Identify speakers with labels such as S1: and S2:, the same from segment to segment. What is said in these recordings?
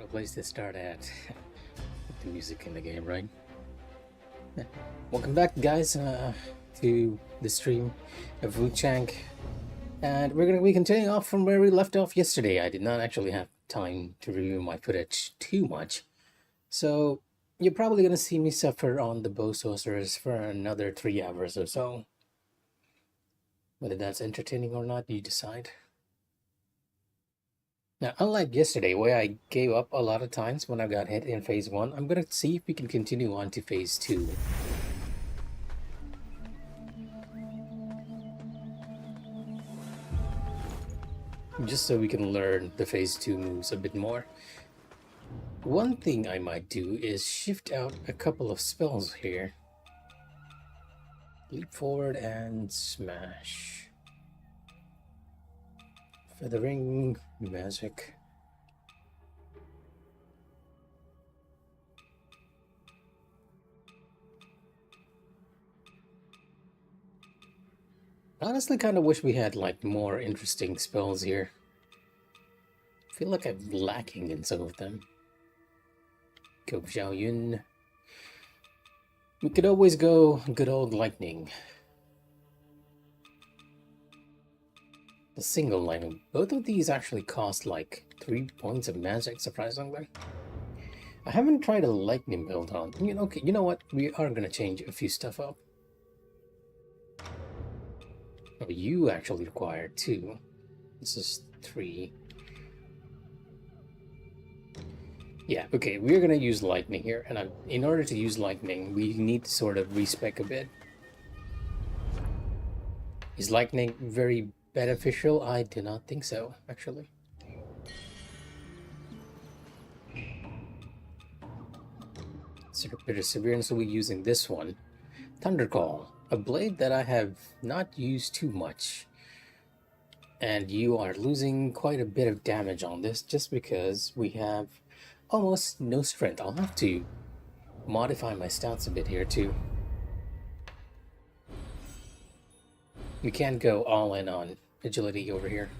S1: a place to start at. The music in the game, right? Yeah. Welcome back, guys, to the stream of Wuchang. And we're going to be continuing off from where we left off yesterday. I did not actually have time to review my footage too much. So, you're probably going to see me suffer on the Bo Sorceress for another 3 hours or so. Whether that's entertaining or not, you decide. Now, unlike yesterday, where I gave up a lot of times when I got hit in phase 1, I'm gonna see if we can continue on to phase 2. Just so we can learn the phase 2 moves a bit more. One thing I might do is shift out a couple of spells here. Leap forward and smash. Feathering, magic. Honestly, kind of wish we had like more interesting spells here. I feel like I'm lacking in some of them. Go Xiao Yun. We could always go good old lightning. The single lightning. Both of these actually cost like 3 points of magic, surprisingly. I haven't tried a lightning build on. Okay, you know what? We are gonna change a few stuff up. Oh, you actually require 2. This is 3. Yeah, okay, we're gonna use lightning here, and in order to use lightning, we need to sort of respec a bit. Is lightning very beneficial? I do not think so, actually. Perseverance will be using this one. Thundercall, a blade that I have not used too much. And you are losing quite a bit of damage on this just because we have almost no strength. I'll have to modify my stats a bit here too. We can't go all in on agility over here.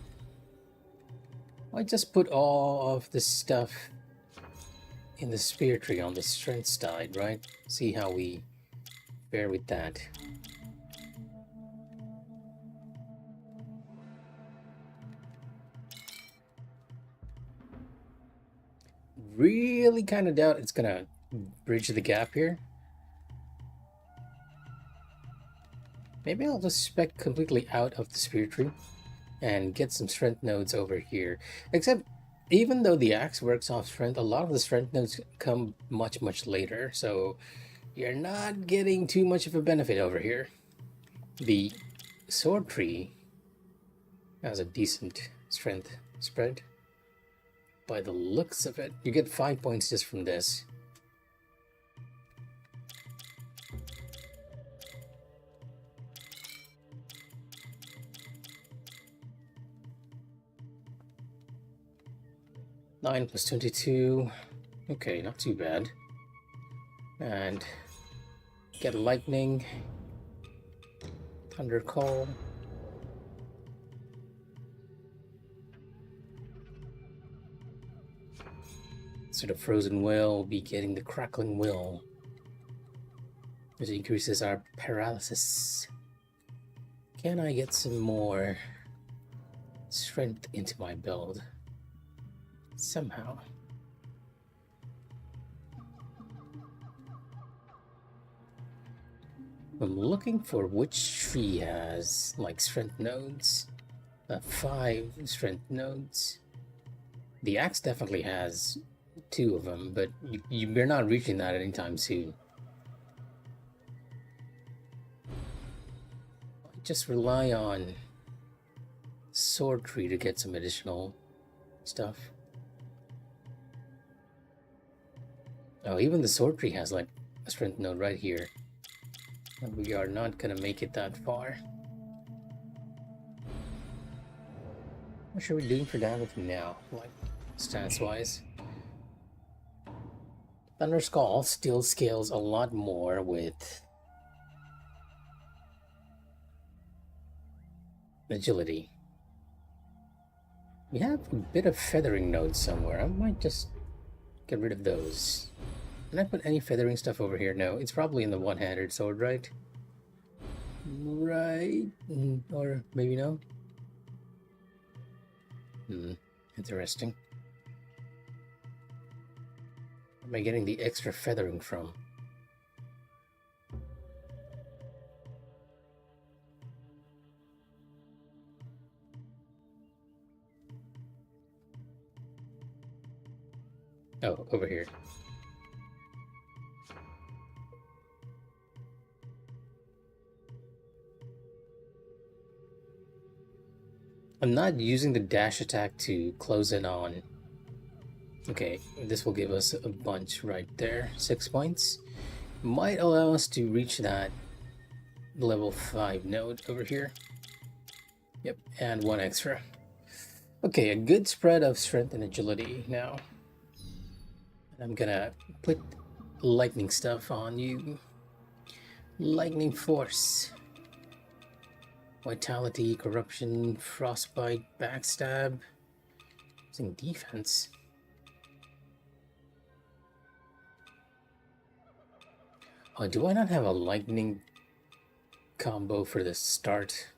S1: I just put all of this stuff in the spear tree on the strength side, right? See how we fare with that. Really kind of doubt it's gonna bridge the gap here. Maybe I'll just spec completely out of the spear tree and get some strength nodes over here. Except, even though the axe works off strength, a lot of the strength nodes come much, much later, so you're not getting too much of a benefit over here. The sword tree has a decent strength spread. By the looks of it, you get 5 points just from this. Nine plus 22. Okay, not too bad. And get lightning. Thunder call. So the frozen will will be getting the crackling will, which increases our paralysis. Can I get some more strength into my build? Somehow. I'm looking for which tree has like strength nodes. 5 strength nodes. The axe definitely has 2 of them, but you're not reaching that anytime soon. Just rely on sword tree to get some additional stuff. Oh, even the sword tree has like a strength node right here. And we are not gonna make it that far. What should we do for damage now, like stats wise? Thunder Skull still scales a lot more with agility. We have a bit of feathering nodes somewhere. I might just Get rid of those. Can I put any feathering stuff over here? No, it's probably in the one-handed sword, right? Right. Or maybe no? Interesting. Where am I getting the extra feathering from? Oh, over here. I'm not using the dash attack to close in on. Okay, this will give us a bunch right there. 6 points. Might allow us to reach that level 5 node over here. Yep, and 1 extra. Okay, a good spread of strength and agility now. I'm gonna put lightning stuff on you. Lightning force. Vitality, corruption, frostbite, backstab. Using defense. Oh, do I not have a lightning combo for the start?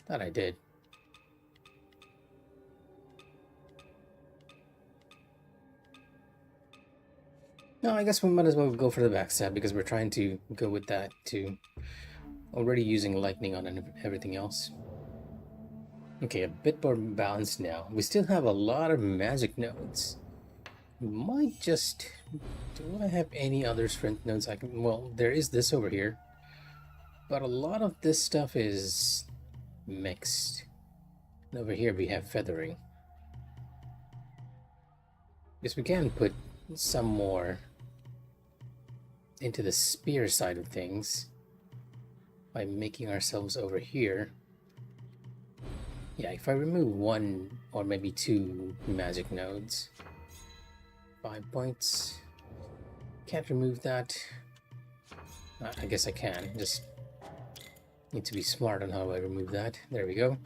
S1: Thought I did. No, I guess we might as well go for the backstab because we're trying to go with that too. Already using lightning on everything else. Okay, a bit more balanced now. We still have a lot of magic nodes. Might just... Do I have any other strength nodes I can... Well, there is this over here. But a lot of this stuff is mixed. And over here we have feathering. Guess we can put some more into the spear side of things by making ourselves over here. Yeah, if I remove 1 or maybe 2 magic nodes, 5 points. Can't remove that. I guess I can. Just need to be smart on how I remove that. There we go.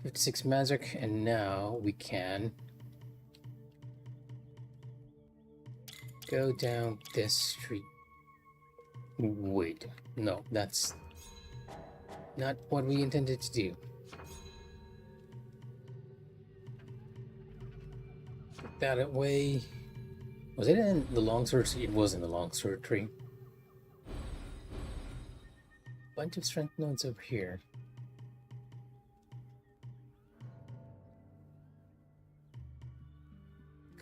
S1: 56 magic, and now we can go down this street. Wait, no, that's not what we intended to do. Put that away. Was it in the longsword tree? It was in the longsword tree. Bunch of strength nodes over here.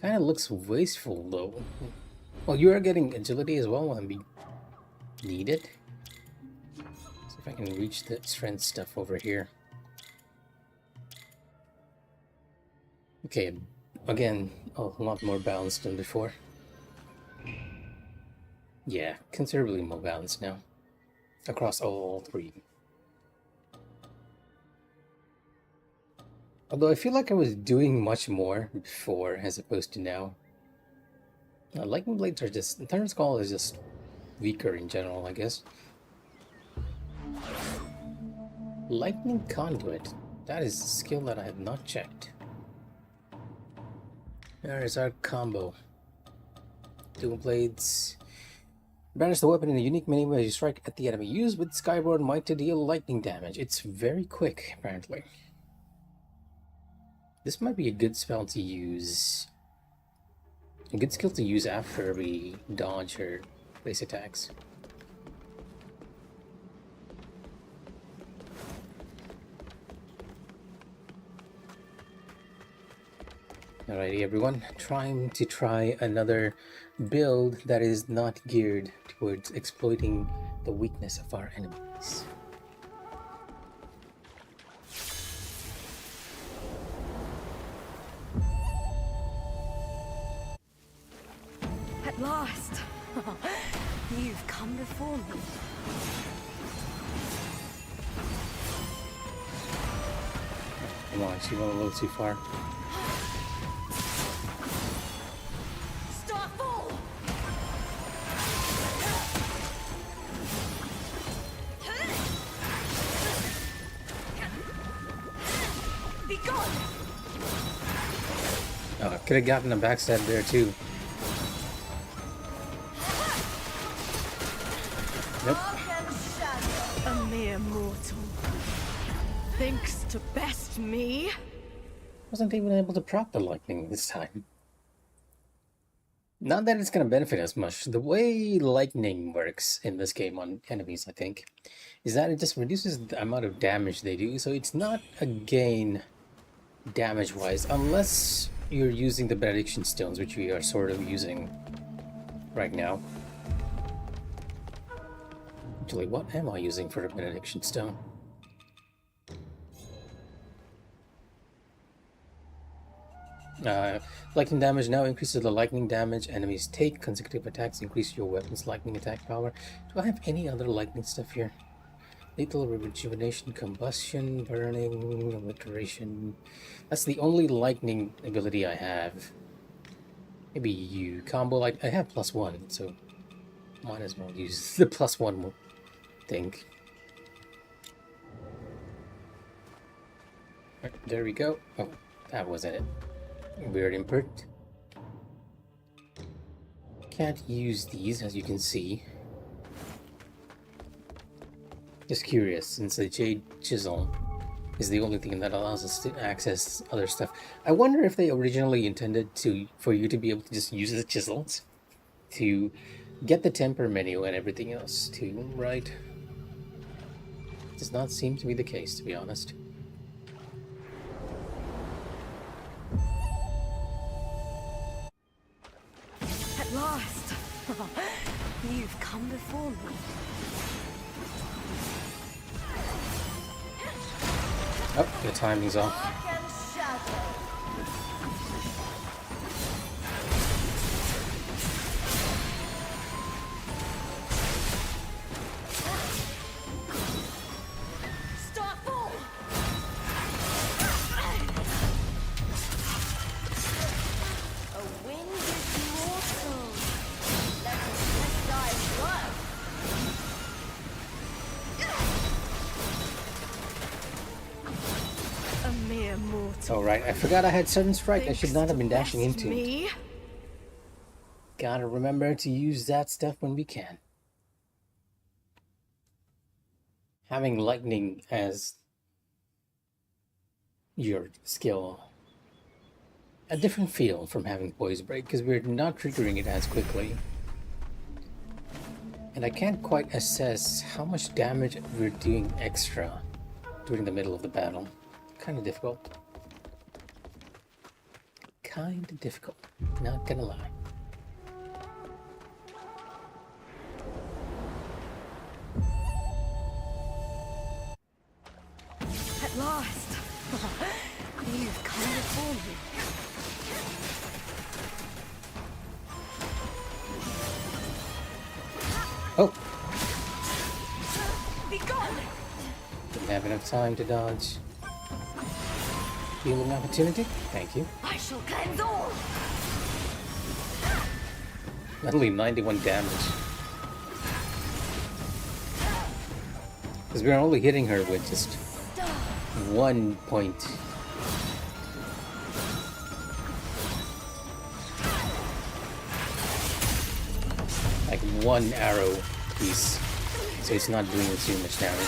S1: Kind of looks wasteful though. Well, you are getting agility as well when we need it. See if I can reach the strength stuff over here. Okay, again, a lot more balanced than before. Yeah, considerably more balanced now. Across all 3. Although I feel like I was doing much more before as opposed to now. Lightning blades are just... Thunder's Call is just weaker in general, I guess. Lightning Conduit. That is a skill that I have not checked. There is our combo. Dual blades. Banish the weapon in a unique maneuver as you strike at the enemy. Use with Skyboard Might to deal lightning damage. It's very quick, apparently. This might be a good spell to use. A good skill to use after we dodge or place attacks. Alrighty everyone, trying to try another build that is not geared towards exploiting the weakness of our enemies.
S2: At last! You've come before me.
S1: Come on, she went a little too far.
S2: Starfall! Be gone!
S1: Oh, I could have gotten a backstab there too.
S2: mere mortal thinks to best me.
S1: Wasn't even able to proc the lightning this time. Not that it's going to benefit us much. The way lightning works in this game on enemies, I think, is that it just reduces the amount of damage they do, so it's not a gain damage-wise, unless you're using the benediction stones, which we are sort of using right now. Actually, what am I using for a benediction stone? Lightning damage now increases the lightning damage enemies take. Consecutive attacks increase your weapon's lightning attack power. Do I have any other lightning stuff here? Lethal rejuvenation, combustion, burning, obliteration. That's the only lightning ability I have. Maybe you combo. I have +1, so might as well use the +1 thing. Right, there we go. Oh, that wasn't it. Weird imprint. Can't use these, as you can see. Just curious, since the Jade Chisel is the only thing that allows us to access other stuff. I wonder if they originally intended for you to be able to just use the chisels to get the temper menu and everything else too, right? Does not seem to be the case, to be honest.
S2: At last! You've come before me.
S1: Oh, the timing's off. Oh right, I forgot I had sudden strike. I should not have been dashing into it. Gotta remember to use that stuff when we can. Having lightning as your skill, a different feel from having poise break, because we're not triggering it as quickly. And I can't quite assess how much damage we're doing extra during the middle of the battle. Kind of difficult. Kind of difficult, not gonna lie.
S2: At last! You've come before me.
S1: Oh!
S2: Be gone!
S1: Didn't have enough time to dodge. Healing opportunity? Thank you.
S2: I shall cleanse all!
S1: Only 91 damage. Because we're only hitting her with just 1 point. Like 1 arrow piece. So it's not doing too much damage.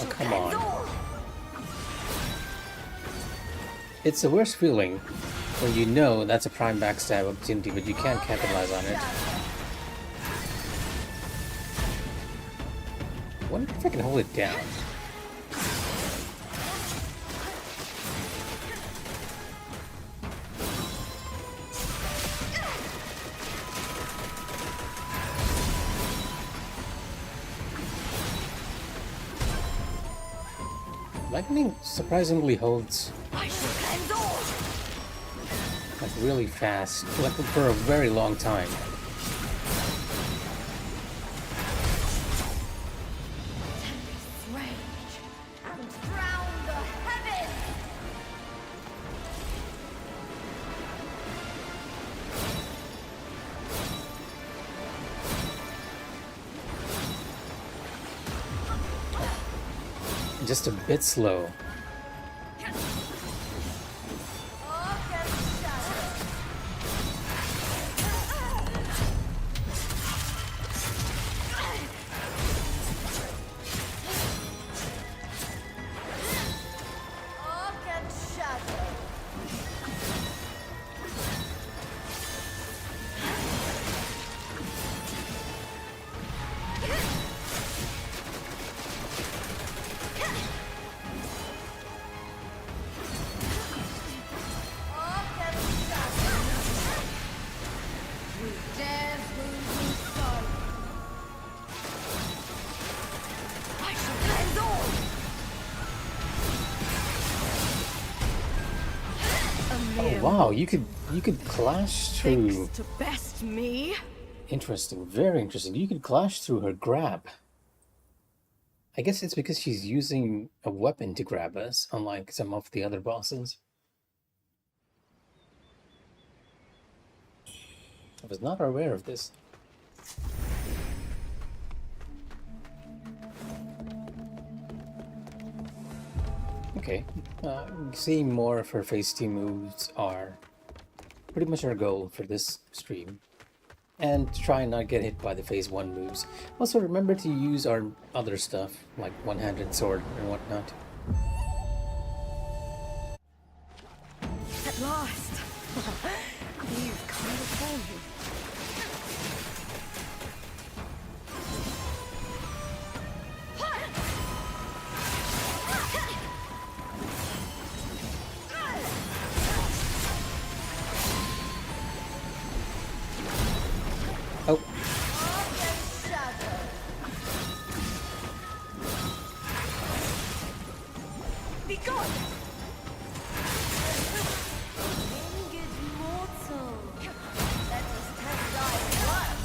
S1: Oh, come on. It's the worst feeling when you know that's a prime backstab opportunity, but you can't capitalize on it. I wonder if I can hold it down. Lightning surprisingly holds like really fast, like for a very long time. Just a bit slow. wow, you could clash through.
S2: Thinks to best me.
S1: Interesting, very interesting. You could clash through her grab. I guess it's because she's using a weapon to grab us, unlike some of the other bosses. I was not aware of this. Okay, seeing more of her phase 2 moves are pretty much our goal for this stream. And try and not get hit by the phase 1 moves. Also remember to use our other stuff, like one-handed sword and whatnot.
S2: At last. You've come before me.
S1: Oh,
S2: Be gone! Winged mortal. Let us test thy worth.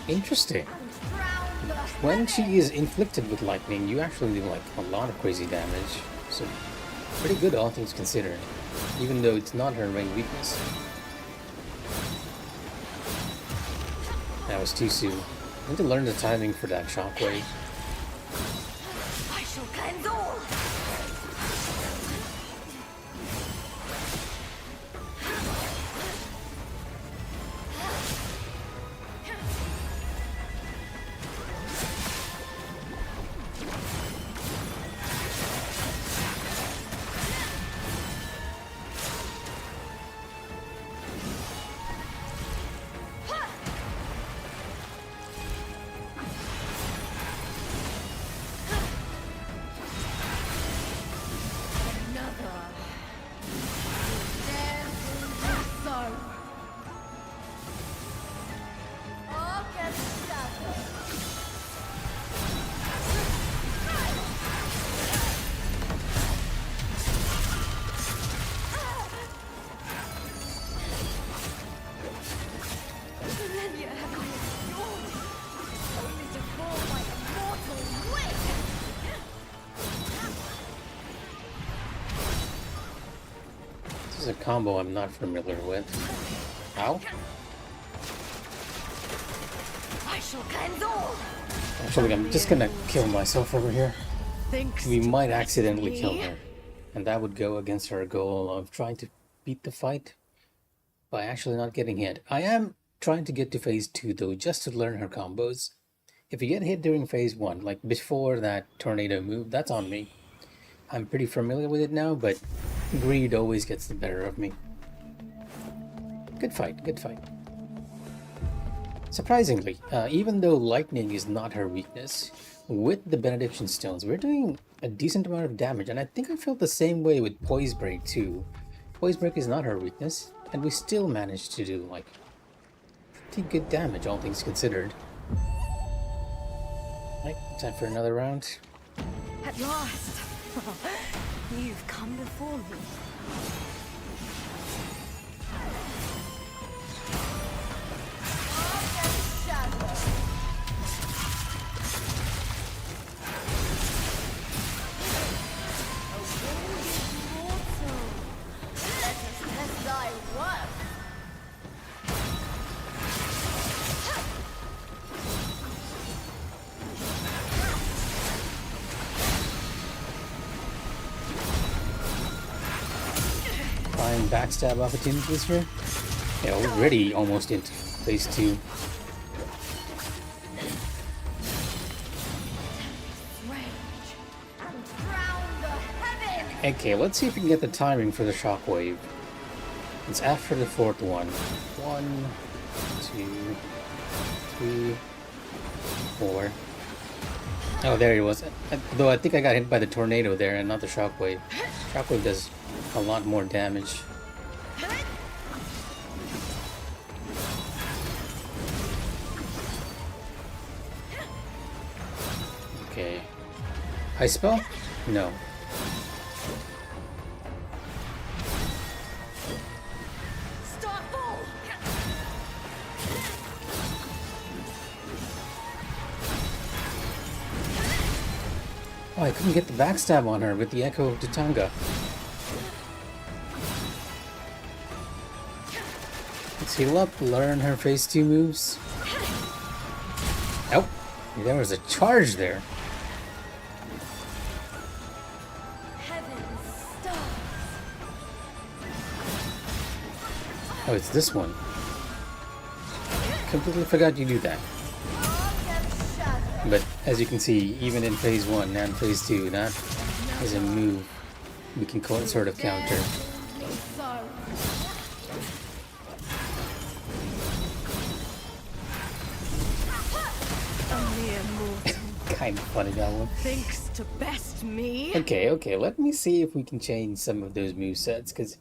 S1: interesting. When she is inflicted with lightning, you actually do like a lot of crazy damage. So pretty good, all things considered, even though it's not her main weakness. That was too soon. I need to learn the timing for that shockwave.
S2: I shall cleanse all.
S1: This is a combo I'm not familiar with. Ow.
S2: I shall cleanse all.
S1: Actually, I'm just gonna kill myself over here.
S2: Thinks
S1: We
S2: to
S1: might
S2: best
S1: accidentally
S2: me.
S1: kill her. And that would go against our goal of trying to beat the fight by actually not getting hit. I am trying to get to phase 2 though, just to learn her combos. If you get hit during phase 1, like before that tornado move, that's on me. I'm pretty familiar with it now, but greed always gets the better of me. Good fight, good fight. Surprisingly, even though lightning is not her weakness, with the Benediction Stones, we're doing a decent amount of damage, and I think I felt the same way with Poise Break too. Poise Break is not her weakness, and we still managed to do like pretty good damage, all things considered. Right, time for another round.
S2: At last. You've come before me.
S1: Find backstab opportunities here. Yeah, already almost into phase 2. Okay, let's see if we can get the timing for the shockwave. It's after the fourth one. 1, 2, 3, 4. Oh, there he was. Though I think I got hit by the tornado there and not the shockwave. Shockwave does a lot more damage. Okay. High spell? No.
S2: Starfall!
S1: Oh, I couldn't get the backstab on her with the Echo of Tutanga. Let's heal up, learn her phase 2 moves. Oh, there was a charge there.
S2: Heaven's stars.
S1: Oh, it's this one. Completely forgot you do that. But as you can see, even in phase 1 and phase 2, that is a move we can sort of counter. Kind of funny, that one.
S2: Thinks to best me.
S1: Okay, let me see if we can change some of those movesets, because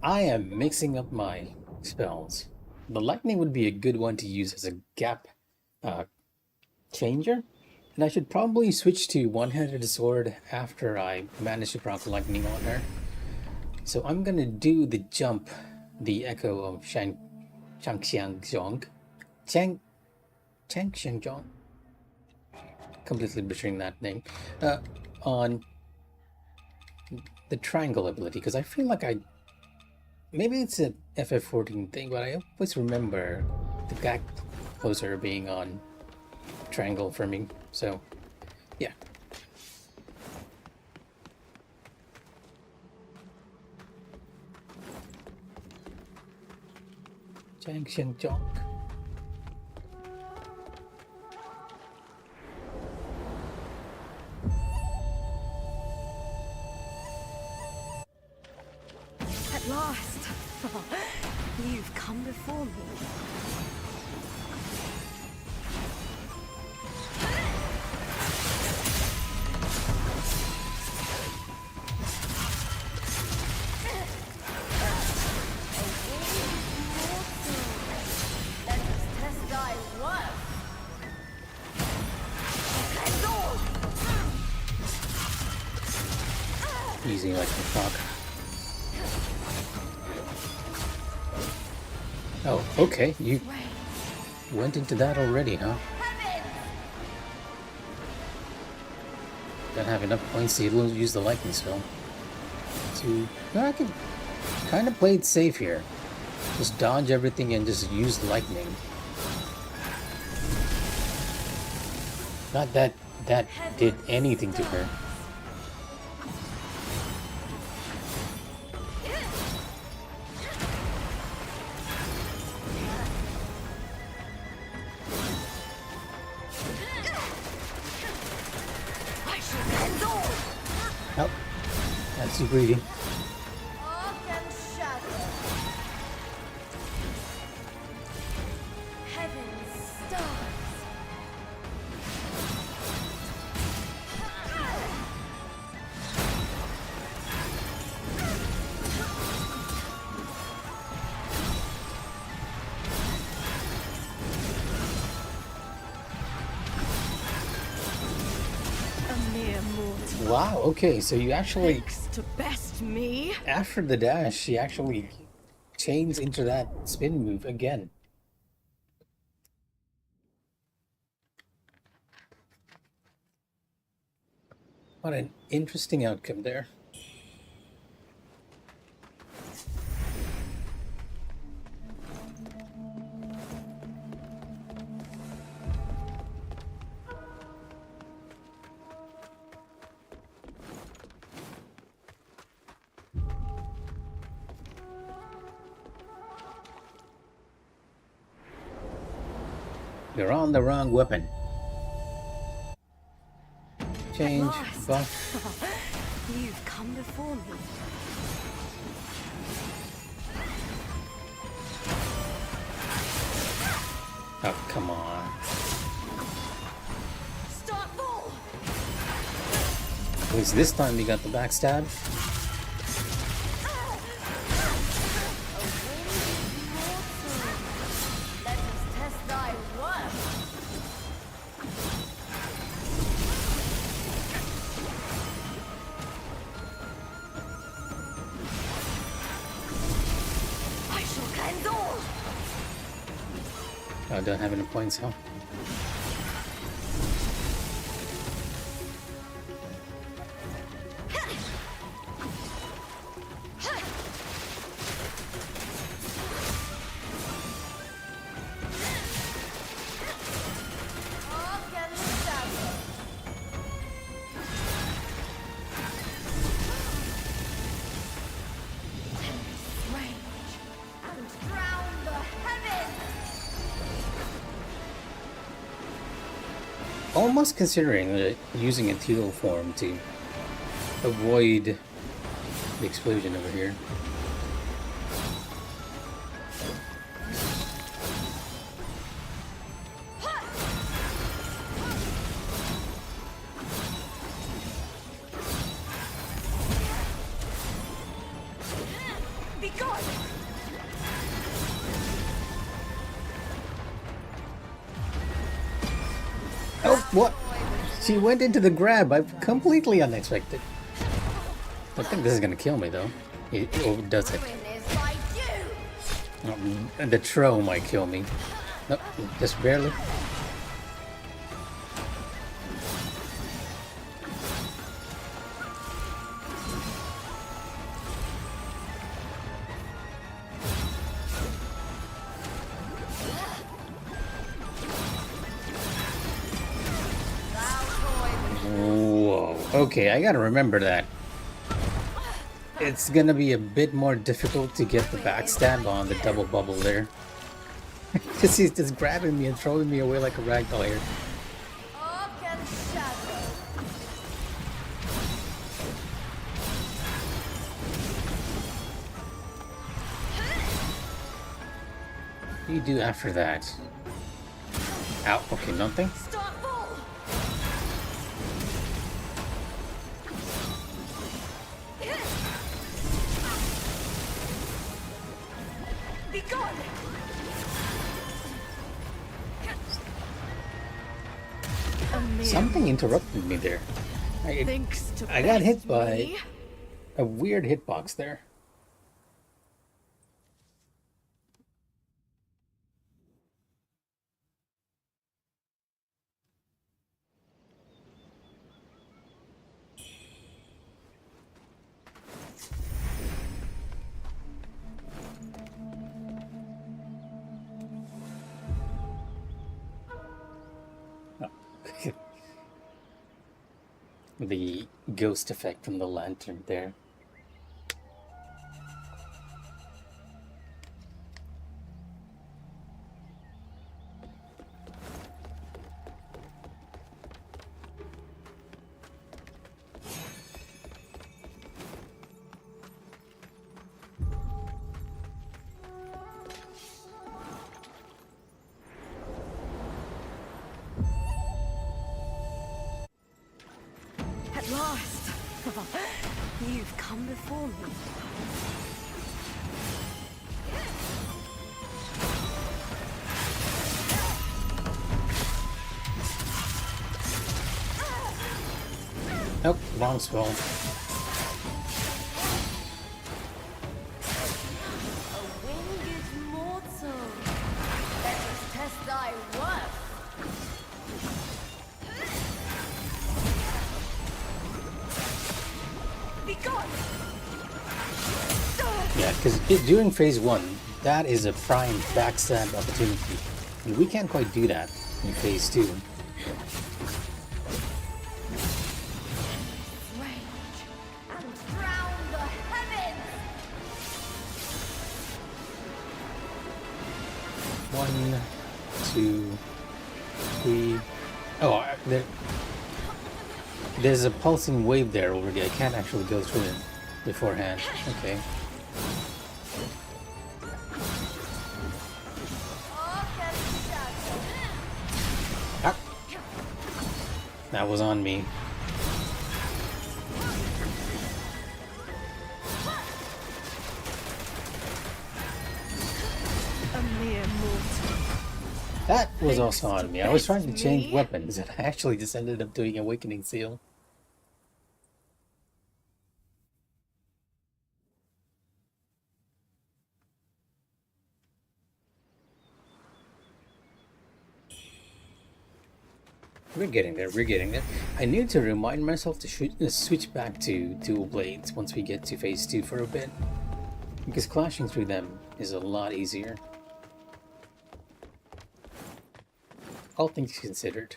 S1: I am mixing up my spells. The lightning would be a good one to use as a gap changer, and I should probably switch to one-handed sword after I manage to proc lightning on her. So I'm gonna do the jump, the Echo of Changxiangzhong. Changxiangzhong. Completely butchering that name. On the triangle ability, because I feel like maybe it's a FF14 thing, but I always remember the back closer being on triangle for me. So, yeah. Changxiangzhong.
S2: At last. You've come before me. Let us test thy worth.
S1: Easy like the fuck. Oh, okay, you went into that already, huh? Don't have enough points to use the lightning spell. No, I can kind of play it safe here. Just dodge everything and just use the lightning. Not that that did anything to her. Oh, that's too greedy. Wow, okay, so you actually,
S2: To best me.
S1: after the dash, she actually chains into that spin move again. What an interesting outcome there. You're on the wrong weapon. Change, buff.
S2: You've come before me.
S1: Oh, come on.
S2: Starfall!
S1: At least this time you got the backstab.
S2: Let us test thy worth.
S1: I don't have any points, huh? Almost considering using a teal form to avoid the explosion over here.
S2: Be gone!
S1: Oh, what? She went into the grab. I'm completely unexpected. I think this is gonna kill me though. Oh, does it? The throw might kill me. Nope, just barely. Whoa. Okay, I gotta remember that. It's gonna be a bit more difficult to get the backstab on the double bubble there. Because he's just grabbing me and throwing me away like a ragdoll here. What do you do after that? Ow, okay, nothing.
S2: Be gone!
S1: Something interrupted me there. I got hit by a weird hitbox there. Oh. The ghost effect from the lantern there.
S2: At last! You've come before me.
S1: Nope, wrong spell.
S2: A winged mortal. Let us test thy worth. Be gone!
S1: Yeah, because during phase 1, that is a prime backstab opportunity. And we can't quite do that in phase 2. One, two, three. Oh, there's a pulsing wave there already. I can't actually go through it beforehand. Okay. Ah. That was on me.
S2: A mere mortal.
S1: That was also on me. I was trying to change weapons and I actually just ended up doing Awakening Seal. We're getting there, we're getting there. I need to remind myself to switch back to dual blades once we get to phase 2 for a bit. Because clashing through them is a lot easier. All things considered.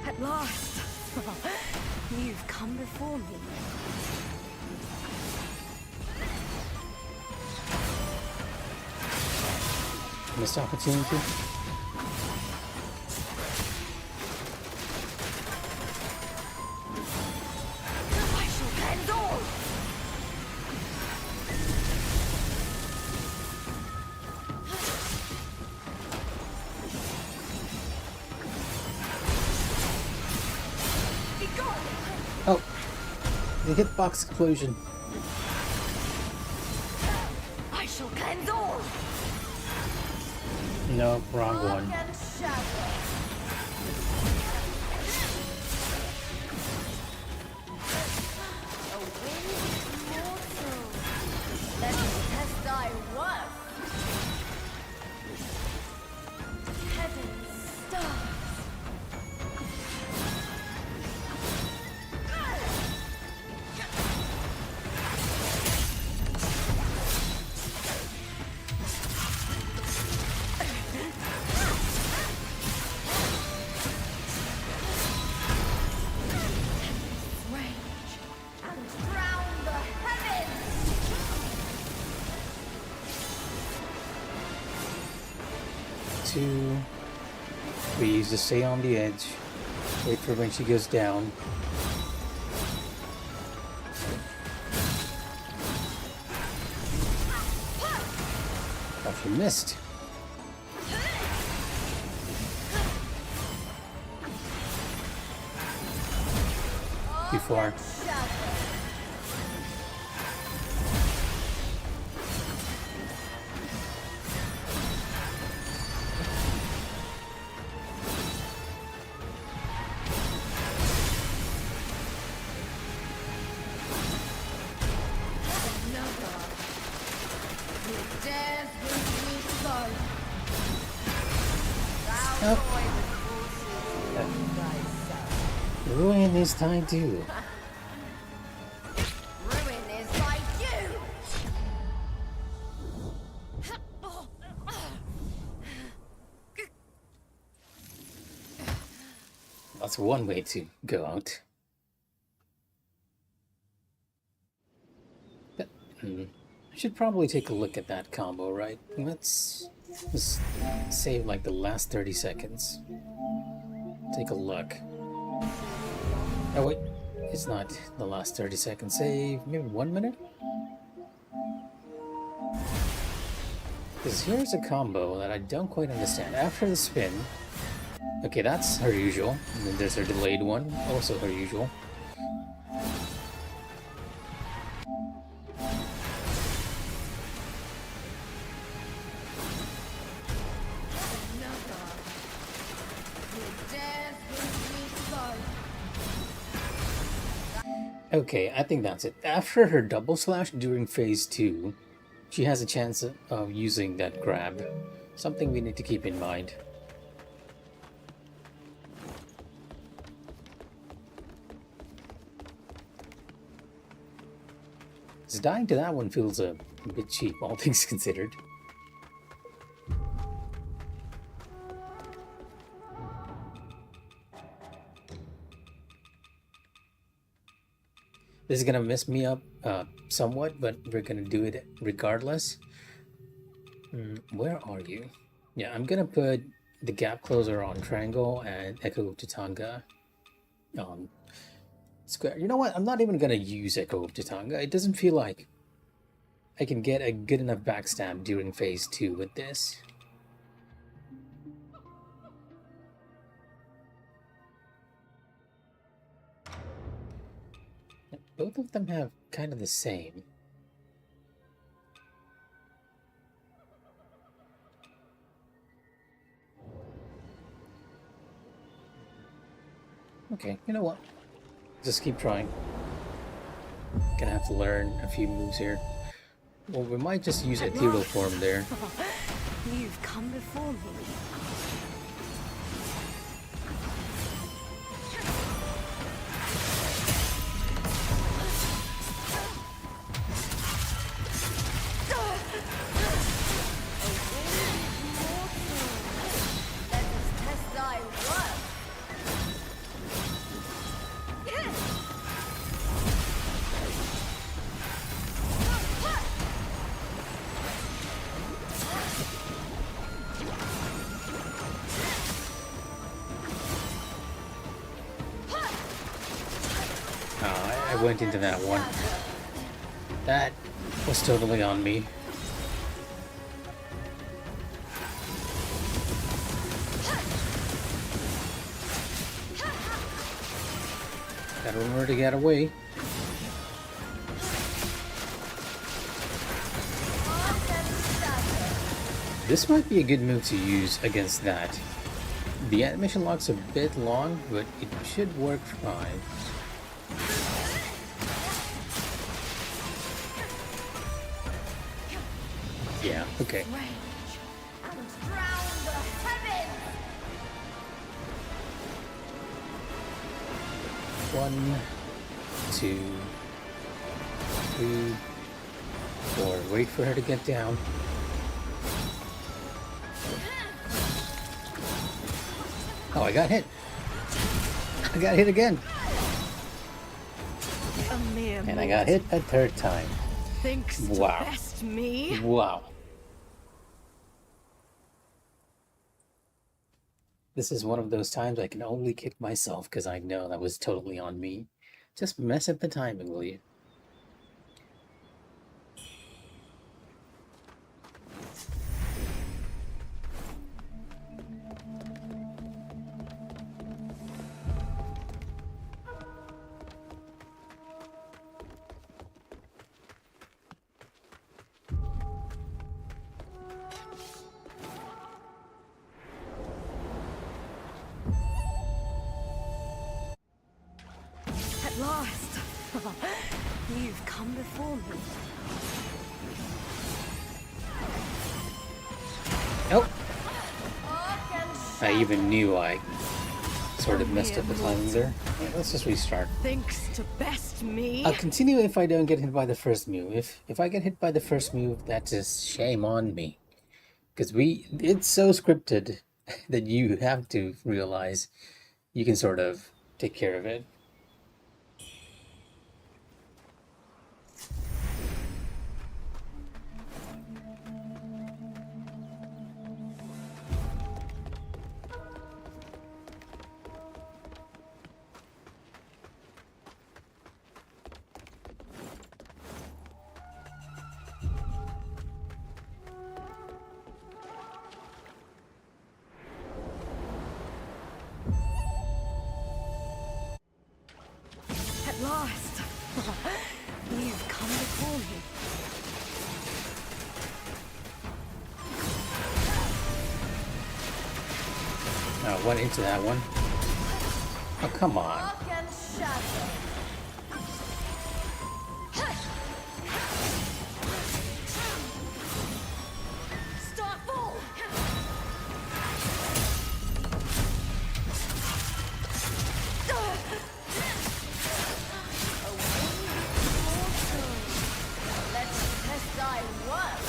S2: At last! You've come before me.
S1: Missed opportunity.
S2: I shall end all! Be gone!
S1: Oh! The hitbox explosion.
S2: I shall cleanse all!
S1: No, wrong one.
S2: And shadow. A winged mortal. Let me test thy worth. Heaven's stars. Rage and crown the heavens.
S1: Two. Please just stay on the edge. Wait for when she goes down. Oh, she missed. Too far.
S2: Shadow. Another. Who dares with me so? Thou
S1: Oh.
S2: toy with forces thyself.
S1: Ruin is time too.
S2: Ruin is like you!
S1: That's one way to go out. But, I should probably take a look at that combo, right? Let's save like the last 30 seconds. Take a look. Oh wait, it's not the last 30 seconds. Save maybe 1 minute? Because here's a combo that I don't quite understand. After the spin, okay, that's her usual. And then there's her delayed one, also her usual.
S2: Another. Who dares with me so?
S1: Okay, I think that's it. After her double slash during phase 2, she has a chance of using that grab. Something we need to keep in mind. So dying to that one feels a bit cheap, all things considered. This is gonna mess me up somewhat, but we're gonna do it regardless. Where are you? Yeah, I'm gonna put the gap closer on triangle and Echo of Titanga on square. You know what? I'm not even gonna use Echo of Titanga. It doesn't feel like I can get a good enough backstab during phase 2 with this. Both of them have kind of the same. Okay, you know what? Just keep trying. Gonna have to learn a few moves here. Well, we might just use
S2: At
S1: ethereal
S2: last.
S1: form there.
S2: You've come before me. Let us test thy worth.
S1: I went into that one. That was totally on me. Gotta remember to get away. This might be a good move to use against that. The animation lock's a bit long, but it should work fine. Yeah, okay.
S2: Rage and drown the heavens.
S1: 1, 2, 3, 4. Wait for her to get down. Oh, I got hit. I got hit again.
S2: A mere
S1: And I got hit a third time.
S2: thinks
S1: Wow.
S2: to best me.
S1: Wow. This is one of those times I can only kick myself because I know that was totally on me. Just mess up the timing, will you?
S2: At last. You've come before me.
S1: Nope. I even knew I sort of messed up the timing there. Yeah, let's just restart.
S2: Thinks to best me.
S1: I'll continue if I don't get hit by the first move. If I get hit by the first move, that's just shame on me. Because it's so scripted that you have to realize you can sort of take care of it.
S2: At last. You've come before me.
S1: I went into that one. Oh, come on.
S2: Dark and shadow. Starfall. Let's test thy worth.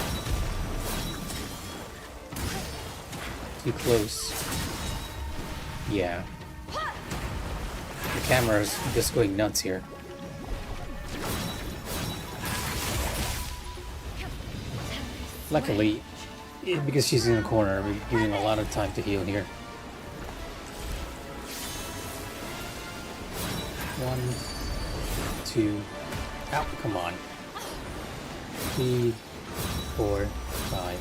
S1: Too close. Yeah. The camera's just going nuts here. Luckily, because she's in the corner, we're giving a lot of time to heal here. 1, 2, ow, come on. 3, 4, 5.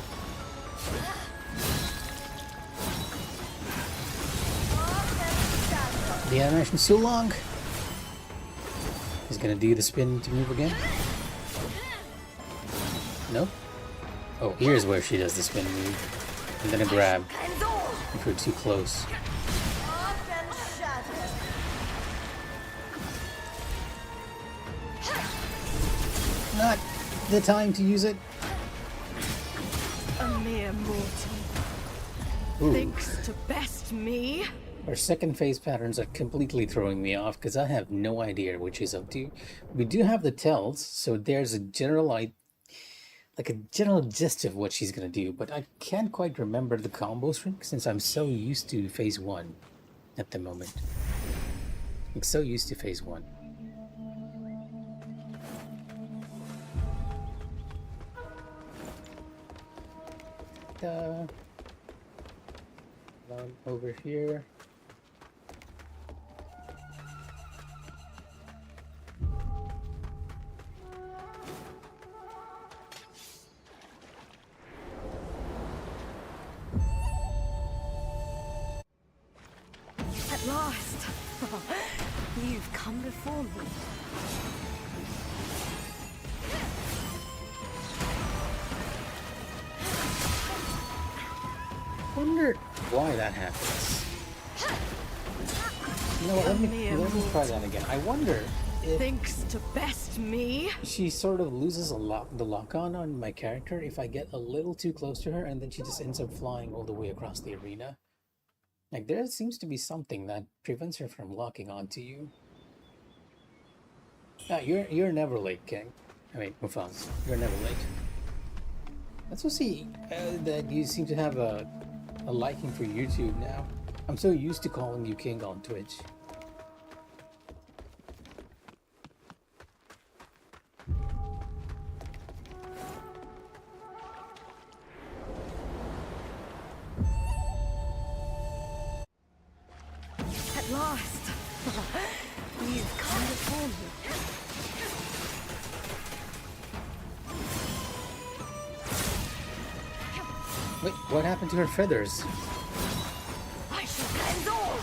S1: The animation's too long. He's gonna do the spin to move again. No? Oh, here's where she does the spin move. And then a grab. If we're too close.
S2: Dark and shadow.
S1: the time to use it?
S2: A mere mortal
S1: Ooh.
S2: thinks to best me.
S1: Our second phase patterns are completely throwing me off because I have no idea what she's up to. We do have the tells, so there's a general like a general gist of what she's gonna do, but I can't quite remember the combo string since I'm so used to phase 1 at the moment. I'm so used to phase 1. Over here.
S2: At last. You've come before me.
S1: Wonder why that happens. You know what, let me try that again. I wonder if
S2: Thinks to best me.
S1: she sort of loses the lock-on on my character if I get a little too close to her and then she just ends up flying all the way across the arena. Like, there seems to be something that prevents her from locking onto you. Ah, you're never late, King. I mean, Wuchang, you're never late. Let's also see that you seem to have a liking for YouTube now. I'm so used to calling you King on Twitch.
S2: At last. You've come before me.
S1: Wait, what happened to her feathers?
S2: I shall cleanse all.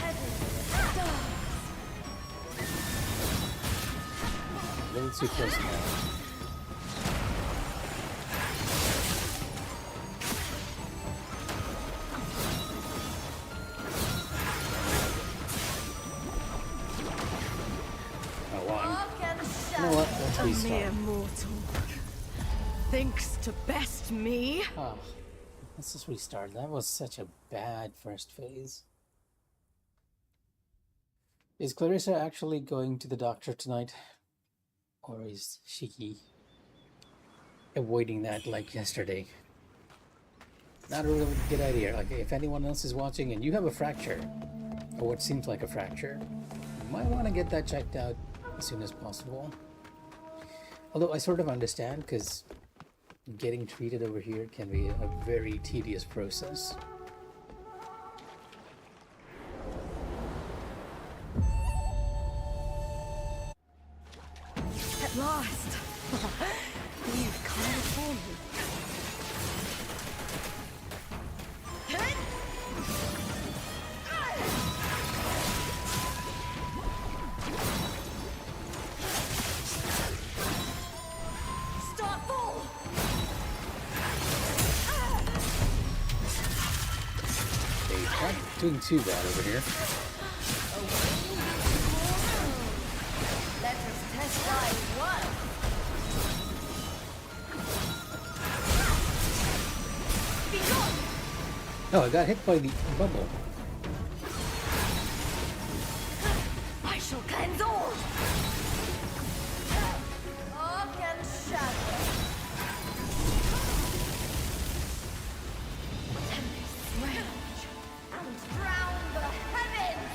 S2: Heaven, stars.
S1: A little too close now. You know what? Let's
S2: A
S1: restart.
S2: mere mortal thinks to best me.
S1: Oh, let's just restart. That was such a bad first phase. Is Clarissa actually going to the doctor tonight? Or is she avoiding that like yesterday? Not a really good idea. Like, if anyone else is watching and you have a fracture, or what seems like a fracture, you might want to get that checked out as soon as possible. Although I sort of understand, because getting treated over here can be a very tedious process.
S2: At last. You've come before me. Start ball.
S1: They're not doing too bad over here.
S2: Let us test thy one. Be gone.
S1: Oh, I got hit by the bubble.
S2: I shall cleanse all. Arc and shadow. Tempest rage and drown the heavens.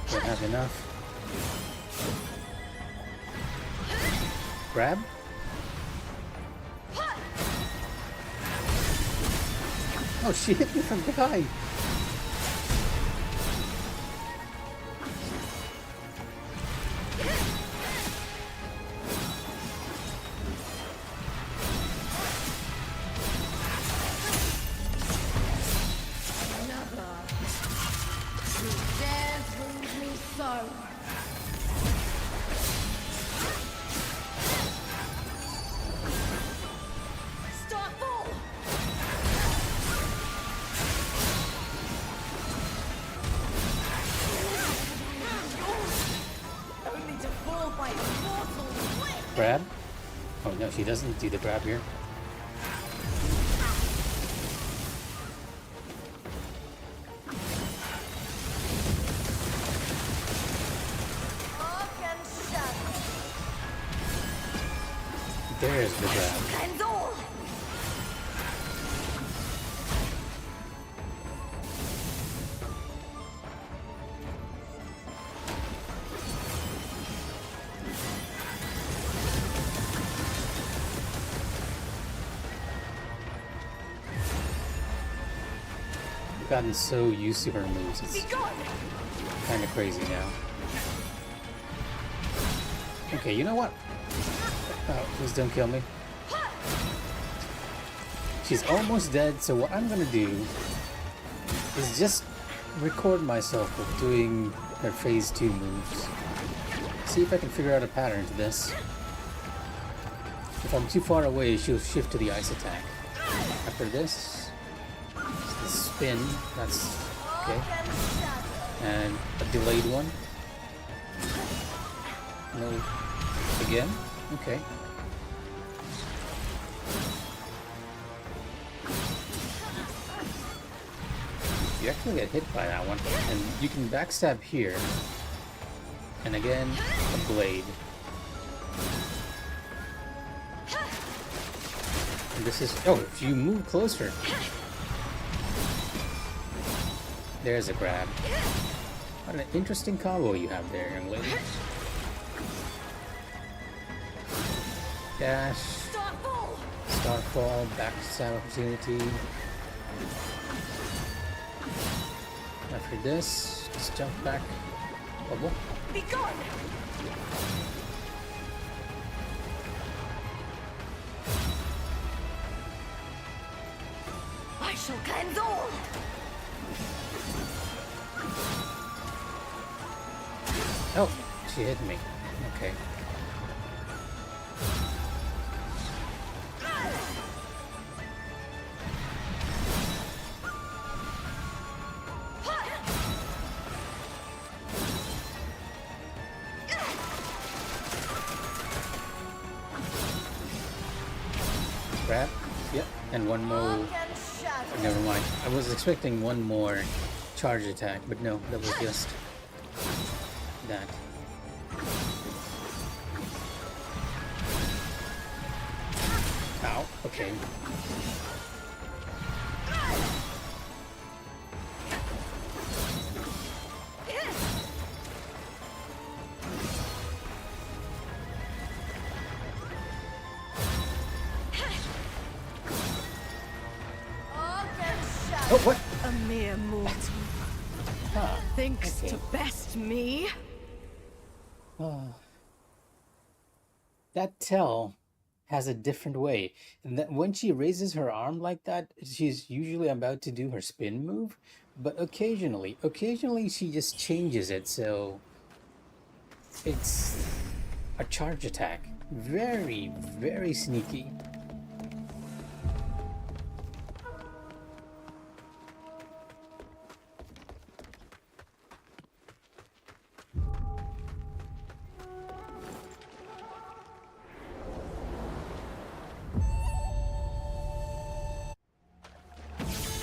S1: Don't have enough. Grab? Oh, she hit me from behind. Grab? Oh no, she doesn't do the grab here. There's the grab. I've gotten so used to her moves, it's kind of crazy now. Okay, you know what? Oh, please don't kill me. She's almost dead, so what I'm gonna do is just record myself with doing her phase 2 moves. See if I can figure out a pattern to this. If I'm too far away, she'll shift to the ice attack. After this, the spin, that's okay. And a delayed one. No, again? Okay. You actually get hit by that one, and you can backstab here, and again, a blade. And this is, oh, if you move closer, there's a grab. What an interesting combo you have there, young lady. Dash, Starfall, backstab opportunity. After this, just jump back. Bubble.
S2: Be gone! I shall cleanse all!
S1: Oh, she hit me. Okay. Grab. Yep. And one more. Never mind. I was expecting one more charge attack, but no, that was just that. Ow. Okay. Oh, what?
S2: A mere mortal
S1: Ah,
S2: thinks
S1: okay.
S2: to best me.
S1: That tell has a different way. And that when she raises her arm like that, she's usually about to do her spin move, but occasionally she just changes it, so it's a charge attack. Very, very sneaky.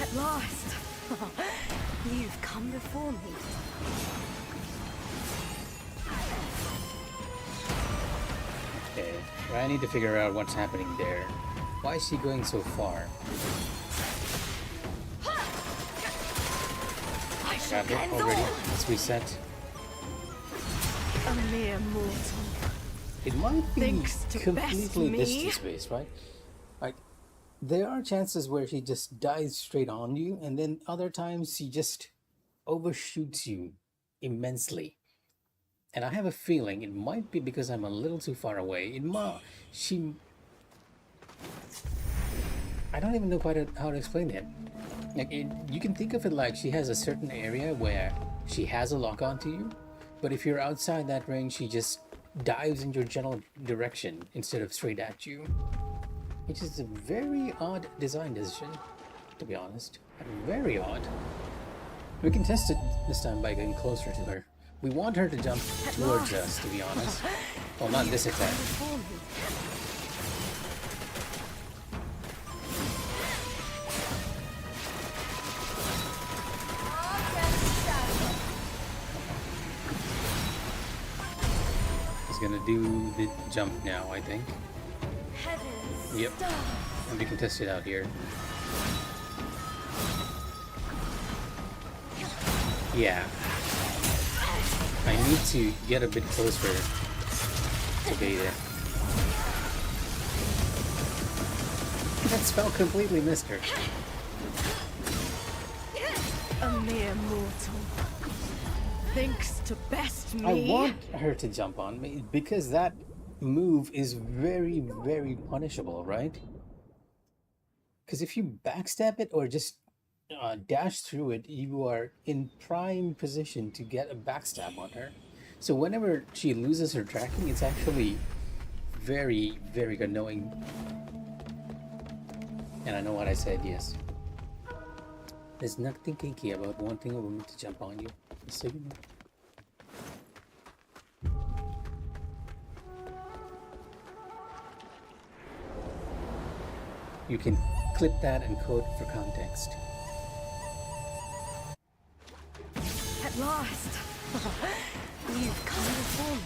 S2: At last. You've come before me.
S1: Okay, well, I need to figure out what's happening there. Why is she going so far?
S2: I shall
S1: Grabbed it
S2: cleanse
S1: already.
S2: all.
S1: Let's reset.
S2: A mere mortal.
S1: It might be
S2: Thinks to best
S1: completely
S2: me.
S1: distance-based, right? Like, there are chances where she just dives straight on you, and then other times she just overshoots you immensely. And I have a feeling it might be because I'm a little too far away. I don't even know how to explain it. Like, you can think of it like she has a certain area where she has a lock onto you, but if you're outside that range, she just dives in your general direction instead of straight at you. Which is a very odd design decision, to be honest. Very odd. We can test it this time by getting closer to her. We want her to jump towards us, to be honest. Well, not this attack.
S2: Before me.
S1: He's gonna do the jump now, I think.
S2: Heavens.
S1: Yep.
S2: Stars.
S1: And we can test it out here. Yeah. I need to get a bit closer to Beta. That spell completely missed her.
S2: A mere mortal. Thinks to best me.
S1: I want her to jump on me because that move is very, very punishable, right? Because if you backstab it or just dash through it, you are in prime position to get a backstab on her. So whenever she loses her tracking, it's actually very, very annoying. And I know what I said, yes. There's nothing kinky about wanting a woman to jump on you. So you know. You can clip that and code for context.
S2: At last. You've come before me.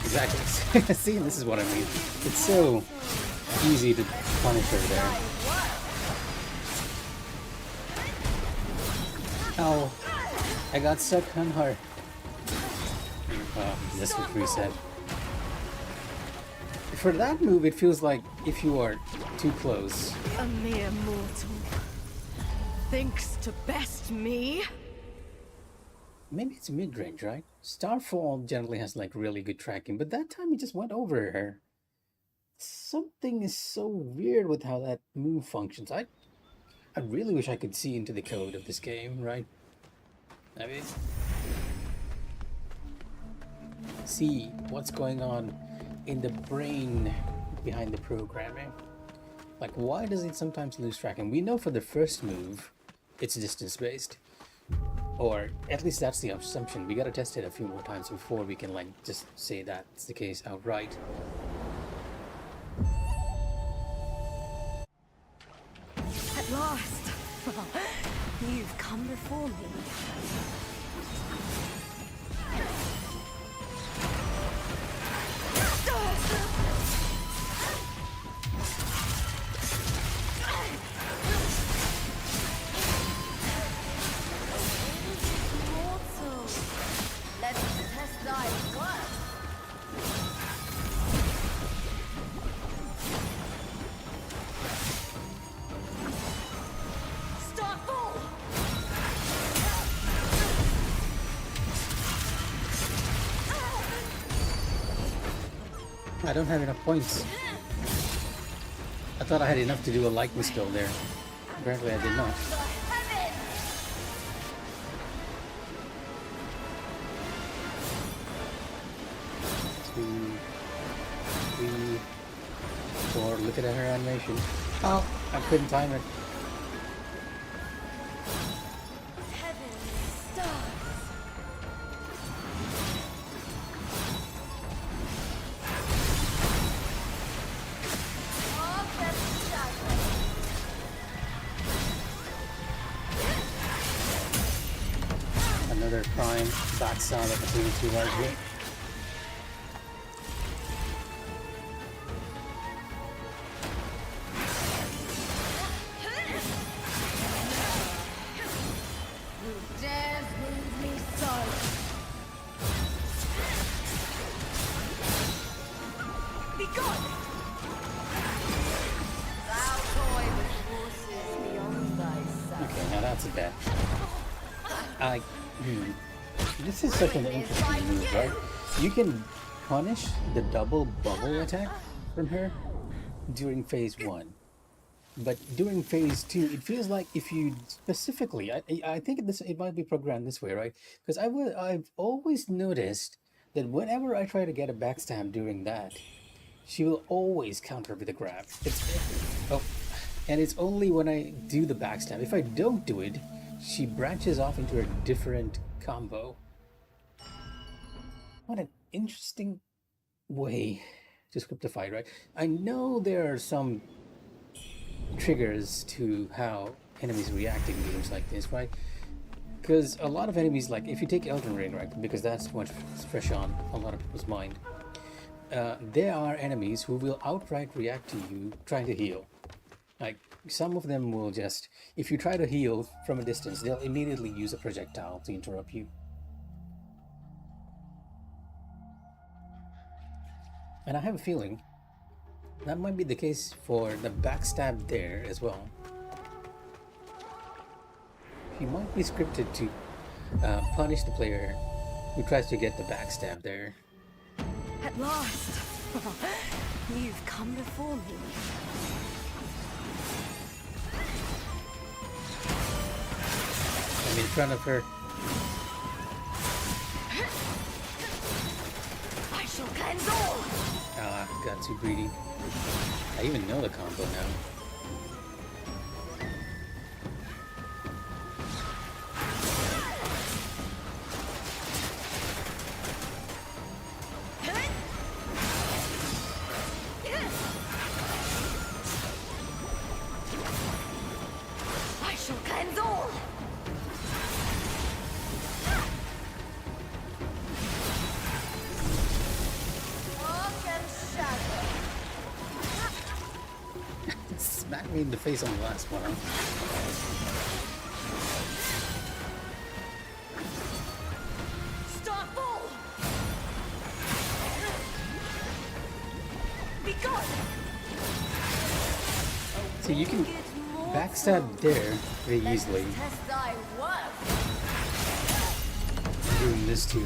S1: Exactly. See, this is what I mean. It's so easy to punish her there. Oh, I got stuck on her. This was reset. For that move, it feels like if you are too close.
S2: A mere mortal. Thinks to best me.
S1: Maybe it's mid-range, right? Starfall generally has like really good tracking, but that time he just went over her. Something is so weird with how that move functions. I really wish I could see into the code of this game, right? I mean, see what's going on in the brain behind the programming. Like, why does it sometimes lose tracking? We know for the first move, it's distance-based. Or at least that's the assumption. We gotta test it a few more times before we can like just say that's the case outright.
S2: At last. You've come before me.
S1: I don't have enough points. I thought I had enough to do a likeness spell there. Apparently I did not. 2, 3, 4. Look at her animation. Oh, I couldn't time it. Another prime backside opportunity right here. Okay, now that's a bet. This is such an interesting move, right? You can punish the double bubble attack from her during phase 1. But during phase two, it feels like if you specifically, I think this it might be programmed this way, right? Because I've always noticed that whenever I try to get a backstab during that, she will always counter with a grab. Oh, and it's only when I do the backstab. If I don't do it, she branches off into a different combo. What an interesting way to script a fight, right? I know there are some triggers to how enemies react in games like this, right? Because a lot of enemies, like if you take Elden Ring, right, because that's much fresh on a lot of people's mind, there are enemies who will outright react to you trying to heal. Like some of them will just, if you try to heal from a distance, they'll immediately use a projectile to interrupt you. And I have a feeling that might be the case for the backstab there as well. He might be scripted to punish the player who tries to get the backstab there.
S2: At last! You've come before me.
S1: I'm in front of her.
S2: I shall cleanse all!
S1: Ah, got too greedy. I even know the combo now.
S2: I shall cleanse all!
S1: Smack me in the face on the last one, huh?
S2: Starfall! Be gone!
S1: So you can backstab there very easily.
S2: Test thy worth!
S1: Doing this too.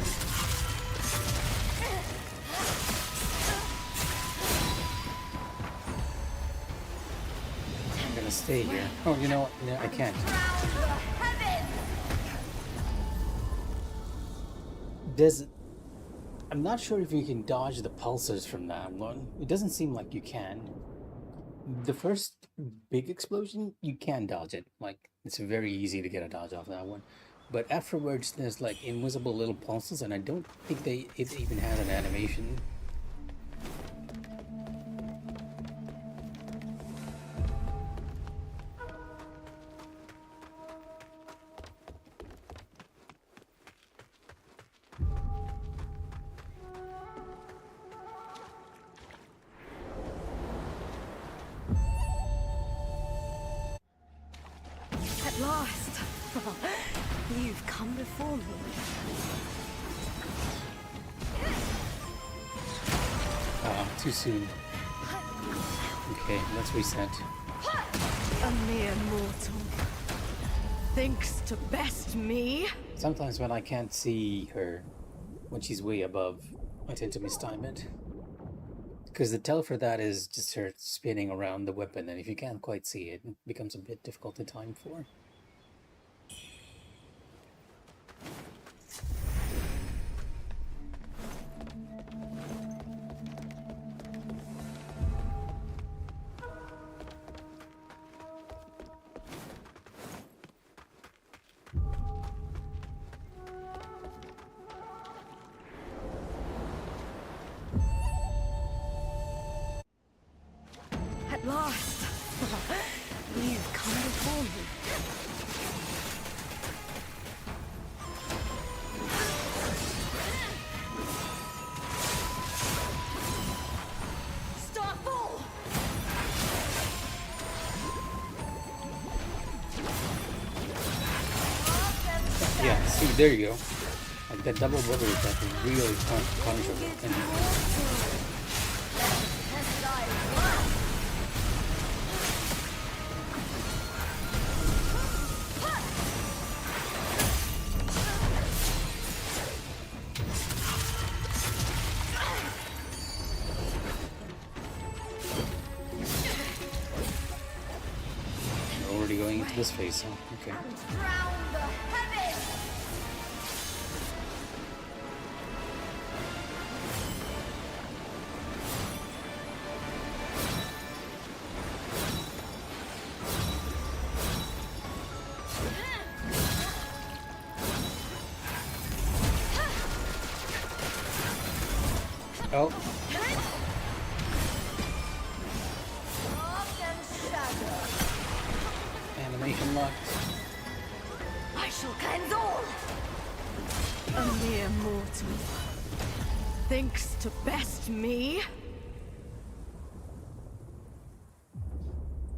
S1: I'm gonna stay here. Oh, you know what? No, I can't. Does I'm not sure if you can dodge the pulsers from that one. It doesn't seem like you can. The first big explosion, you can dodge it. Like, it's very easy to get a dodge off that one. But afterwards, there's like invisible little pulses, and I don't think it even has an animation.
S2: At last! You've come before me.
S1: Too soon. Okay, let's reset.
S2: A mere mortal. Thinks to best me?
S1: Sometimes when I can't see her, when she's way above, I tend to mistime it. Because the tell for that is just her spinning around the weapon, and if you can't quite see it, it becomes a bit difficult to time for.
S2: At last! You've come before me. Starfall!
S1: Yeah, see, there you go. Like that double bubble attack is really punishable. And
S2: Test thy worth!
S1: to this phase, huh? Okay.
S2: Drown the heavens!
S1: Oh,
S2: Dark and shadow.
S1: animation locked.
S2: I shall cleanse all. A mere mortal thinks to best me.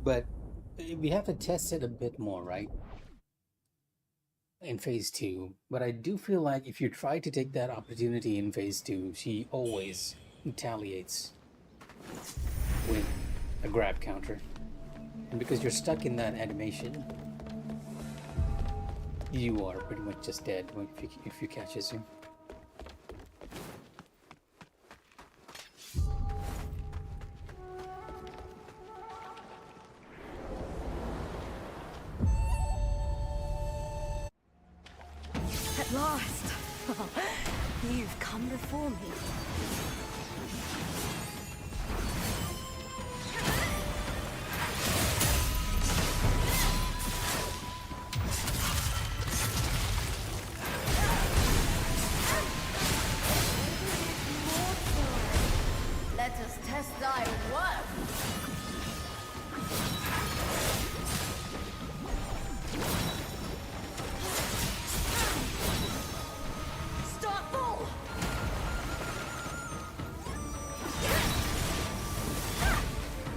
S1: But we have to test it a bit more, right? In phase 2. But I do feel like if you try to take that opportunity in phase 2, she always retaliates with a grab counter. And because you're stuck in that animation, you are pretty much just dead if you catches you.
S2: At last, you've come before me. Let us test thy worth. Start full.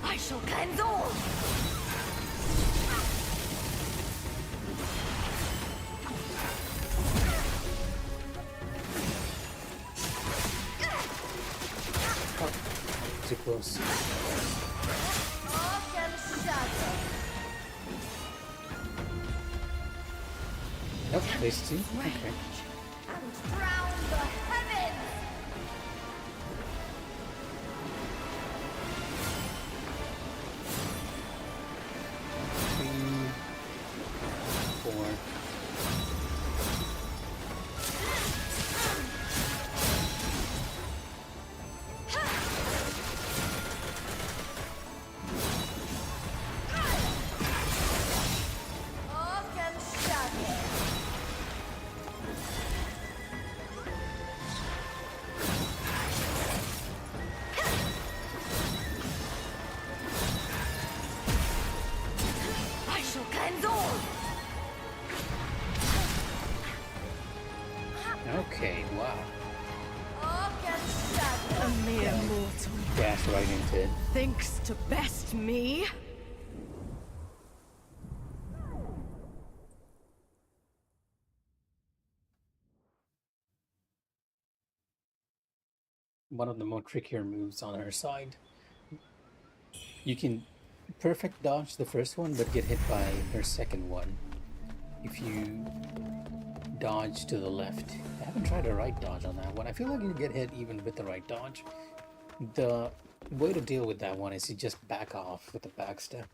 S2: I shall cleanse all.
S1: Oh, too close.
S2: Dark and shadow.
S1: Nope, phase 2. Okay.
S2: And drown the heavens.
S1: 3, 4.
S2: Dark and shadow. I shall cleanse all.
S1: Okay, wow.
S2: Dark and shadow. A mere mortal
S1: Dash right into it.
S2: thinks to best me.
S1: One of the more trickier moves on her side. You can perfect dodge the first one, but get hit by her second one. If you dodge to the left. I haven't tried a right dodge on that one. I feel like you get hit even with the right dodge. The way to deal with that one is you just back off with the back step.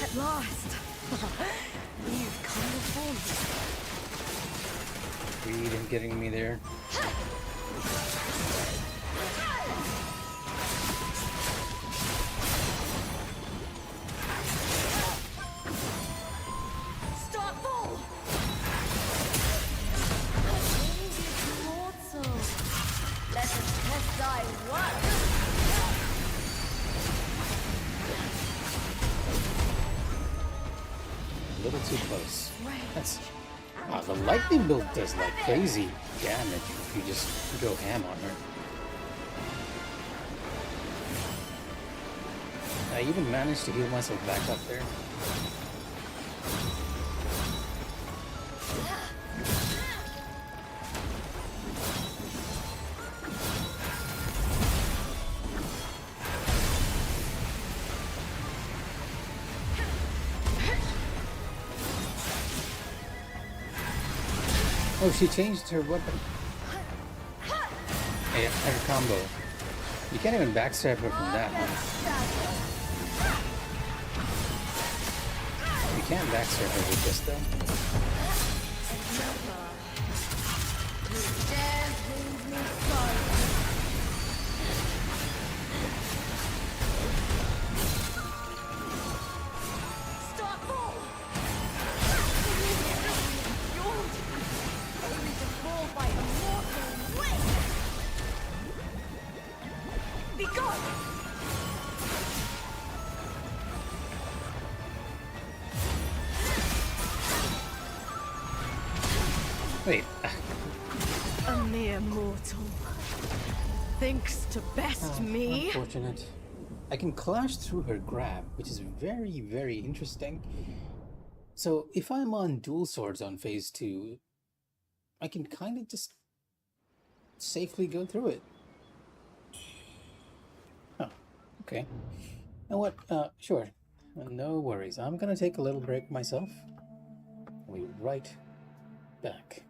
S2: At last, you've come before me.
S1: Greed and getting me there.
S2: Start full. Mortal. Let us test thy worth.
S1: A little too close. That's the lightning build does like crazy damage if you just go ham on her. I even managed to heal myself back up there. Oh, she changed her weapon. air combo. You can't even backstab her from that, huh? You can backstab her with this, though. Wait.
S2: A mere mortal thinks to best me.
S1: Unfortunate. I can clash through her grab, which is very, very interesting. So if I'm on dual swords on phase 2, I can kind of just safely go through it. Oh, okay. And what? Sure. No worries. I'm gonna take a little break myself. I'll be right back.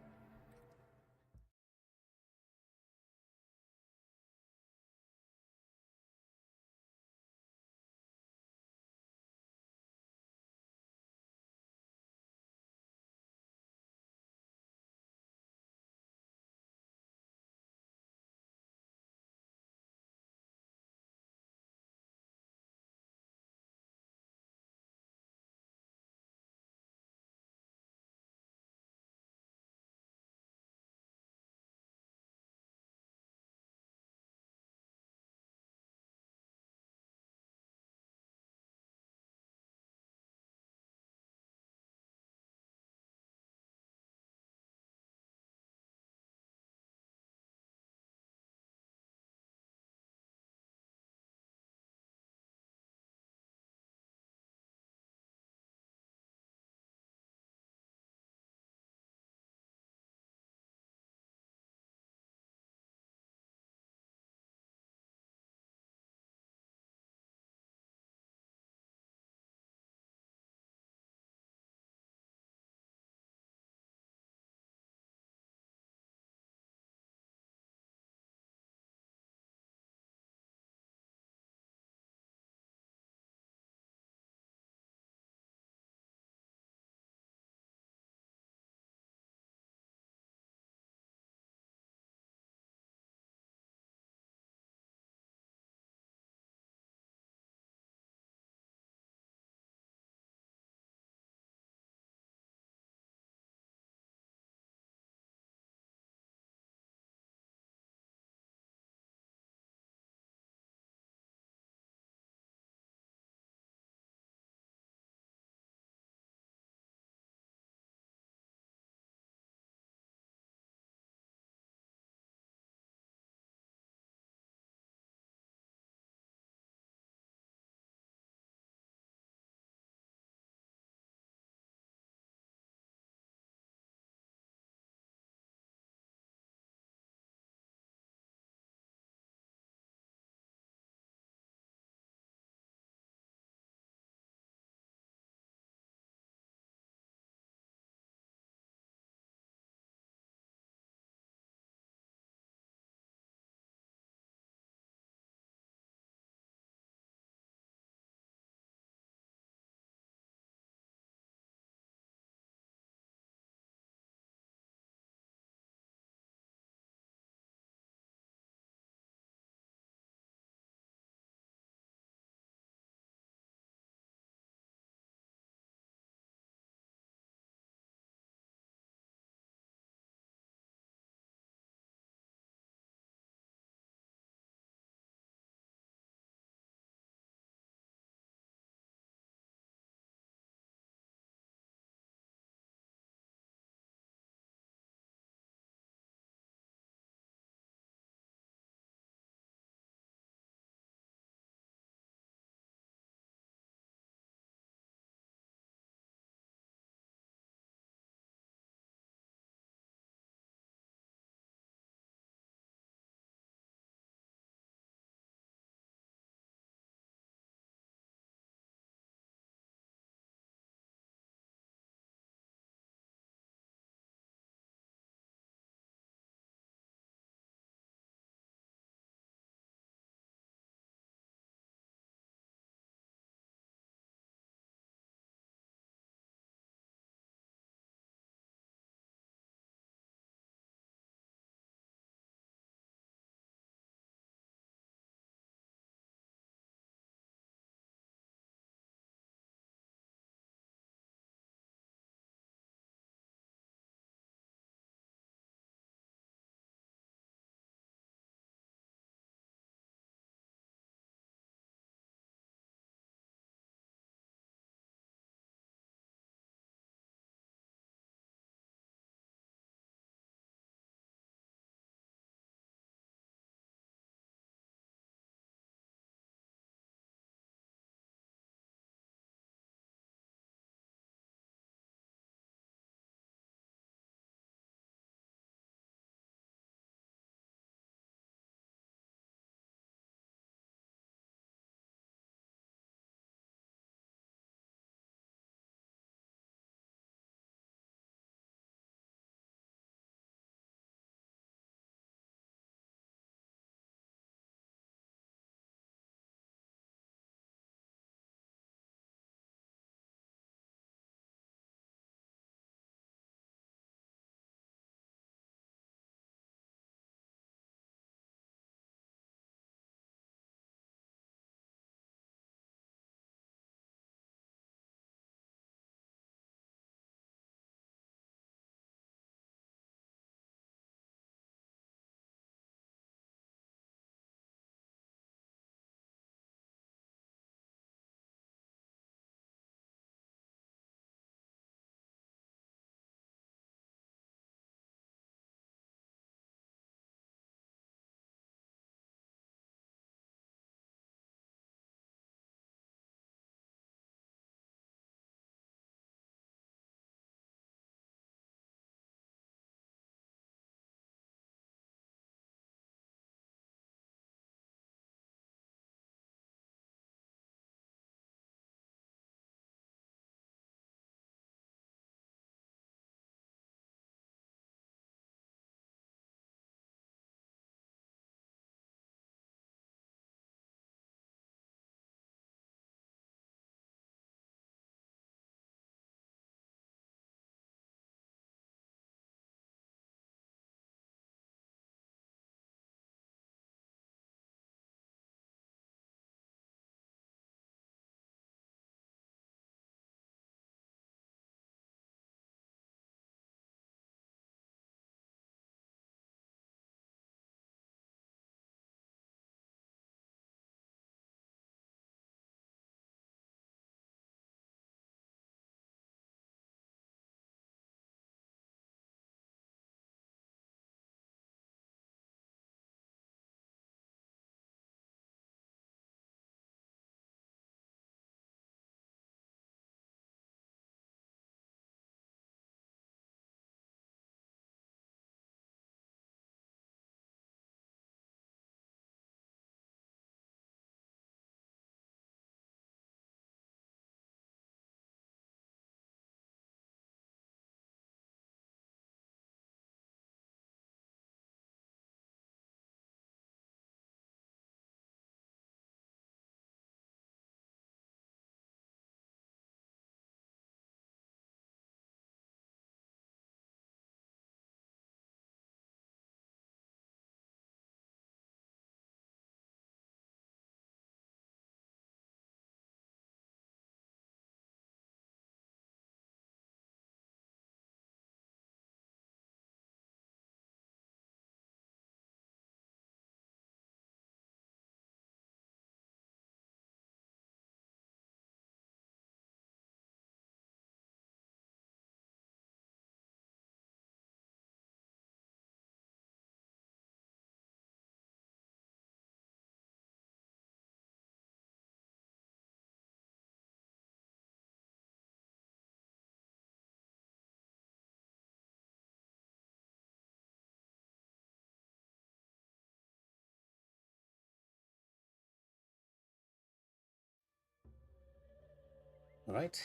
S1: Alright,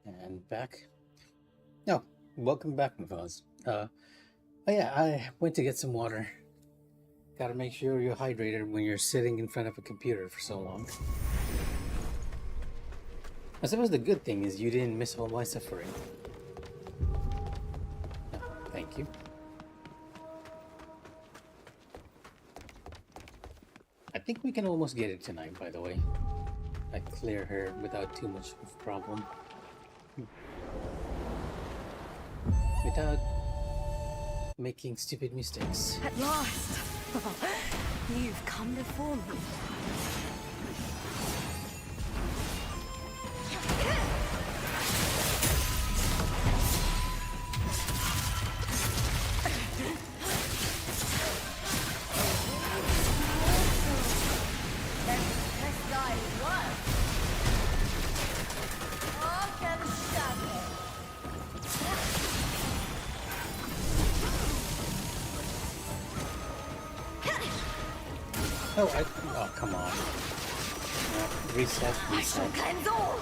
S1: and back. No, welcome back, Mavaz. Oh yeah, I went to get some water. Gotta make sure you're hydrated when you're sitting in front of a computer for so long. I suppose the good thing is you didn't miss all my suffering. No, thank you. I think we can almost get it tonight, by the way. I clear her without too much of a problem. Without making stupid mistakes.
S2: At last! You've come before me.
S1: Oh, come on. Reset.
S2: I shall cleanse all!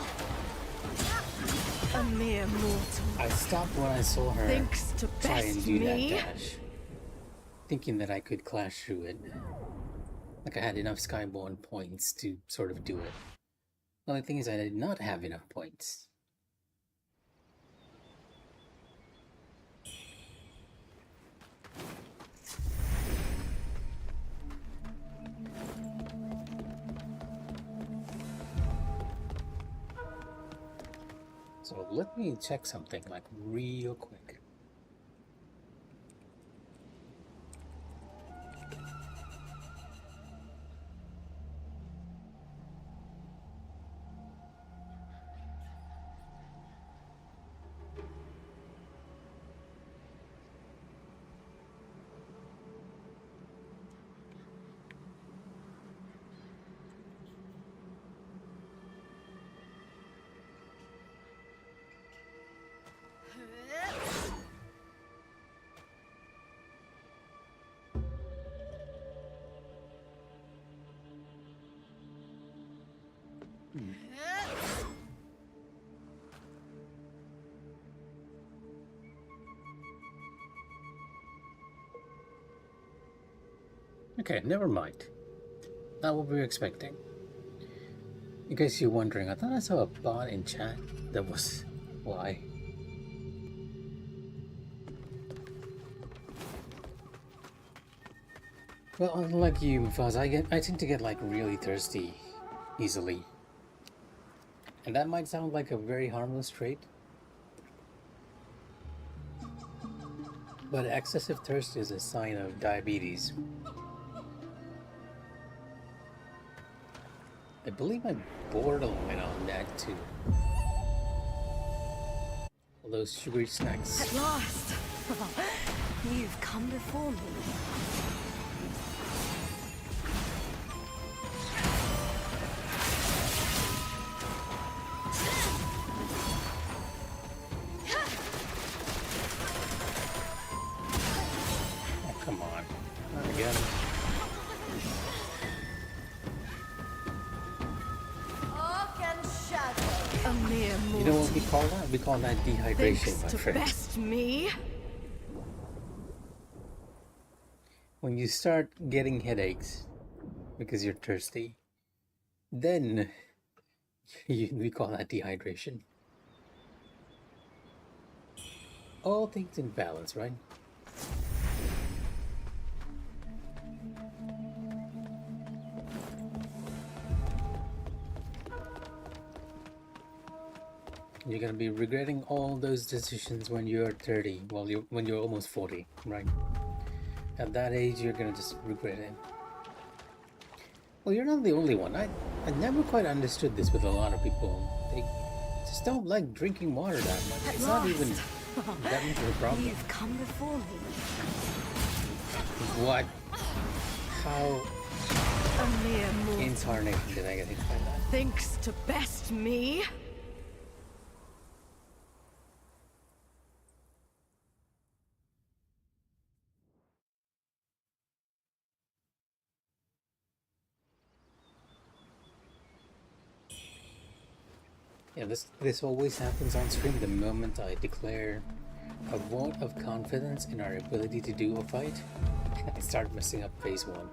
S2: A mere mortal.
S1: I stopped when I saw her
S2: Thinks to
S1: try and
S2: best
S1: do
S2: me.
S1: that dash, thinking that I could clash through it. Like I had enough Skyborn points to sort of do it. The only thing is I did not have enough points. So let me check something like real quick. Okay, never mind. Not what we were expecting. In case you're wondering, I thought I saw a bot in chat. That was why. Well, unlike you, Mufaz, I tend to get like really thirsty easily. And that might sound like a very harmless trait. But excessive thirst is a sign of diabetes. I believe I'm borderline on that too. All those sugary snacks.
S2: At last! You've come before me.
S1: Oh, come on. Not again.
S2: A mere mortal.
S1: You know what we call that? We call that dehydration,
S2: Thinks
S1: my
S2: to
S1: friend.
S2: best me.
S1: When you start getting headaches because you're thirsty, then we call that dehydration. All things in balance, right? You're gonna be regretting all those decisions when you're 30, well, when you're almost 40, right? At that age, you're gonna just regret it. Well, you're not the only one. I never quite understood this with a lot of people. They just don't like drinking water that much.
S2: At
S1: It's not
S2: last.
S1: even that much of a problem.
S2: You've come before me.
S1: What? How
S2: A mere mortal.
S1: incarnation did I get hit by that?
S2: Thinks to best me.
S1: Yeah, this always happens on stream the moment I declare a vote of confidence in our ability to do a fight. I start messing up phase one.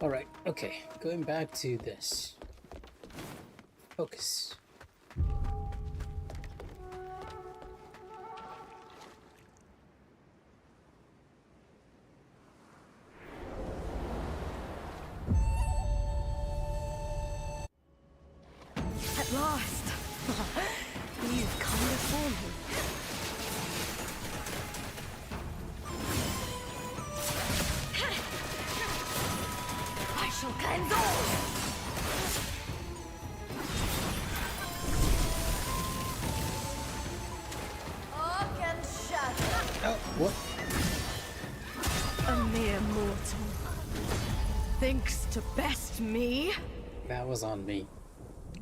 S1: Alright, okay, going back to this. Focus.
S2: At last! You've come before me. I shall cleanse all! Arc and shadow.
S1: Oh, what?
S2: A mere mortal. Thinks to best me?
S1: That was on me.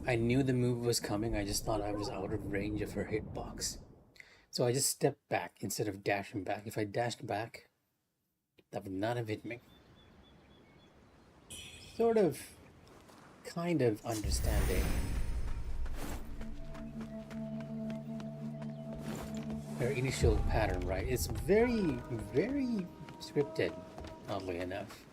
S1: I knew the move was coming, I just thought I was out of range of her hitbox. So I just stepped back instead of dashing back. If I dashed back, that would not have hit me. Sort of, kind of understanding her initial pattern, right? It's very, very scripted, oddly enough.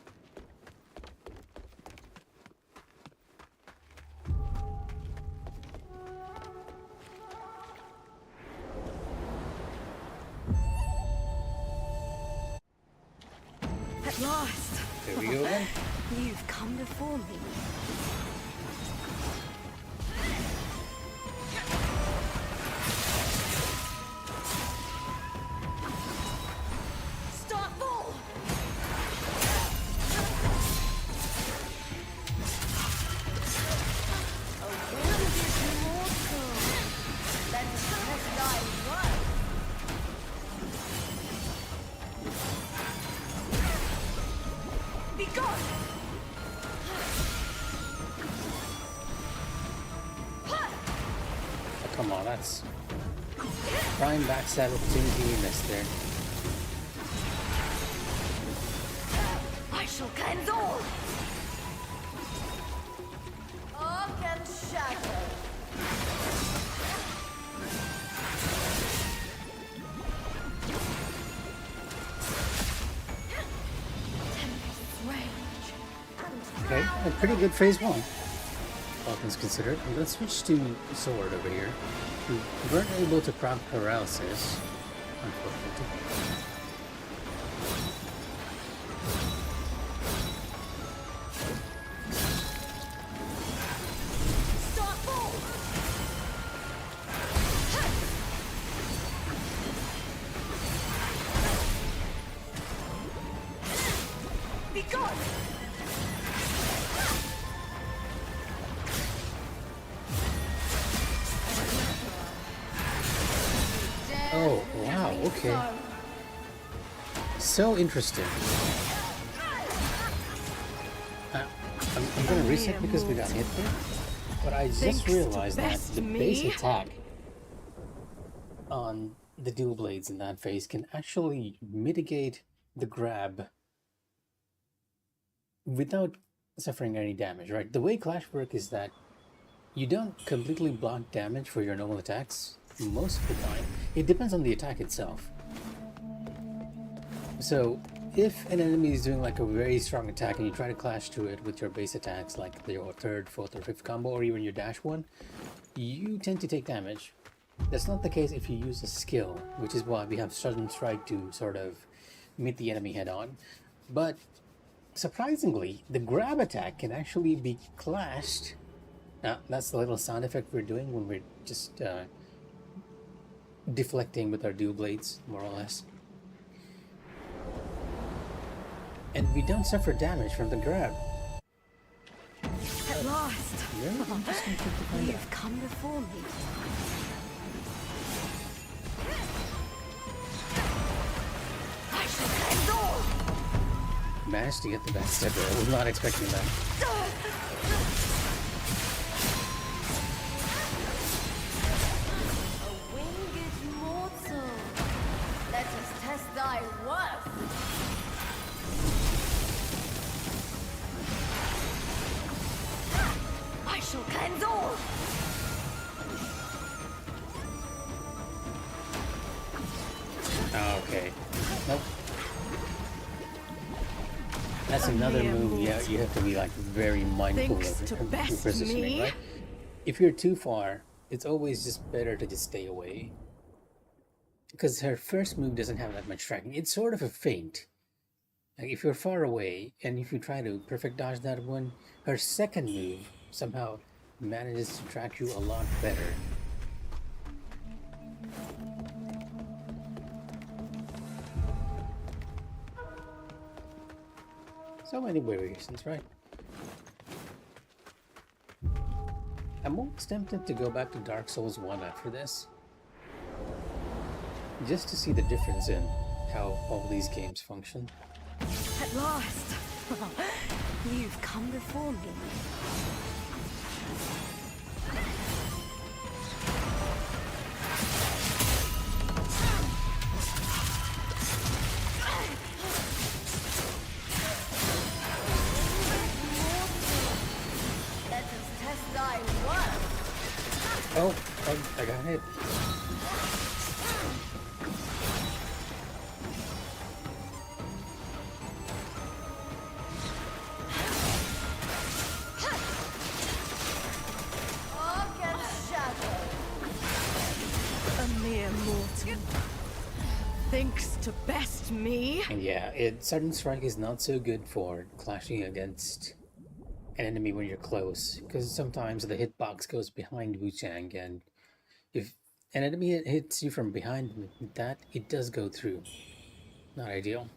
S2: At last!
S1: There we go then.
S2: You've come before me. Start full! A wind is mortal. Let us test thy worth. Be gone!
S1: Oh, come on, that's prime backstab opportunity we missed there.
S2: I shall cleanse all! Arc and shadow. Tempest's rage.
S1: Okay, a pretty good phase one, all things considered. Let's switch to sword over here. We weren't able to proc paralysis, unfortunately.
S2: Start full! Be gone!
S1: Oh, wow, okay. So interesting. I'm gonna reset because we got hit there, but I just
S2: Thinks to
S1: realized that
S2: best
S1: the base
S2: me?
S1: attack on the dual blades in that phase can actually mitigate the grab without suffering any damage, right? The way Clash work is that you don't completely block damage for your normal attacks most of the time. It depends on the attack itself. So if an enemy is doing like a very strong attack and you try to clash to it with your base attacks, like your third, fourth, or fifth combo, or even your dash one, you tend to take damage. That's not the case if you use a skill, which is why we have Sudden Strike to sort of meet the enemy head on. But surprisingly, the grab attack can actually be clashed. That's the little sound effect we're doing when we're just deflecting with our dual blades, more or less. And we don't suffer damage from the grab.
S2: At last!
S1: Very interesting thing to find out.
S2: You've come before me. I shall cleanse all!
S1: Managed to get the backstab there. I was not expecting that.
S2: A winged mortal. Let us test thy worth. I shall cleanse all.
S1: that's
S2: A
S1: another
S2: mere
S1: move. Yeah,
S2: mortal
S1: you have to be like very mindful
S2: thinks to
S1: of your
S2: best
S1: positioning,
S2: me.
S1: right? If you're too far, it's always just better to just stay away. Because her first move doesn't have that much tracking. It's sort of a feint. Like if you're far away and if you try to perfect dodge that one, her second move somehow manages to track you a lot better. So many variations, right? I'm almost tempted to go back to Dark Souls 1 after this, just to see the difference in how all these games function.
S2: At last! You've come before me. Let us test thy worth.
S1: Oh, I got hit.
S2: Against shadow. A mere mortal thinks to best me.
S1: And yeah, sudden strike is not so good for clashing against an enemy when you're close, because sometimes the hitbox goes behind Wuchang, and if an enemy hits you from behind with that, it does go through. Not ideal.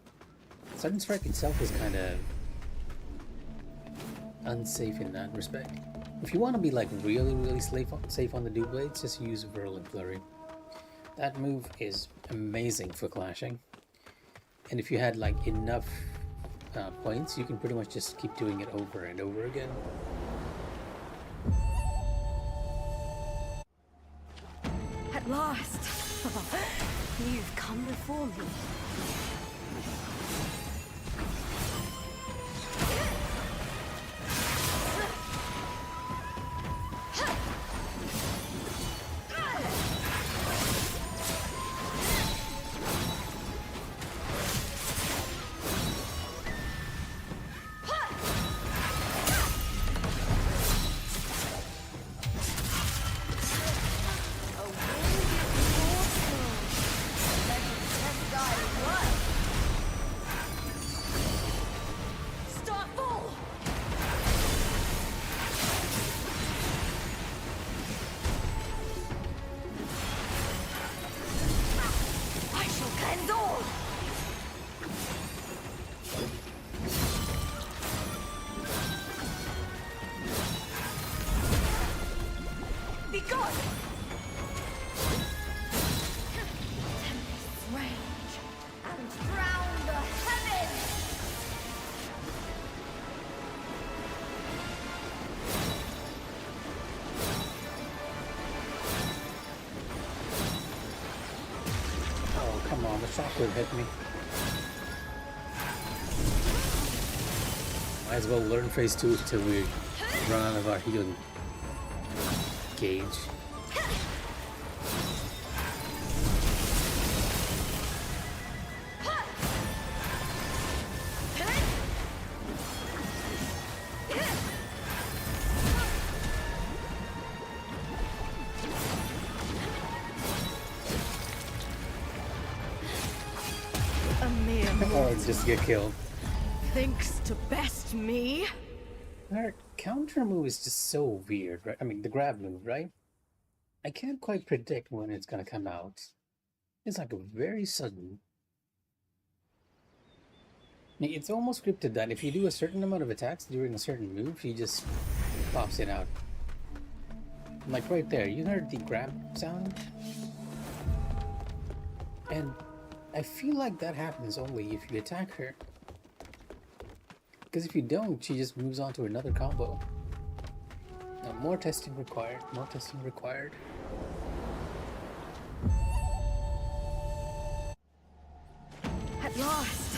S1: Sudden strike itself is kind of unsafe in that respect. If you want to be like really safe on the dual blades, just use Whirling Flurry. That move is amazing for clashing. And if you had like enough points, you can pretty much just keep doing it over and over again.
S2: At last! You've come before me. Be gone! Tempest's rage and drown the heavens!
S1: Oh, come on, the shockwave hit me. Might as well learn phase 2 till we run out of our healing gauge.
S2: A mere
S1: Or
S2: mortal
S1: just get killed.
S2: thinks to best me.
S1: Her counter move is just so weird, right? I mean, the grab move, right? I can't quite predict when it's gonna come out. It's like a very sudden. It's almost scripted that if you do a certain amount of attacks during a certain move, he just pops it out. Like right there, you heard the grab sound? And I feel like that happens only if you attack her. Because if you don't, she just moves on to another combo. Now, more testing required, more testing required.
S2: At last!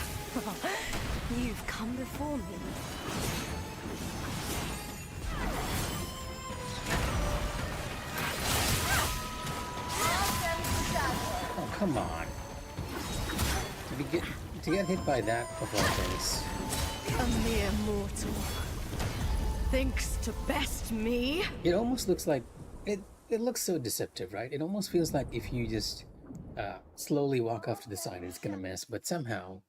S2: You've come before me.
S1: Oh, come on. To get hit by that of all things.
S2: A mere mortal thinks to best me.
S1: It almost looks like it looks so deceptive, right? It almost feels like if you just slowly walk off to the side, it's gonna miss, but somehow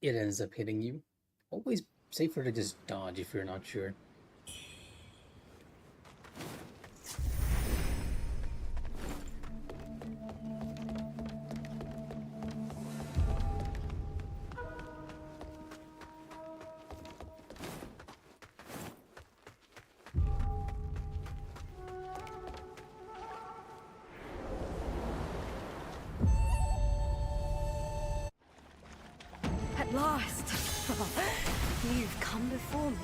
S1: it ends up hitting you. Always safer to just dodge if you're not sure.
S2: At last! You've come before me.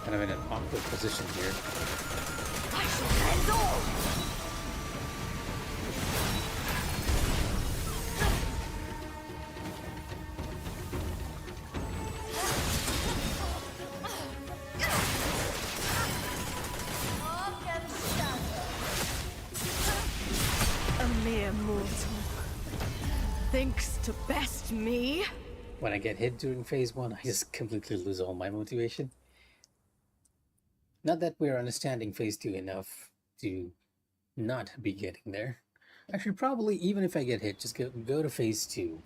S1: Kind of in an awkward position here.
S2: I shall end all! A mere mortal thinks to best me.
S1: When I get hit during phase 1, I just completely lose all my motivation. Not that we're understanding phase 2 enough to not be getting there. I should probably, even if I get hit, just go to phase 2.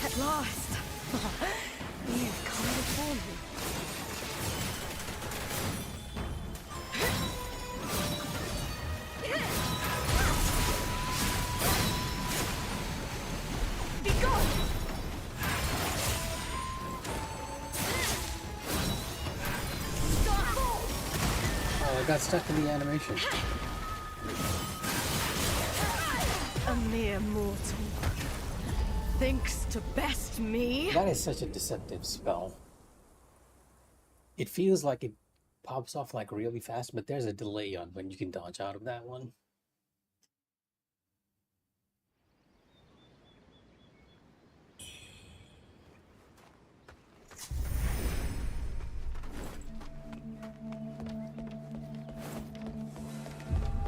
S2: At last! You've come before me. Be gone!
S1: Oh, I got stuck in the animation.
S2: A mere mortal thinks to best me.
S1: That is such a deceptive spell. It feels like it pops off like really fast, but there's a delay on when you can dodge out of that one.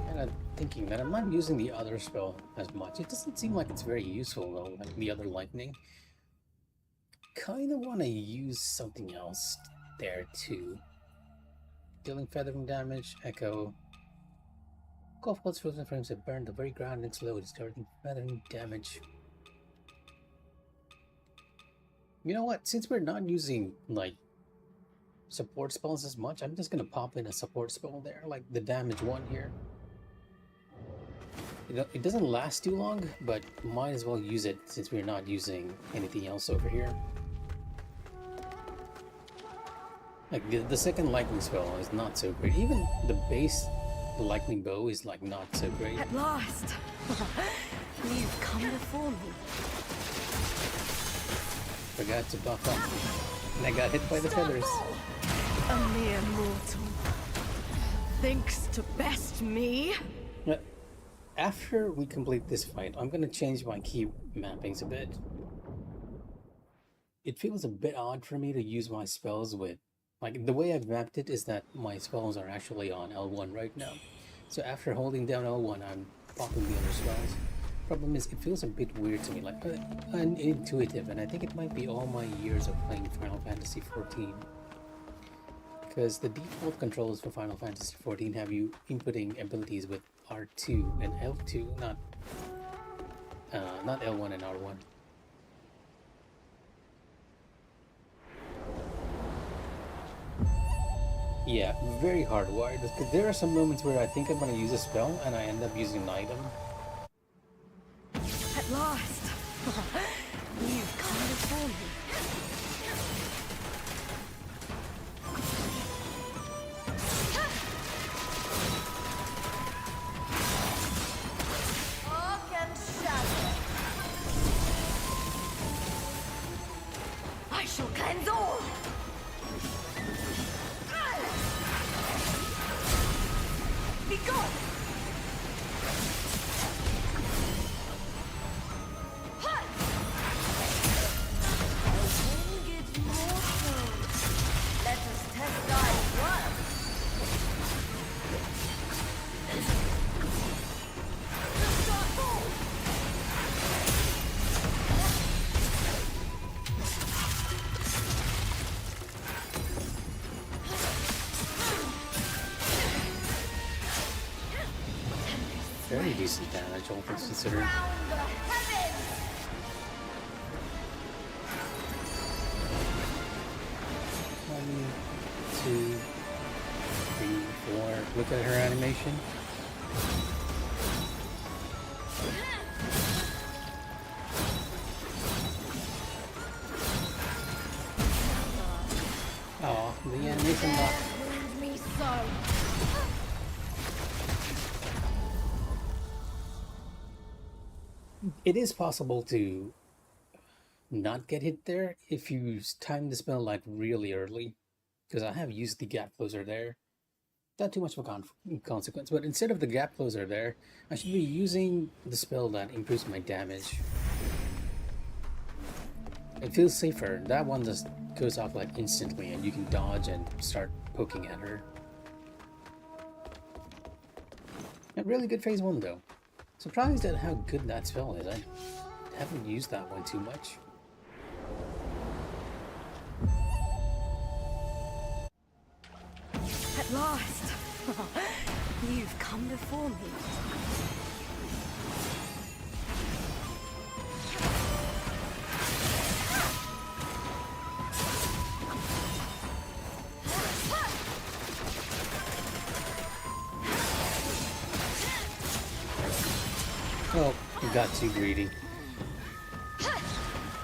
S1: Kind of thinking that I'm not using the other spell as much. It doesn't seem like it's very useful though, like the other lightning. Kind of want to use something else there too. Dealing feathering damage, echo. Golf balls frozen frames that burn the very ground and explode, starting feathering damage. You know what? Since we're not using like support spells as much, I'm just gonna pop in a support spell there, like the damage one here. It doesn't last too long, but might as well use it since we're not using anything else over here. Like the second lightning spell is not so great. Even the base, the lightning bow is like not so great.
S2: At last! You've come before me.
S1: Forgot to buff up, and I got hit by the feathers.
S2: A mere mortal thinks to best me.
S1: After we complete this fight, I'm gonna change my key mappings a bit. It feels a bit odd for me to use my spells with, like the way I've mapped it is that my spells are actually on L1 right now. So after holding down L1, I'm popping the other spells. Problem is, it feels a bit weird to me, like unintuitive, and I think it might be all my years of playing Final Fantasy XIV. Because the default controls for Final Fantasy XIV have you inputting abilities with R2 and L2, not L1 and R1. Yeah, very hardwired. Because there are some moments where I think I'm going to use a spell and I end up using an item.
S2: At last! You've come before me. Arc and shadow. I shall cleanse all! Be gone! Let us test thy worth.
S1: Very decent damage, all things considered.
S2: Round the heavens!
S1: One, two, three, four. Look at her animation. Oh, the animation lock.
S2: Wound me so.
S1: It is possible to not get hit there if you time the spell like really early. Because I have used the gap closer there. Not too much of a consequence, but instead of the gap closer there, I should be using the spell that improves my damage. It feels safer. That one just goes off like instantly and you can dodge and start poking at her. A really good phase 1 though. Surprised at how good that spell is. I haven't used that one too much.
S2: At last! You've come before me.
S1: Oh, you got too greedy.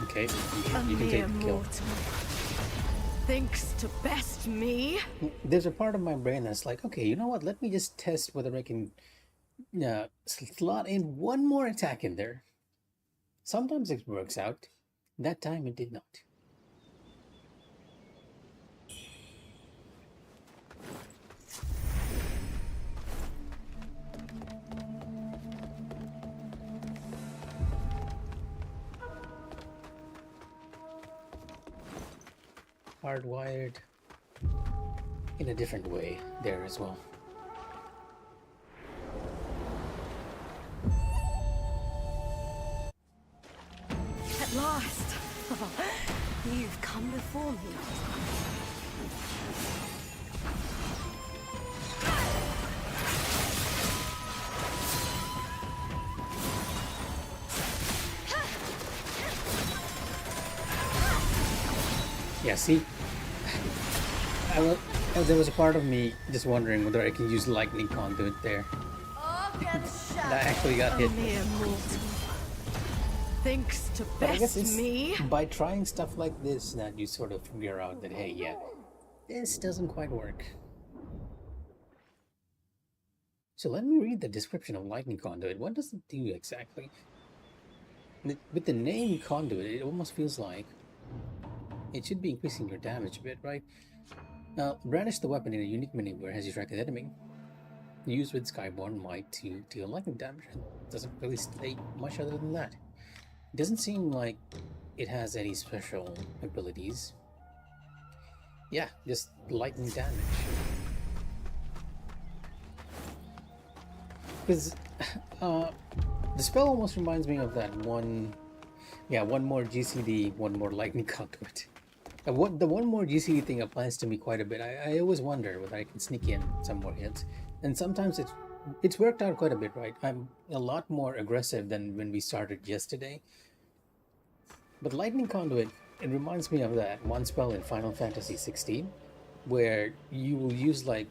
S1: Okay, you can take the kill.
S2: Mortal. Thinks to best me?
S1: There's a part of my brain that's like, okay, you know what? Let me just test whether I can slot in one more attack in there. Sometimes it works out. That time it did not. Hardwired in a different way there as well.
S2: At last! You've come before me.
S1: Yeah, see? There was a part of me just wondering whether I can use lightning conduit there.
S2: Arc and shadow.
S1: That actually got hit.
S2: A mere mortal. Thinks to
S1: But I guess
S2: best
S1: it's
S2: me?
S1: by trying stuff like this that you sort of figure out that, hey, yeah, this doesn't quite work. So let me read the description of lightning conduit. What does it do exactly? With the name conduit, it almost feels like it should be increasing your damage a bit, right? Now, brandish the weapon in a unique maneuver as you strike an enemy. Use with Skyborn Might to deal lightning damage. It doesn't really state much other than that. It doesn't seem like it has any special abilities. Yeah, just lightning damage. Because the spell almost reminds me of that one. Yeah, one more GCD, one more lightning conduit. The one more GCD thing applies to me quite a bit. I always wonder whether I can sneak in some more hits, and sometimes it's worked out quite a bit, right? I'm a lot more aggressive than when we started yesterday. But lightning conduit, it reminds me of that one spell in Final Fantasy 16, where you will use like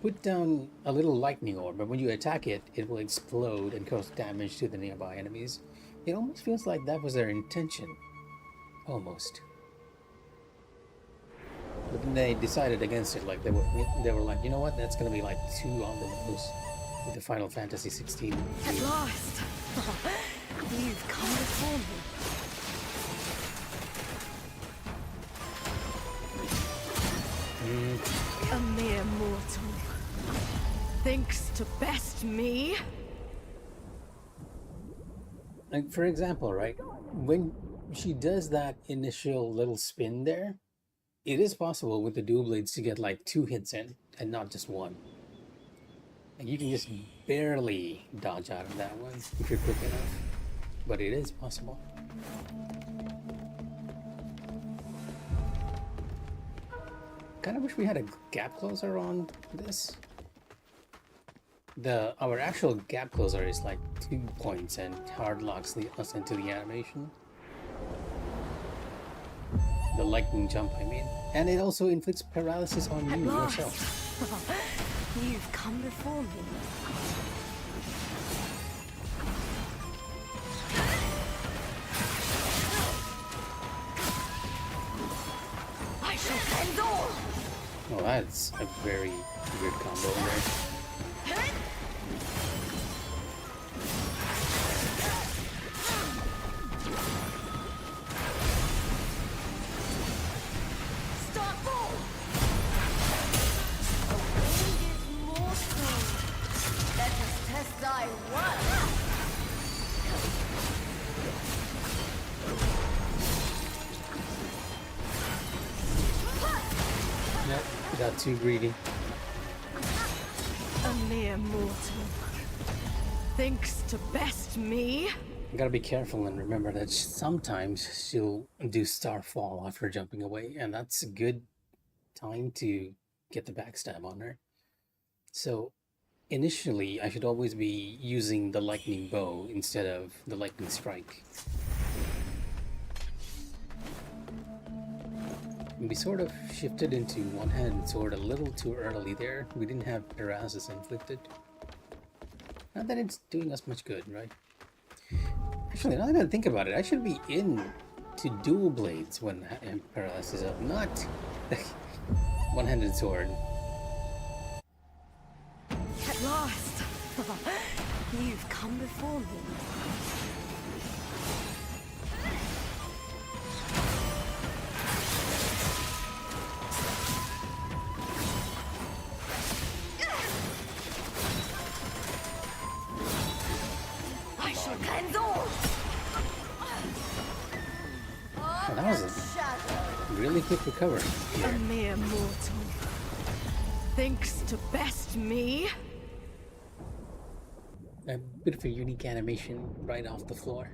S1: put down a little lightning orb, but when you attack it, it will explode and cause damage to the nearby enemies. It almost feels like that was their intention. Almost. But then they decided against it. Like they were like, you know what? That's gonna be like too on the nose with the Final Fantasy 16.
S2: At last! You've come before me. A mere mortal thinks to best me.
S1: Like for example, right? When she does that initial little spin there, it is possible with the dual blades to get like 2 hits in and not just one. Like you can just barely dodge out of that one if you're quick enough. But it is possible. Kind of wish we had a gap closer on this. Our actual gap closer is like 2 points and hard locks us into the animation. The lightning jump, I mean. And it also inflicts paralysis on you yourself.
S2: You've come before me. I shall end all.
S1: Well, that's a very weird combo there.
S2: Stop all. A winged mortal. Let us test thy worth.
S1: Nope, got too greedy.
S2: A mere mortal thinks to best me.
S1: You gotta be careful and remember that sometimes she'll do Starfall after jumping away, and that's a good time to get the backstab on her. So initially, I should always be using the lightning bow instead of the lightning strike. We sort of shifted into one-handed sword a little too early there. We didn't have paralysis inflicted. Not that it's doing us much good, right? Actually, now that I think about it, I should be in to dual blades when paralysis is up, not one-handed sword.
S2: At last, you've come before me. I shall cleanse all.
S1: Well, that was a really quick recovery.
S2: A mere mortal thinks to best me.
S1: A bit of a unique animation right off the floor.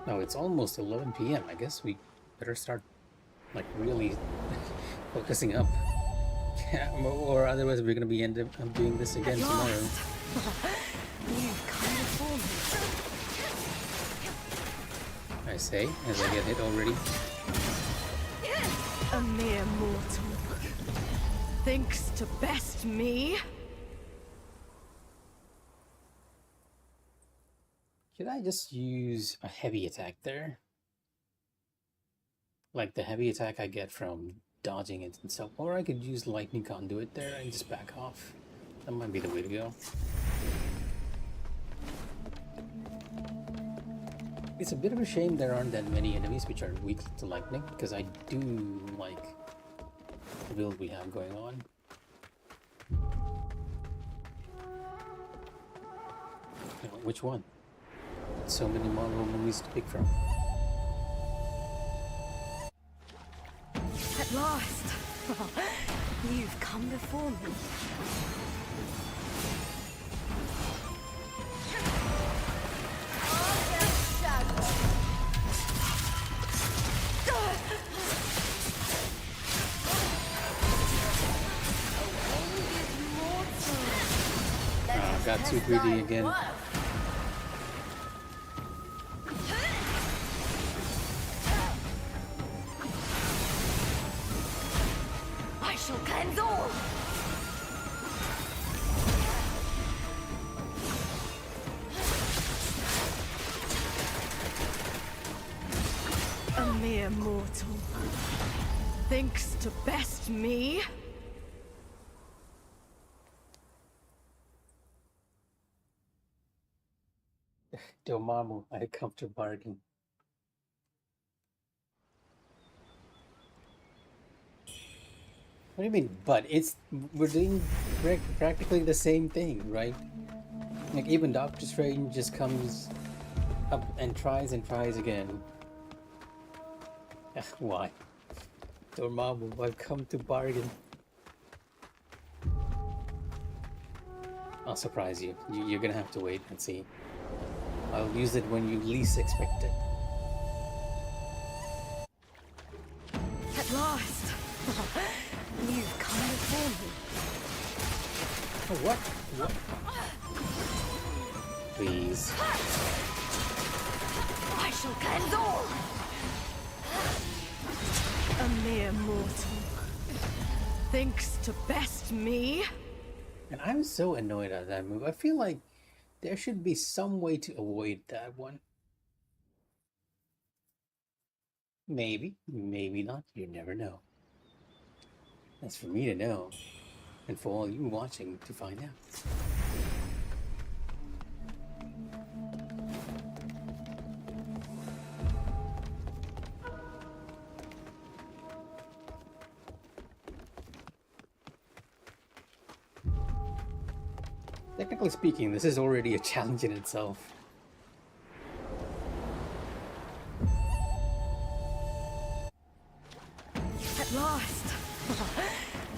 S1: Oh, it's almost 11 p.m. I guess we better start, like, really focusing up. Yeah, or otherwise we're gonna be end up doing this again tomorrow.
S2: You've come before me.
S1: I say, as I get hit already.
S2: A mere mortal thinks to best me.
S1: Should I just use a heavy attack there? Like the heavy attack I get from dodging it and stuff. Or I could use lightning conduit there and just back off. That might be the way to go. It's a bit of a shame there aren't that many enemies which are weak to lightning, because I do like the build we have going on. Which one? So many Marvel movies to pick from.
S2: At last, you've come before me.
S1: got too
S2: test
S1: greedy
S2: thy
S1: again.
S2: worth. I shall cleanse all. A mere mortal thinks to best me.
S1: Dormammu, I come to bargain. What do you mean? But we're doing practically the same thing, right? Like even Doctor Strange just comes up and tries again. Why? Dormammu, I've come to bargain. I'll surprise you. You're gonna have to wait and see. I'll use it when you least expect it.
S2: At last! You've come before me.
S1: Oh, what? What? Please.
S2: I shall cleanse all! A mere mortal thinks to best me.
S1: And I'm so annoyed at that move. I feel like there should be some way to avoid that one. Maybe, maybe not. You never know. That's for me to know, and for all you watching to find out. Technically speaking, this is already a challenge in itself.
S2: At last!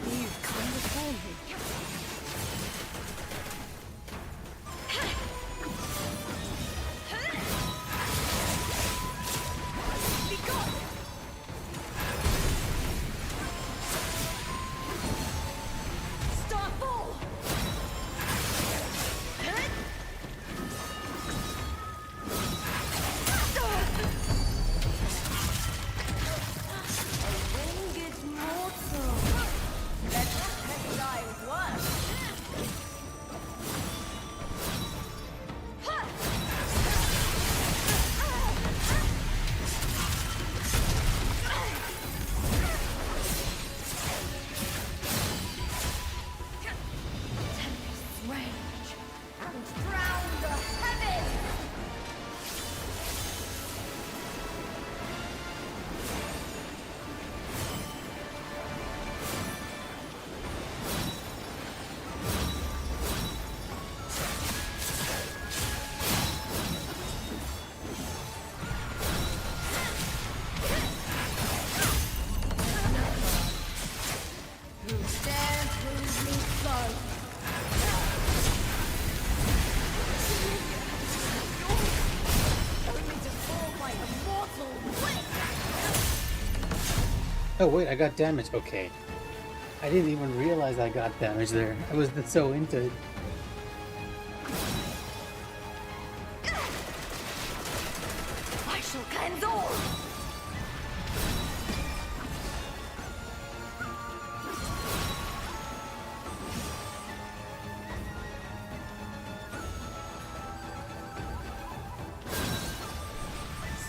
S2: You've come before me. Be gone! Starfall! Winged mortal, let's test thy worth. Rage and drown the heavens. Who dares prove me so? Only to fall by a mortal wit.
S1: Oh wait, I got damaged. Okay. I didn't even realize I got damage there. I was so into it.
S2: I shall cleanse all.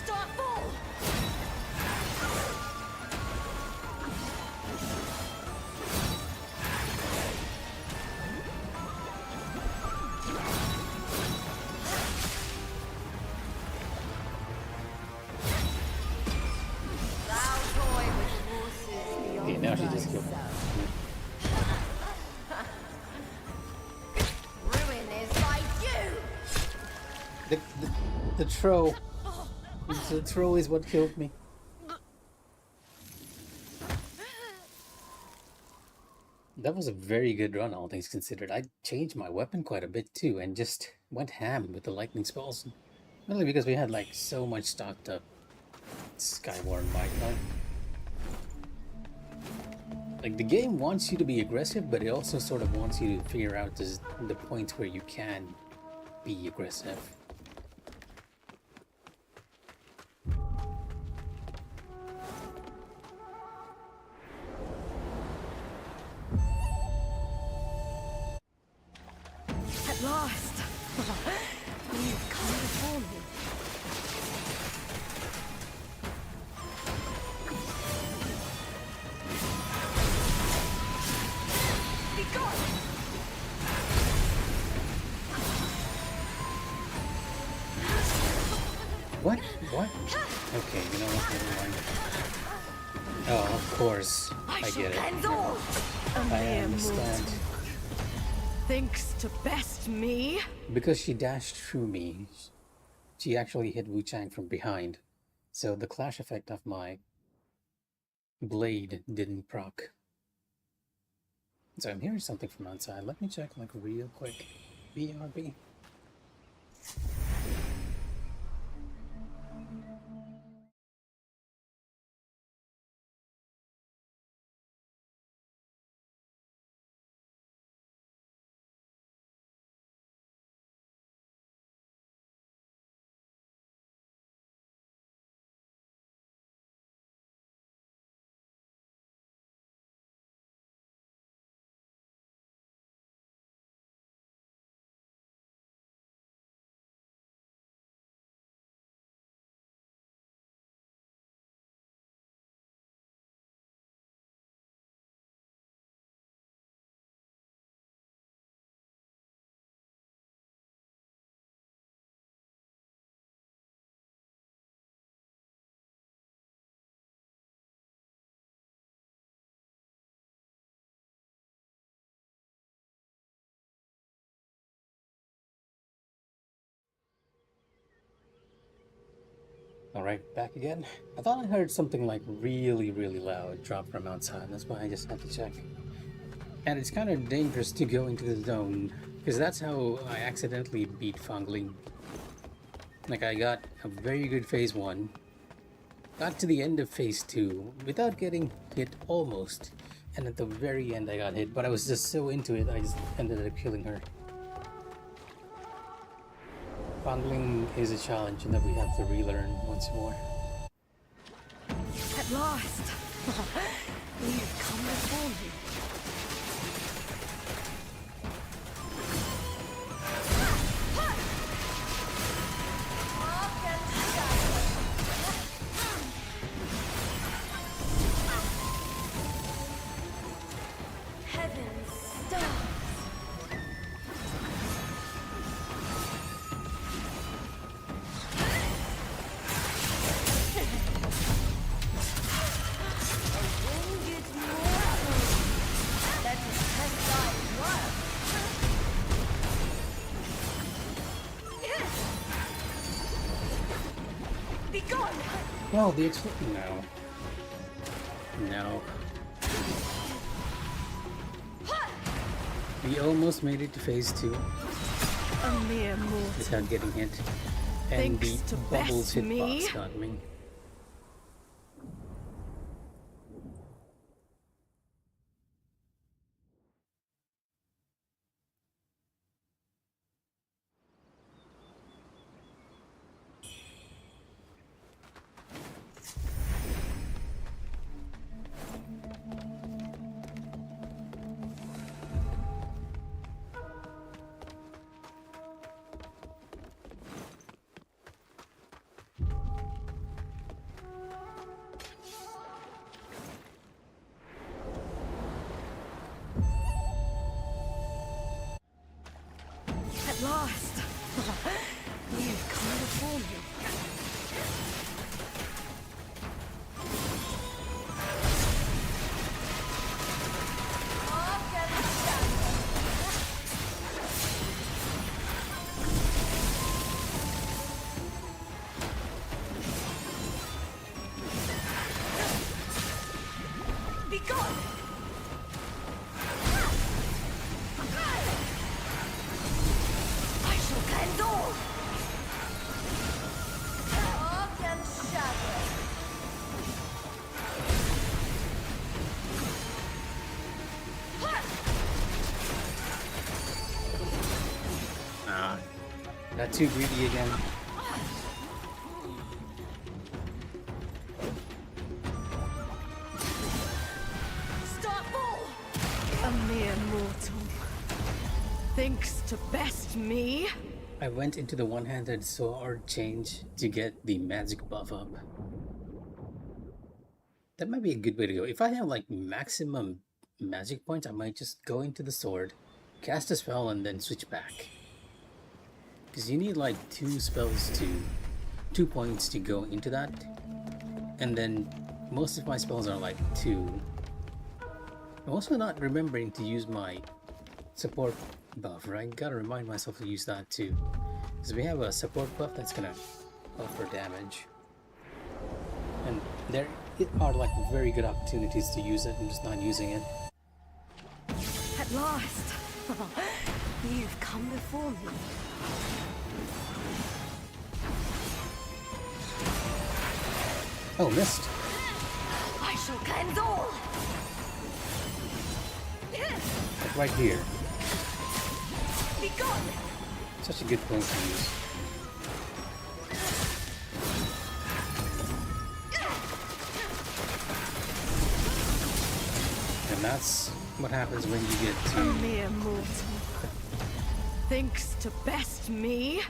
S2: Starfall! Thou toy with horses beyond
S1: Okay, now she just killed me.
S2: Ruin is by you!
S1: The troll. The troll is what killed me. That was a very good run, all things considered. I changed my weapon quite a bit too, and just went ham with the lightning spells. Mainly because we had like so much stocked up. Skyborn Mikh'a. Like the game wants you to be aggressive, but it also sort of wants you to figure out the points where you can be aggressive.
S2: At last! You've come before me. Be gone!
S1: What? What? Okay, you know what? Never mind. Oh, of course. I
S2: shall
S1: get it.
S2: cleanse all! A
S1: I
S2: mere
S1: understand.
S2: mortal thinks to best me.
S1: Because she dashed through me, she actually hit Wuchang from behind. So the clash effect of my blade didn't proc. So I'm hearing something from outside. Let me check like real quick. BRB. Alright, back again. I thought I heard something like really, really loud drop from outside. That's why I just had to check. And it's kind of dangerous to go into the zone, because that's how I accidentally beat Fangling. Like, I got a very good phase 1, got to the end of phase 2 without getting hit almost, and at the very end I got hit, but I was just so into it, I just ended up killing her. Fangling is a challenge that we have to relearn once more.
S2: At last! You've come before me. Heaven's stars.
S1: Well, the no. No. We almost made it to phase 2
S2: A mere mortal
S1: without getting hit. And the
S2: thinks to
S1: bubbles
S2: best me.
S1: hitbox got me.
S2: At last! You've come before me. Be gone! I shall cleanse all! Dark and shadow.
S1: Not too greedy again.
S2: Start ball! A mere mortal thinks to best me.
S1: I went into the one-handed sword change to get the magic buff up. That might be a good way to go. If I have like maximum magic points, I might just go into the sword, cast a spell, and then switch back. Because you need like 2 points to go into that. And then most of my spells are like 2. I'm also not remembering to use my support buff, right? Gotta remind myself to use that too. Because we have a support buff that's gonna offer damage. And there are like very good opportunities to use it. I'm just not using it.
S2: At last! You've come before me.
S1: Oh, missed.
S2: I shall cleanse all!
S1: Like right here.
S2: Be gone!
S1: Such a good point to use. And that's what happens when you get
S2: A
S1: to...
S2: mere mortal thinks to best me.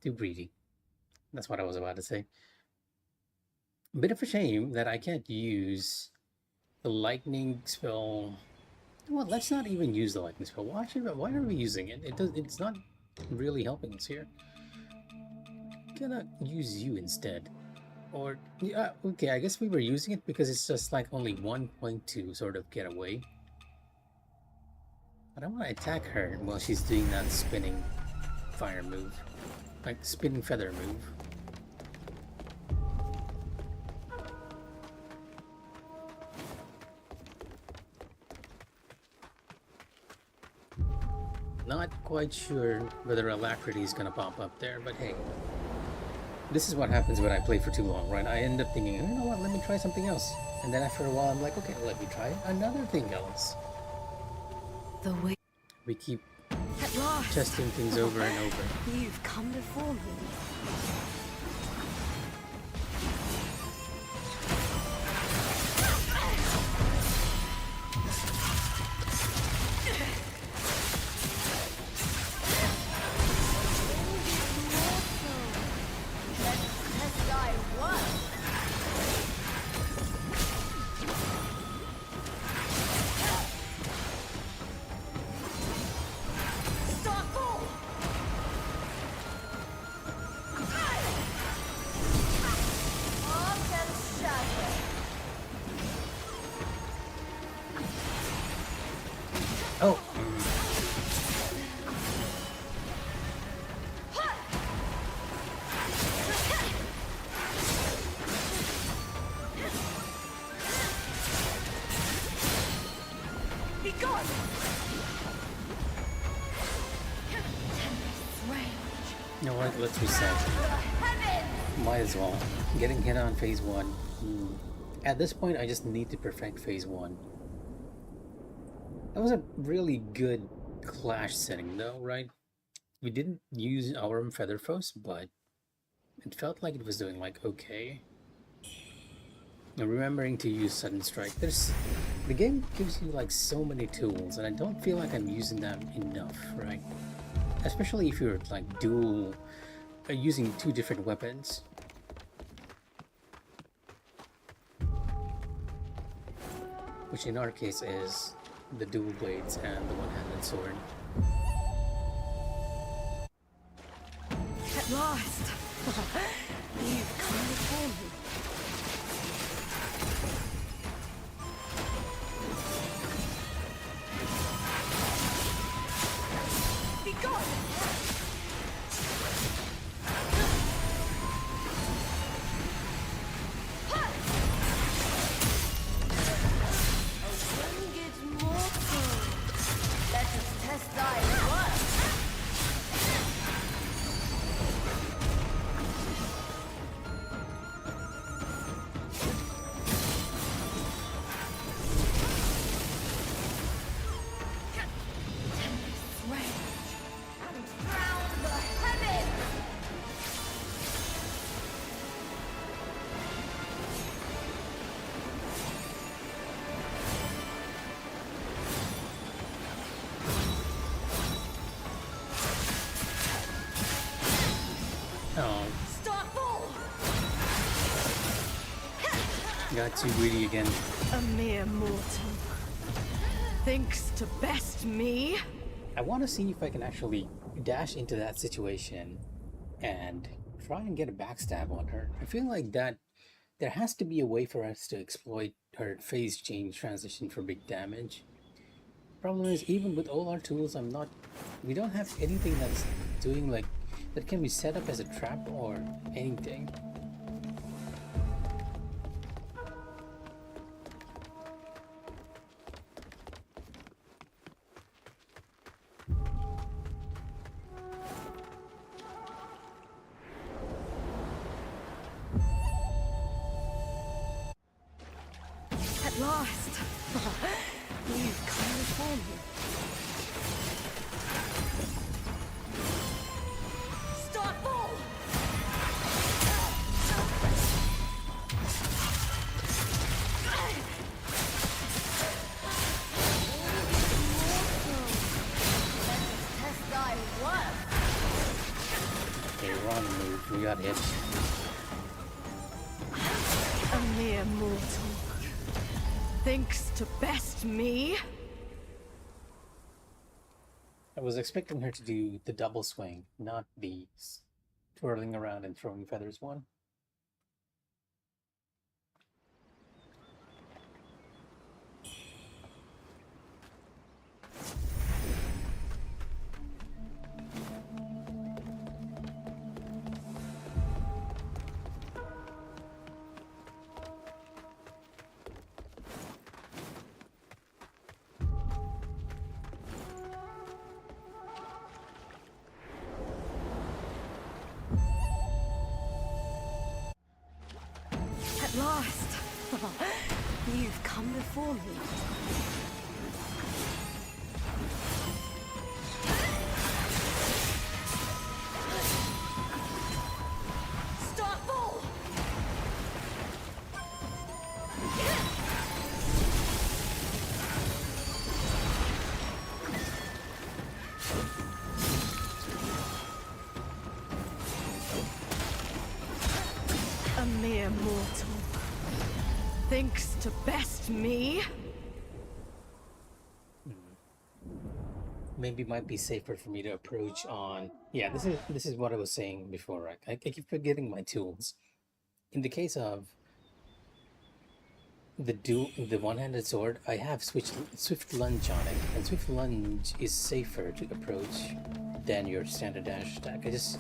S1: Too greedy. That's what I was about to say. A bit of a shame that I can't use the lightning spell. Well, let's not even use the lightning spell. Why are we using it? It's not really helping us here. Gonna use you instead. Or, yeah, okay, I guess we were using it because it's just like only 1 point to sort of get away. I don't want to attack her while she's doing that spinning fire move. Like, spinning feather move. Not quite sure whether Alacrity is gonna pop up there, but hey. This is what happens when I play for too long, right? I end up thinking, you know what, let me try something else. And then after a while, I'm like, okay, let me try another thing else.
S2: The way
S1: We keep
S2: at last.
S1: testing things over and over.
S2: You've come before me.
S1: Oh!
S2: Be gone!
S1: You know what, let's reset. Might as well. Getting hit on phase 1. At this point, I just need to perfect phase 1. That was a really good clash setting though, right? We didn't use our Feather Foes, but it felt like it was doing like okay. And remembering to use Sudden Strike. The game gives you like so many tools and I don't feel like I'm using them enough, right? Especially if you're like using 2 different weapons. Which in our case is the dual blades and the one-handed sword.
S2: At last! You've come before me. Be gone!
S1: got too greedy again.
S2: A mere mortal thinks to best me.
S1: I want to see if I can actually dash into that situation and try and get a backstab on her. I feel like that there has to be a way for us to exploit her phase change transition for big damage. Problem is, even with all our tools, we don't have anything that's doing like, that can be set up as a trap or anything.
S2: At last, you've come before me. Start ball! Test thy worth.
S1: Okay, wrong move. We got hit.
S2: A mere mortal thinks to best me.
S1: I was expecting her to do the double swing, not the twirling around and throwing feathers one.
S2: At last, you've come before me. Start ball! A mere mortal thinks to best me.
S1: Maybe it might be safer for me to approach on. Yeah, this is what I was saying before, right? I keep forgetting my tools. In the case of the one-handed sword, I have swift lunge on it, and swift lunge is safer to approach than your standard dash attack. I just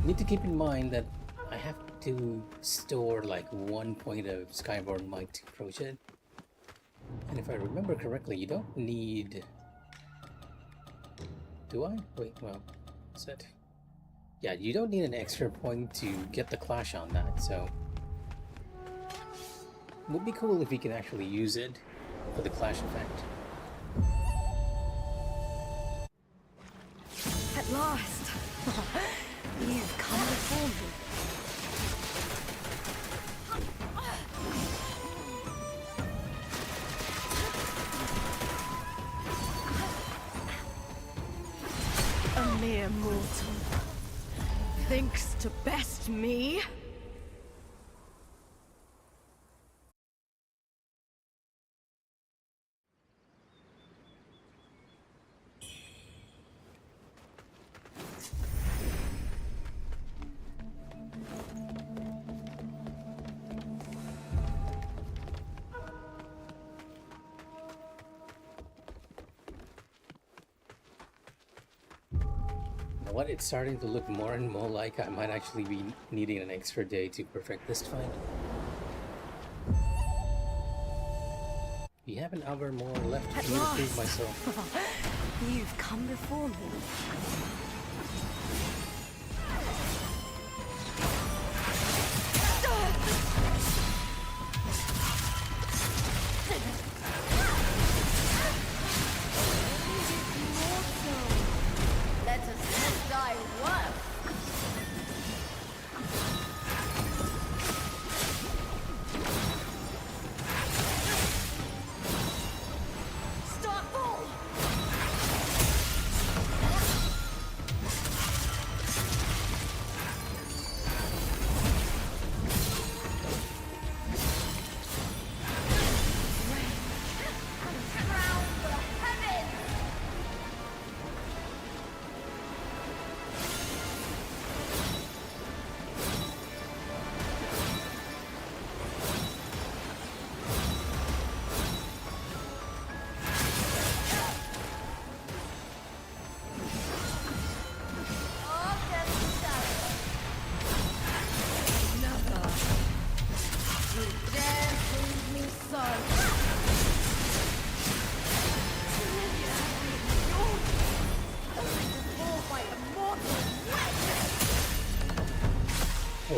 S1: need to keep in mind that I have to store like 1 point of Skyborn Might to approach it. And if I remember correctly, you don't need... Do I? Wait, well, what's that? Yeah, you don't need an extra point to get the clash on that, so... It would be cool if we can actually use it for the clash effect.
S2: At last, you've come before me. A mere mortal thinks to best me.
S1: What, it's starting to look more and more like I might actually be needing an extra day to perfect this fight. We have an hour more left
S2: At
S1: for me to prove
S2: last.
S1: myself.
S2: You've come before me. Let us test thy worth. Start ball!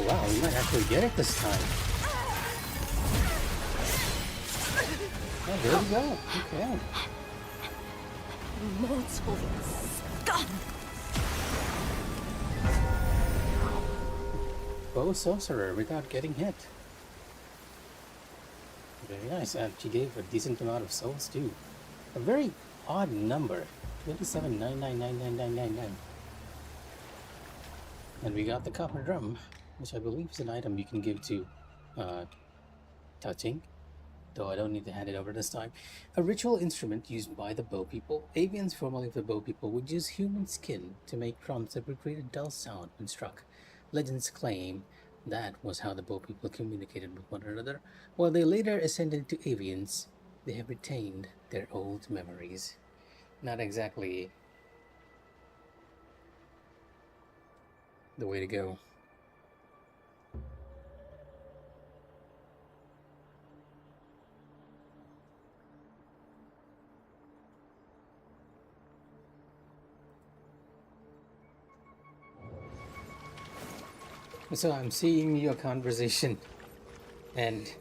S1: wow, we might actually get it this time. Oh, there we go. Okay.
S2: Mortal scum!
S1: Bo Sorcerer without getting hit. Very nice, and she gave a decent amount of souls too. A very odd number, 27,999,999. And we got the copper drum, which I believe is an item you can give to touching, though I don't need to hand it over this time. A ritual instrument used by the Bo people. Avians, formerly the Bo people, would use human skin to make drums that would create a dull sound when struck. Legends claim that was how the Bo people communicated with one another. While they later ascended to avians, they have retained their old memories. Not exactly the way to go. So I'm seeing your conversation, and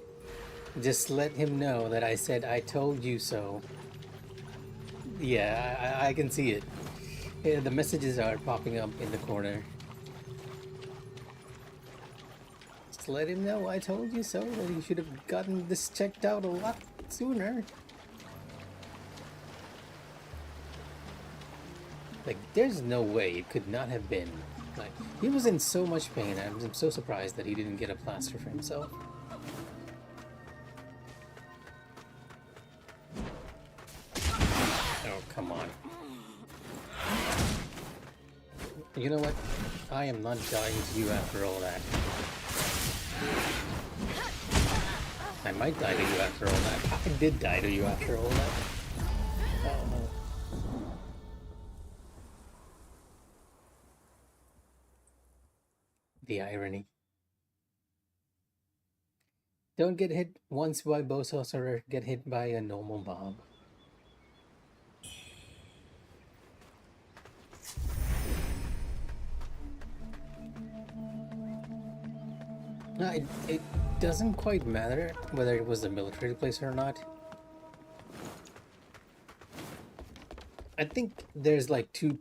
S1: just let him know that I said I told you so. Yeah, I can see it. Yeah, the messages are popping up in the corner. Just let him know I told you so, that he should have gotten this checked out a lot sooner. Like, there's no way it could not have been. Like, he was in so much pain. I'm so surprised that he didn't get a plaster for himself. Oh, come on. You know what? I am not dying to you after all that. I might die to you after all that. I did die to you after all that. Oh no. The irony. Don't get hit once by Bo Sorcerer, get hit by a normal mob. No, it doesn't quite matter whether it was the military place or not. I think there's like two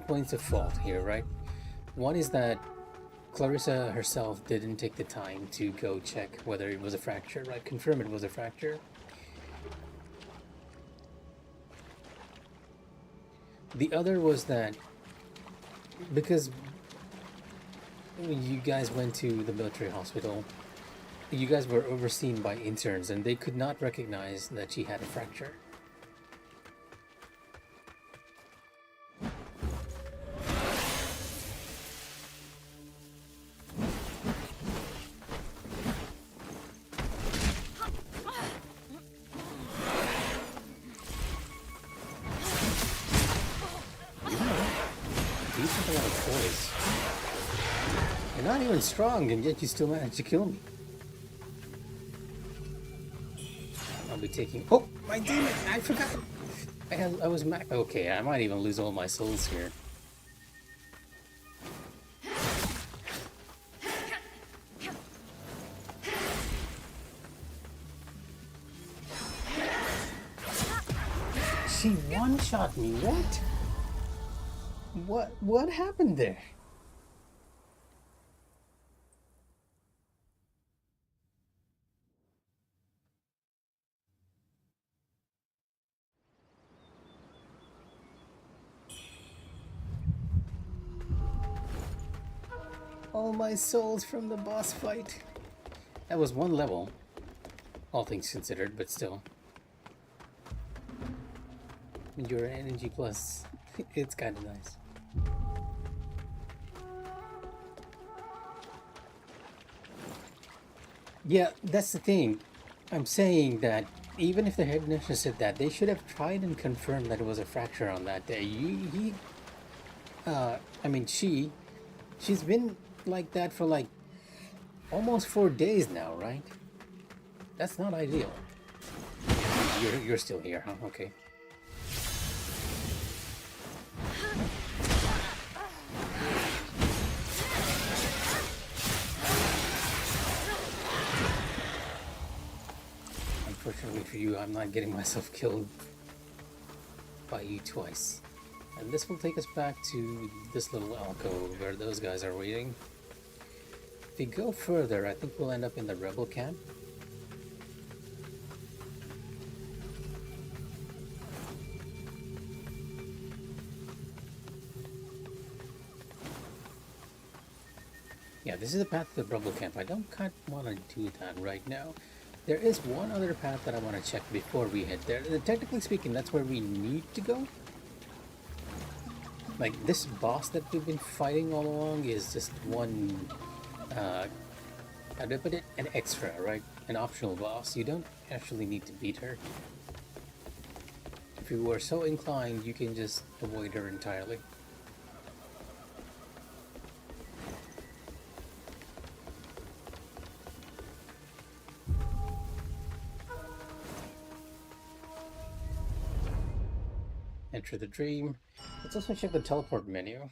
S1: points of fault here, right? One is that Clarissa herself didn't take the time to go check whether it was a fracture, right? Confirm it was a fracture. The other was that because you guys went to the military hospital, you guys were overseen by interns and they could not recognize that she had a fracture. Strong, and yet you still managed to kill me. I'll be taking. Oh, my demon! I forgot. I was okay. I might even lose all my souls here. She one-shot me. What? What happened there? All my souls from the boss fight. That was one level, all things considered, but still. Your energy plus, it's kind of nice. Yeah, that's the thing. I'm saying that even if the head nurse said that, they should have tried and confirmed that it was a fracture on that day. I mean, she's been like that for like almost 4 days now, right? That's not ideal. You're still here, huh? Okay. Fortunately for you, I'm not getting myself killed by you twice. And this will take us back to this little alcove where those guys are waiting. If we go further, I think we'll end up in the rebel camp. Yeah, this is the path to the rebel camp. I don't kind of want to do that right now. There is one other path that I want to check before we head there. Technically speaking, that's where we need to go. Like, this boss that we've been fighting all along is just one, how do I put it? An extra, right? An optional boss. You don't actually need to beat her. If you were so inclined, you can just avoid her entirely. Enter the dream. Let's also check the teleport menu.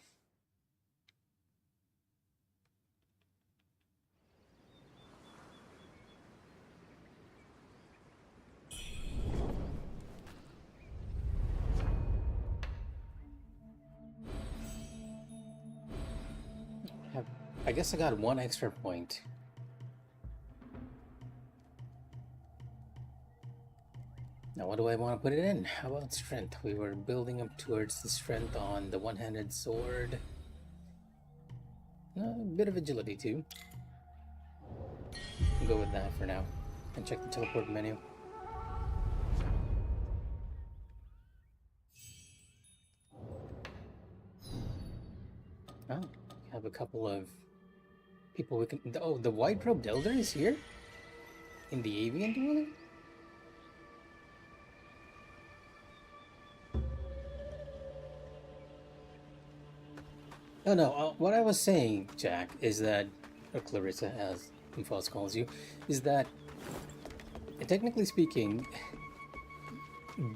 S1: I guess I got one extra point. Now, what do I want to put it in? How about strength? We were building up towards the strength on the one-handed sword. A bit of agility too. We'll go with that for now. And check the teleport menu. Oh, we have a couple of people we can... Oh, the white-robed elder is here? In the avian dwelling? Oh no, what I was saying, Jack, is that, or Clarissa, as Infos calls you, is that, technically speaking,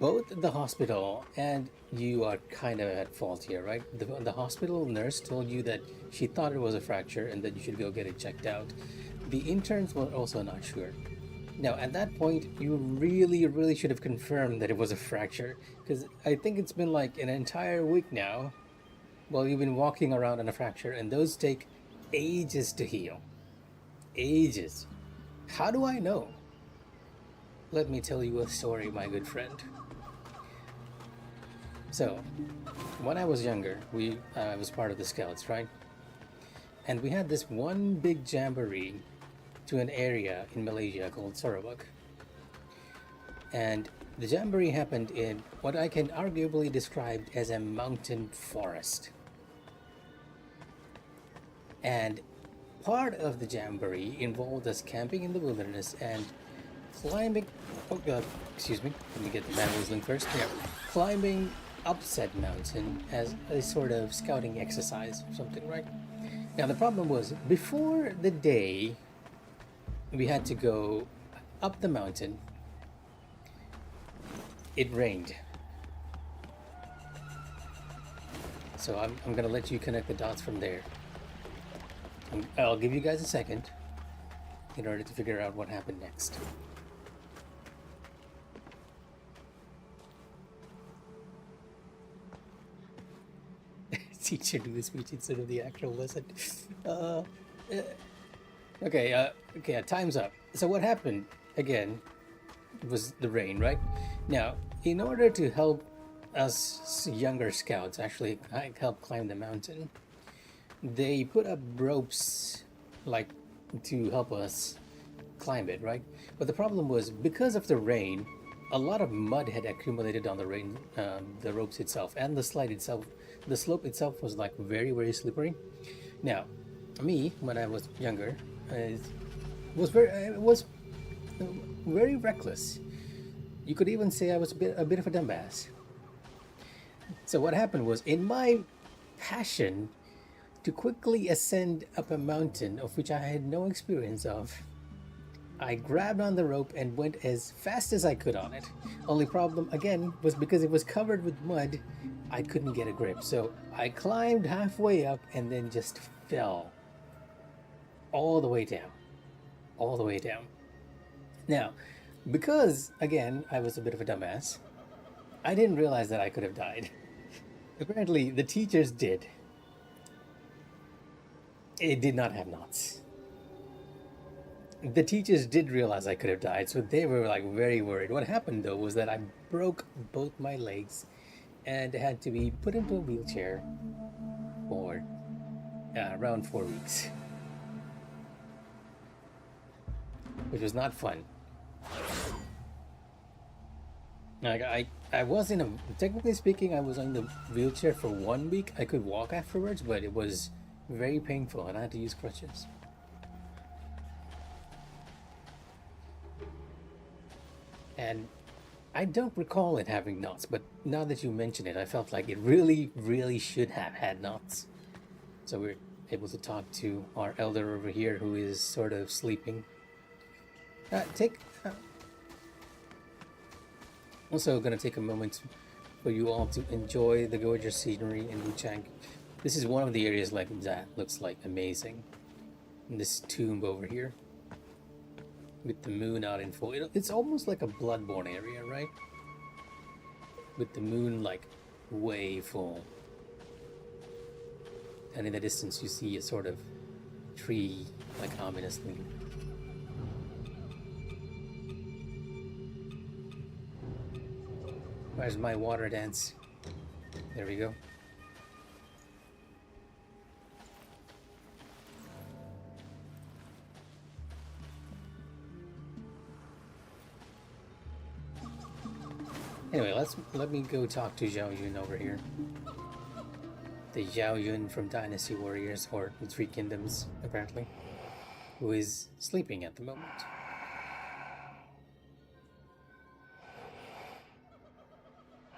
S1: both the hospital and you are kind of at fault here, right? The hospital nurse told you that she thought it was a fracture and that you should go get it checked out. The interns were also not sure. Now, at that point, you really should have confirmed that it was a fracture, because I think it's been like an entire week now. Well, you've been walking around on a fracture, and those take ages to heal. Ages. How do I know? Let me tell you a story, my good friend. So, when I was younger, I was part of the Scouts, right? And we had this one big jamboree to an area in Malaysia called Sarawak. And the jamboree happened in what I can arguably describe as a mountain forest. And part of the jamboree involved us camping in the wilderness and climbing... Oh, excuse me. Let me get the manuals link first. Yeah. Climbing Upset Mountain as a sort of scouting exercise or something, right? Now, the problem was, before the day we had to go up the mountain, it rained. So I'm gonna let you connect the dots from there. I'll give you guys a second in order to figure out what happened next. Teacher do the speech instead of the actual lesson. Okay, time's up. So what happened, again, was the rain, right? Now, in order to help us younger scouts actually help climb the mountain, they put up ropes, like, to help us climb it, right? But the problem was, because of the rain, a lot of mud had accumulated on the ropes itself, and the slide itself. The slope itself was like very slippery. Now, me, when I was younger, was very reckless. You could even say I was a bit of a dumbass. So what happened was, in my passion to quickly ascend up a mountain of which I had no experience of, I grabbed on the rope and went as fast as I could on it. Only problem, again, was because it was covered with mud, I couldn't get a grip. So I climbed halfway up and then just fell all the way down. All the way down. Now, Because, again, I was a bit of a dumbass, I didn't realize that I could have died. Apparently, the teachers did. It did not have knots. The teachers did realize I could have died, so they were like very worried. What happened though was that I broke both my legs and had to be put into a wheelchair for around 4 weeks, which was not fun. Like I was in a technically speaking, I was in the wheelchair for 1 week. I could walk afterwards, but it was very painful, and I had to use crutches. And I don't recall it having knots, but now that you mention it, I felt like it really, really should have had knots. So we're able to talk to our elder over here who is sort of sleeping. Also, gonna take a moment for you all to enjoy the gorgeous scenery in Wuchang. This is one of the areas like that looks like amazing. And this tomb over here, with the moon out in full. It's almost like a Bloodborne area, right? With the moon like way full. And in the distance you see a sort of tree, like ominously. Where's my water dance? There we go. Anyway, let me go talk to Zhao Yun over here. The Zhao Yun from Dynasty Warriors, or the Three Kingdoms, apparently, who is sleeping at the moment.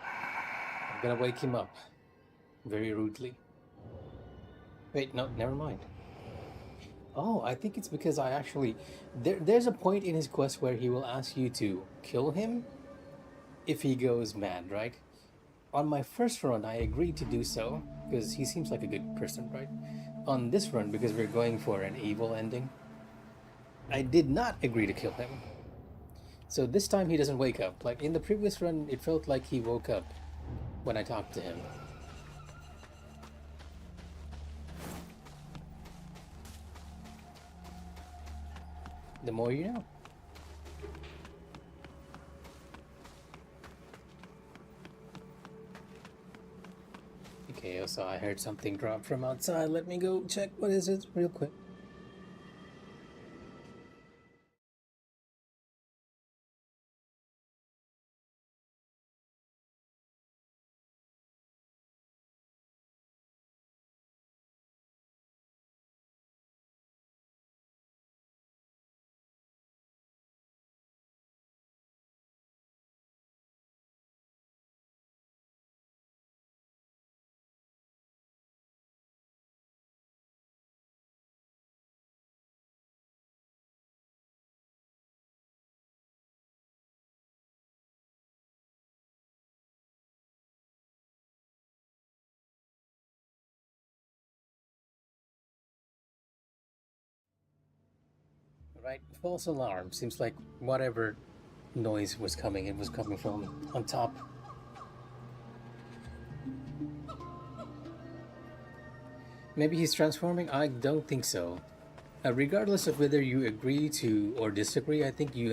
S1: I'm gonna wake him up very rudely. Wait, no, never mind. Oh, I think it's because I actually there's a point in his quest where he will ask you to kill him if he goes mad, right? On my first run, I agreed to do so because he seems like a good person, right? On this run, because we're going for an evil ending, I did not agree to kill him. So this time he doesn't wake up. Like in the previous run, it felt like he woke up when I talked to him. The more you know. Okay, so I heard something drop from outside. Let me go check what is it real quick. Right, false alarm. Seems like whatever noise was coming, it was coming from on top. Maybe he's transforming? I don't think so. Regardless of whether you agree to or disagree, I think you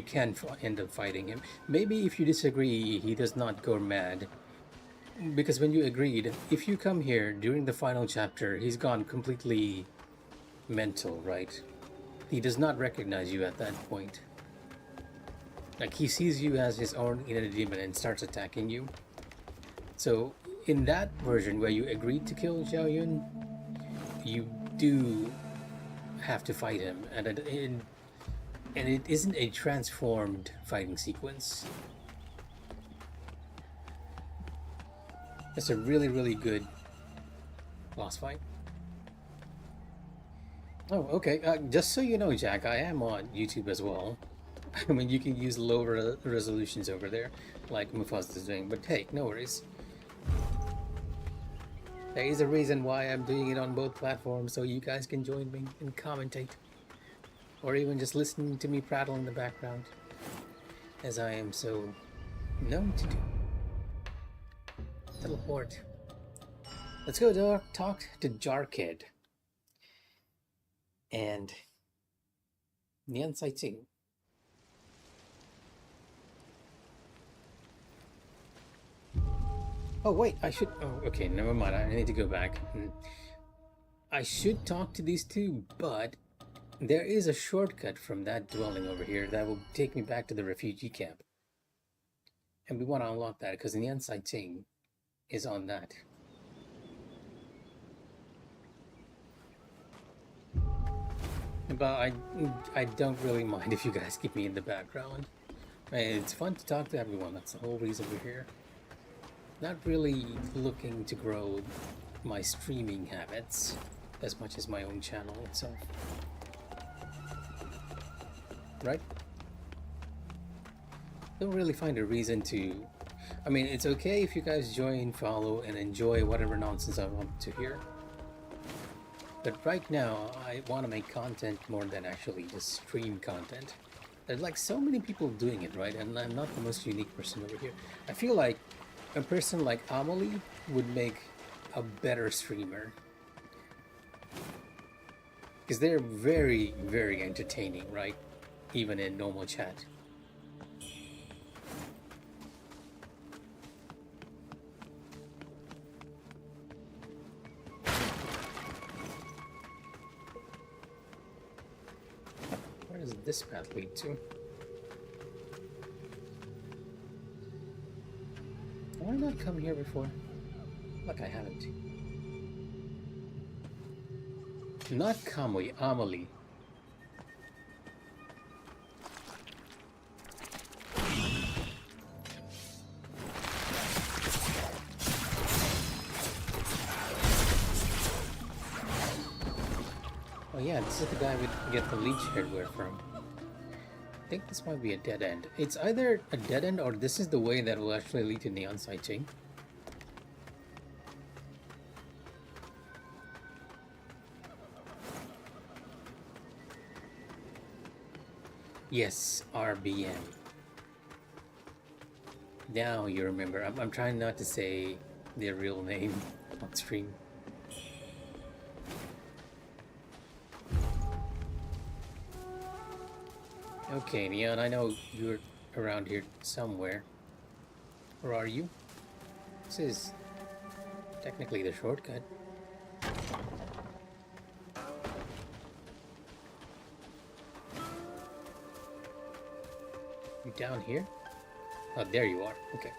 S1: can end up fighting him. Maybe if you disagree, he does not go mad. Because when you agreed, if you come here during the final chapter, he's gone completely mental, right? He does not recognize you at that point. Like, he sees you as his own inner demon and starts attacking you. So, in that version where you agreed to kill Xiao Yun, you do have to fight him, and it isn't a transformed fighting sequence. It's a really, really good boss fight. Oh, okay. Just so you know, Jack, I am on YouTube as well. I mean, you can use lower resolutions over there, like Mufasa is doing, but hey, no worries. There is a reason why I'm doing it on both platforms, so you guys can join me and commentate. Or even just listen to me prattle in the background. as I am so known to do. Little horde. Let's go talk to Jarkid and Nian Saiting. Oh wait, I should. Oh, okay, never mind. I need to go back. I should talk to these two, but there is a shortcut from that dwelling over here that will take me back to the refugee camp. And we want to unlock that because Nian Saiting is on that. But I don't really mind if you guys keep me in the background. It's fun to talk to everyone. That's the whole reason we're here. Not really looking to grow my streaming habits as much as my own channel itself. Right? Don't really find a reason to... I mean, it's okay if you guys join, follow, and enjoy whatever nonsense I want to hear. But right now, I want to make content more than actually just stream content. There's like so many people doing it, right? And I'm not the most unique person over here. I feel like a person like Amelie would make a better streamer. Because they're very, very entertaining, right? Even in normal chat. Where does this path lead to? Have I not come here before? Like I haven't. Not Kamui, Amelie. Oh yeah, this is the guy we get the leech hardware from. I think this might be a dead end. It's either a dead end or this is the way that will actually lead to Nian Saiting. Yes, RBM. Now you remember. I'm trying not to say their real name on stream. Okay, Neon, I know you're around here somewhere. Where are you? This is technically the shortcut. You down here? Oh, there you are. Okay.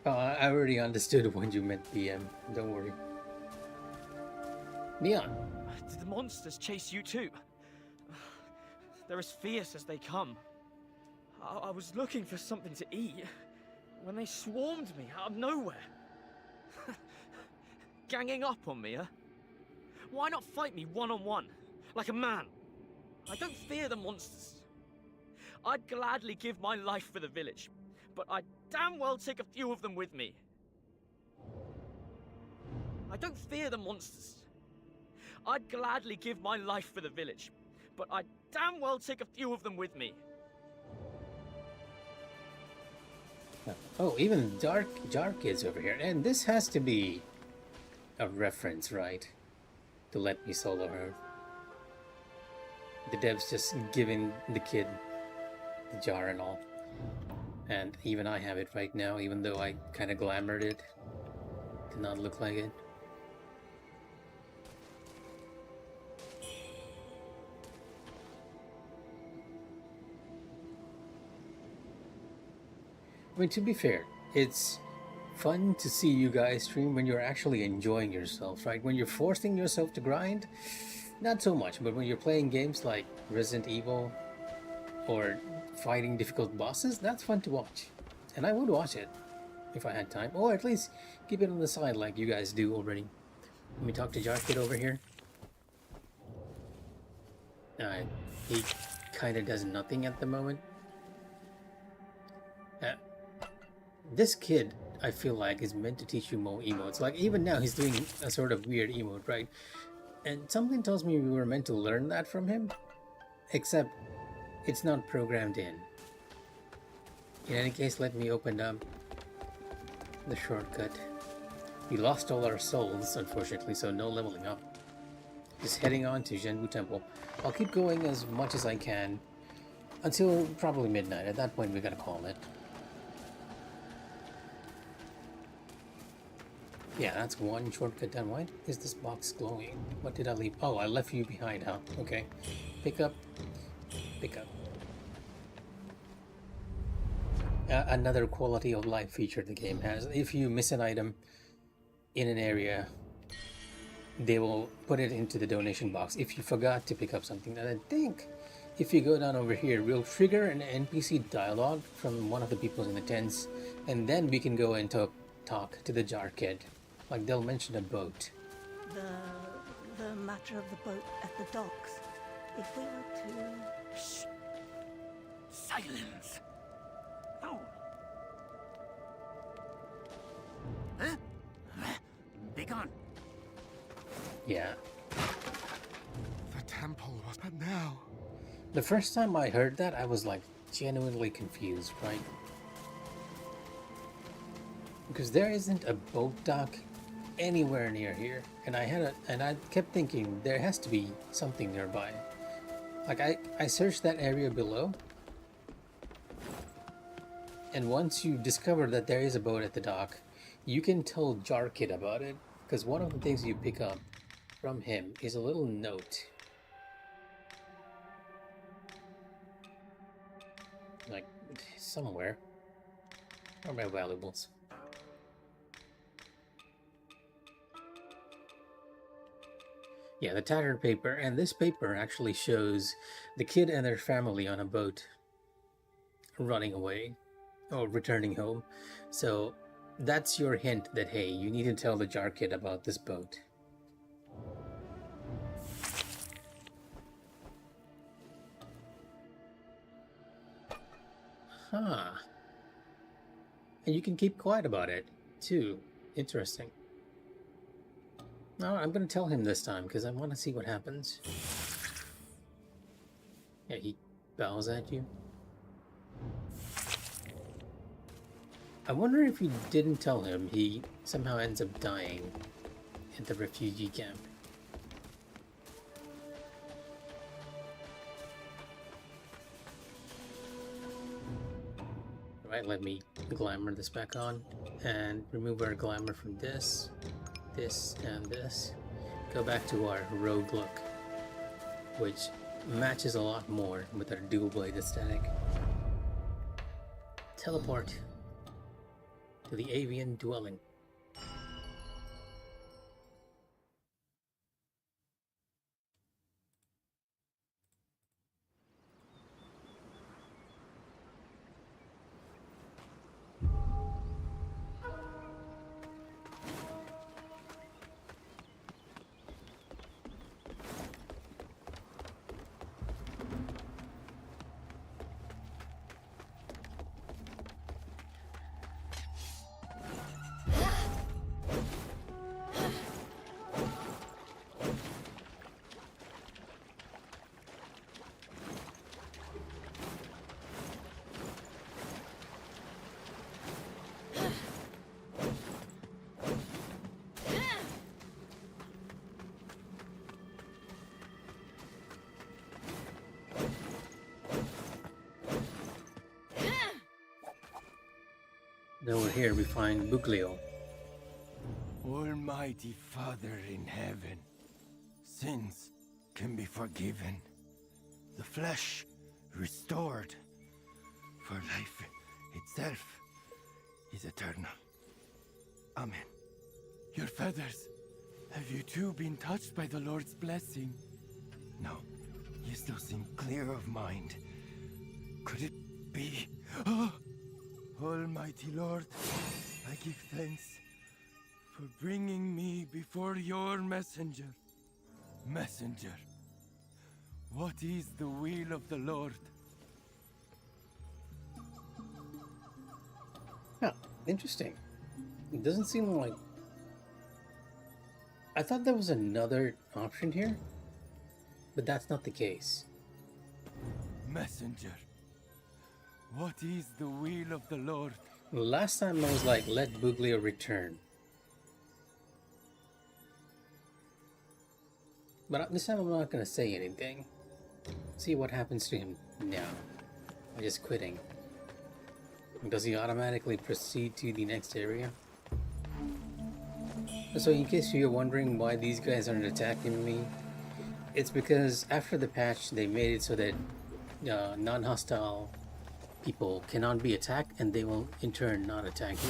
S1: Oh, I already understood when you meant BM. Don't worry. Neon.
S3: Did the monsters chase you too? They're as fierce as they come. I was looking for something to eat when they swarmed me out of nowhere. Ganging up on me, huh? Why not fight me one-on-one, like a man? I don't fear the monsters. I'd gladly give my life for the village, but I'd damn well take a few of them with me. I don't fear the monsters. I'd gladly give my life for the village, but I'd damn well take a few of them with me.
S1: Oh, even Jark is over here. And this has to be a reference, right? To let me solo her. The dev's just giving the kid the jar and all. And even I have it right now, even though I kind of glamored it. Did not look like it. I mean, to be fair, it's fun to see you guys stream when you're actually enjoying yourself, right? When you're forcing yourself to grind, not so much, but when you're playing games like Resident Evil or fighting difficult bosses, that's fun to watch. And I would watch it if I had time, or at least keep it on the side like you guys do already. Let me talk to Jarkid over here. He kind of does nothing at the moment. This kid, I feel like, is meant to teach you more emotes. Like, even now, he's doing a sort of weird emote, right? And something tells me we were meant to learn that from him. Except, It's not programmed in. In any case, let me open up the shortcut. We lost all our souls, unfortunately, so no leveling up. Just heading on to Zhenwu Temple. I'll keep going as much as I can until probably midnight. At that point, we gotta call it. Yeah, that's one shortcut done. Why is this box glowing? What did I leave? Oh, I left you behind, huh? Okay. Pick up. Pick up. Another quality of life feature the game has. If you miss an item in an area, they will put it into the donation box if you forgot to pick up something. And I think if you go down over here, we'll trigger an NPC dialogue from one of the people in the tents, and then we can go and talk to the jar kid. Like, they'll mention a boat.
S2: The matter of the boat at the docks. If we were to...
S4: Shh. Silence. Oh. Huh? Be gone.
S1: Yeah.
S5: The temple was... But now...
S1: The first time I heard that, I was like genuinely confused, right? Because there isn't a boat dock anywhere near here, and I kept thinking there has to be something nearby. Like I searched that area below, and once you discover that there is a boat at the dock, you can tell Jar Kid about it, because one of the things you pick up from him is a little note. Like, somewhere. Where are my valuables? Yeah, the tattered paper, and this paper actually shows the kid and their family on a boat running away or returning home. So that's your hint that, hey, you need to tell the jar kid about this boat. Huh. And you can keep quiet about it, too. Interesting. No, I'm going to tell him this time, because I want to see what happens. Yeah, he bows at you. I wonder if you didn't tell him, he somehow ends up dying at the refugee camp. Right, let me glamour this back on and remove our glamour from this, and this. Go back to our rogue look, which matches a lot more with our dual blade aesthetic. Teleport to the avian dwelling. Then over here we find Buglio.
S5: Almighty Father in heaven, sins can be forgiven, the flesh restored, for life itself is eternal. Amen. Your feathers, have you too been touched by the Lord's blessing? No, you still seem clear of mind. Could it be? Oh! Almighty Lord, I give thanks for bringing me before your messenger. Messenger, what is the will of the Lord?
S1: Huh, interesting. It doesn't seem like... I thought there was another option here, but that's not the case.
S5: Messenger, what is the will of the Lord?
S1: Last time I was like, let Buglio return. But this time I'm not gonna say anything. See what happens to him now. I'm just quitting. Does he automatically proceed to the next area? So in case you're wondering why these guys aren't attacking me, it's because after the patch they made it so that non-hostile people cannot be attacked and they will in turn not attack you.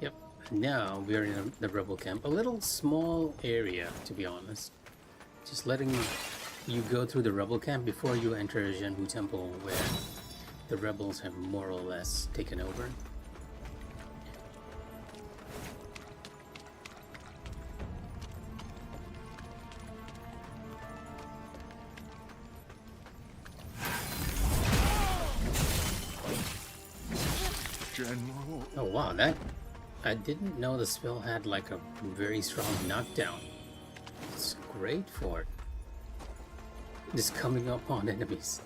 S1: Yep, now we're in the rebel camp. A little small area, to be honest. Just letting you go through the rebel camp before you enter Zhenbu Temple, where the rebels have more or less taken over.
S5: General.
S1: Oh wow, that... I didn't know the spell had like a very strong knockdown. It's great for it. Just coming up on enemies.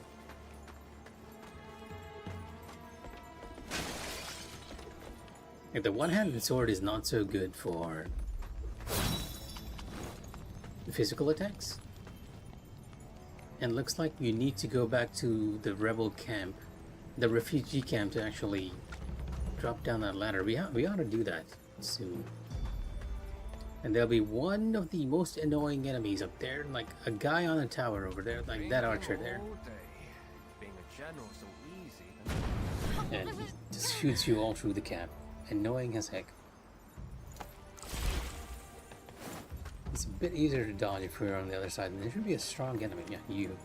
S1: Like the one-handed sword is not so good for physical attacks. And looks like you need to go back to the rebel camp, the refugee camp, to actually drop down that ladder. We ought to do that soon. And there'll be one of the most annoying enemies up there, like a guy on a tower over there, like that archer there.
S5: Being a general so easy.
S1: And he just shoots you all through the cap. Annoying as heck. It's a bit easier to dodge if we're on the other side, and there should be a strong enemy. Yeah, you.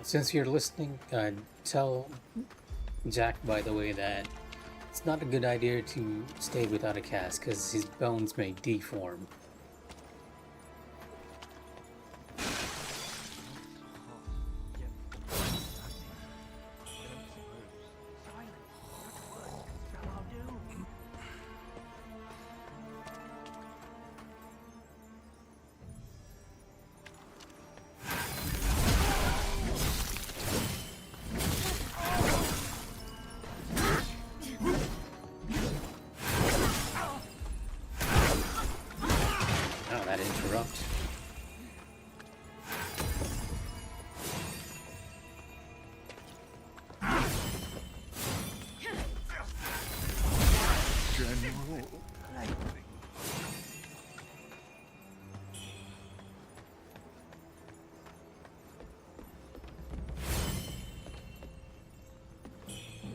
S1: Since you're listening, tell Jack, by the way, that it's not a good idea to stay without a cast because his bones may deform.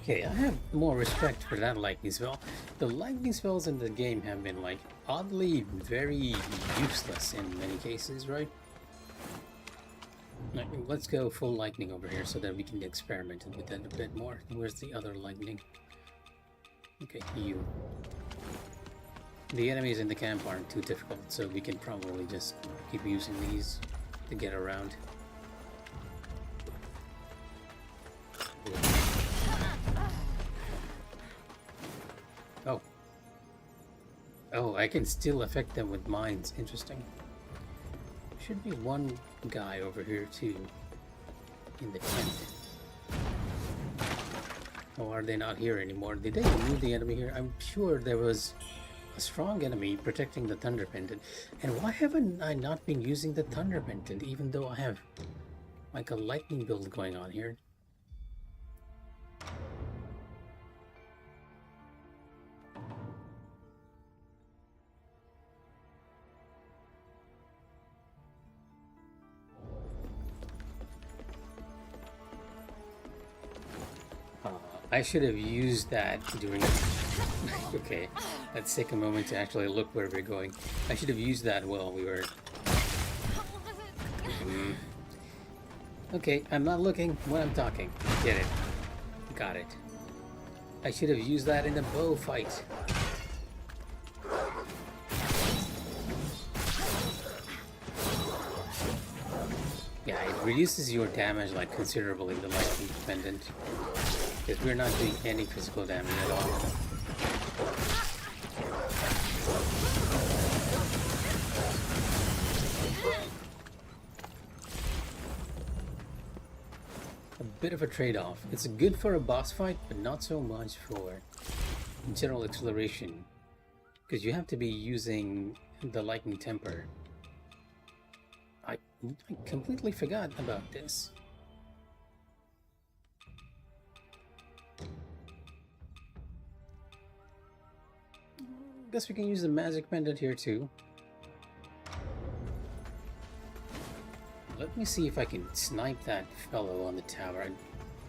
S1: Okay, I have more respect for that lightning spell. The lightning spells in the game have been like oddly very useless in many cases, right? Like, let's go full lightning over here so that we can experiment with that a bit more. Where's the other lightning? Okay, you. The enemies in the camp aren't too difficult, so we can probably just keep using these to get around. Oh. Oh, I can still affect them with mines. Interesting. Should be one guy over here too. In the tent. Oh, are they not here anymore? Did they remove the enemy here? I'm sure there was a strong enemy protecting the Thunder Pendant. And why haven't I not been using the Thunder Pendant even though I have like a lightning build going on here? I should have used that during... Okay, let's take a moment to actually look where we're going. I should have used that while we were... Okay, I'm not looking when I'm talking. Get it. Got it. I should have used that in the bow fight. Yeah, it reduces your damage like considerably, the lightning pendant. Because we're not doing any physical damage at all. A bit of a trade-off. It's good for a boss fight, but not so much for general exploration. Because you have to be using the lightning temper. I completely forgot about this. Guess we can use the magic pendant here too. Let me see if I can snipe that fellow on the tower.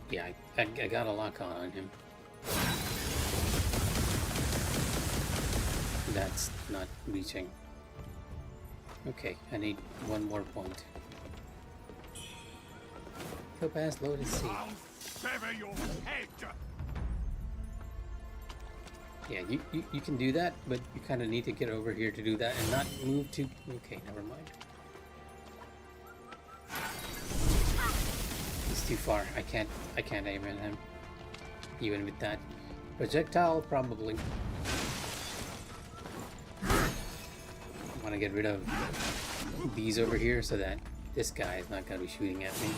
S1: Yeah, I got a lock on him. That's not reaching. Okay, I need one more point. Topaz loaded sea.
S4: I'll sever your head.
S1: Yeah, you can do that, but you kind of need to get over here to do that and not move too... Okay, never mind. He's too far. I can't aim at him. Even with that. Projectile, probably. I want to get rid of these over here so that this guy is not going to be shooting at me.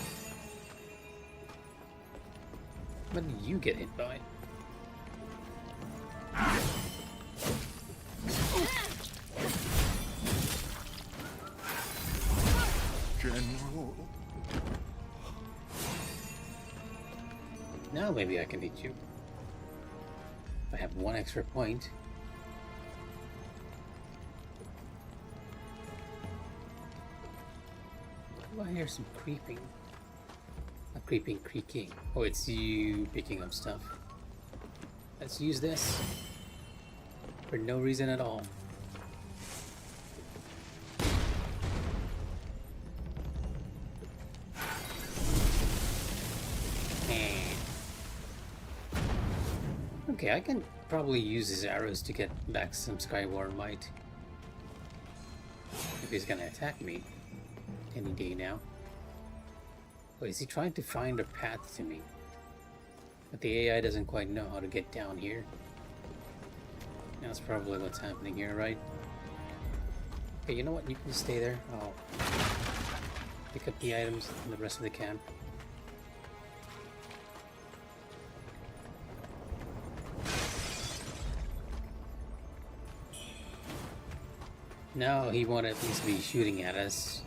S1: What did you get hit by?
S5: General.
S1: Now maybe I can hit you. If I have one extra point. Oh, I hear some creeping. A creeping creaking. Oh, it's you picking up stuff. Let's use this. For no reason at all. Okay, I can probably use his arrows to get back some Skyward Might. If he's gonna attack me any day now. Oh, is he trying to find a path to me? But the AI doesn't quite know how to get down here. That's probably what's happening here, right? Okay, you know what? You can stay there. I'll pick up the items in the rest of the camp. Now he won't at least be shooting at us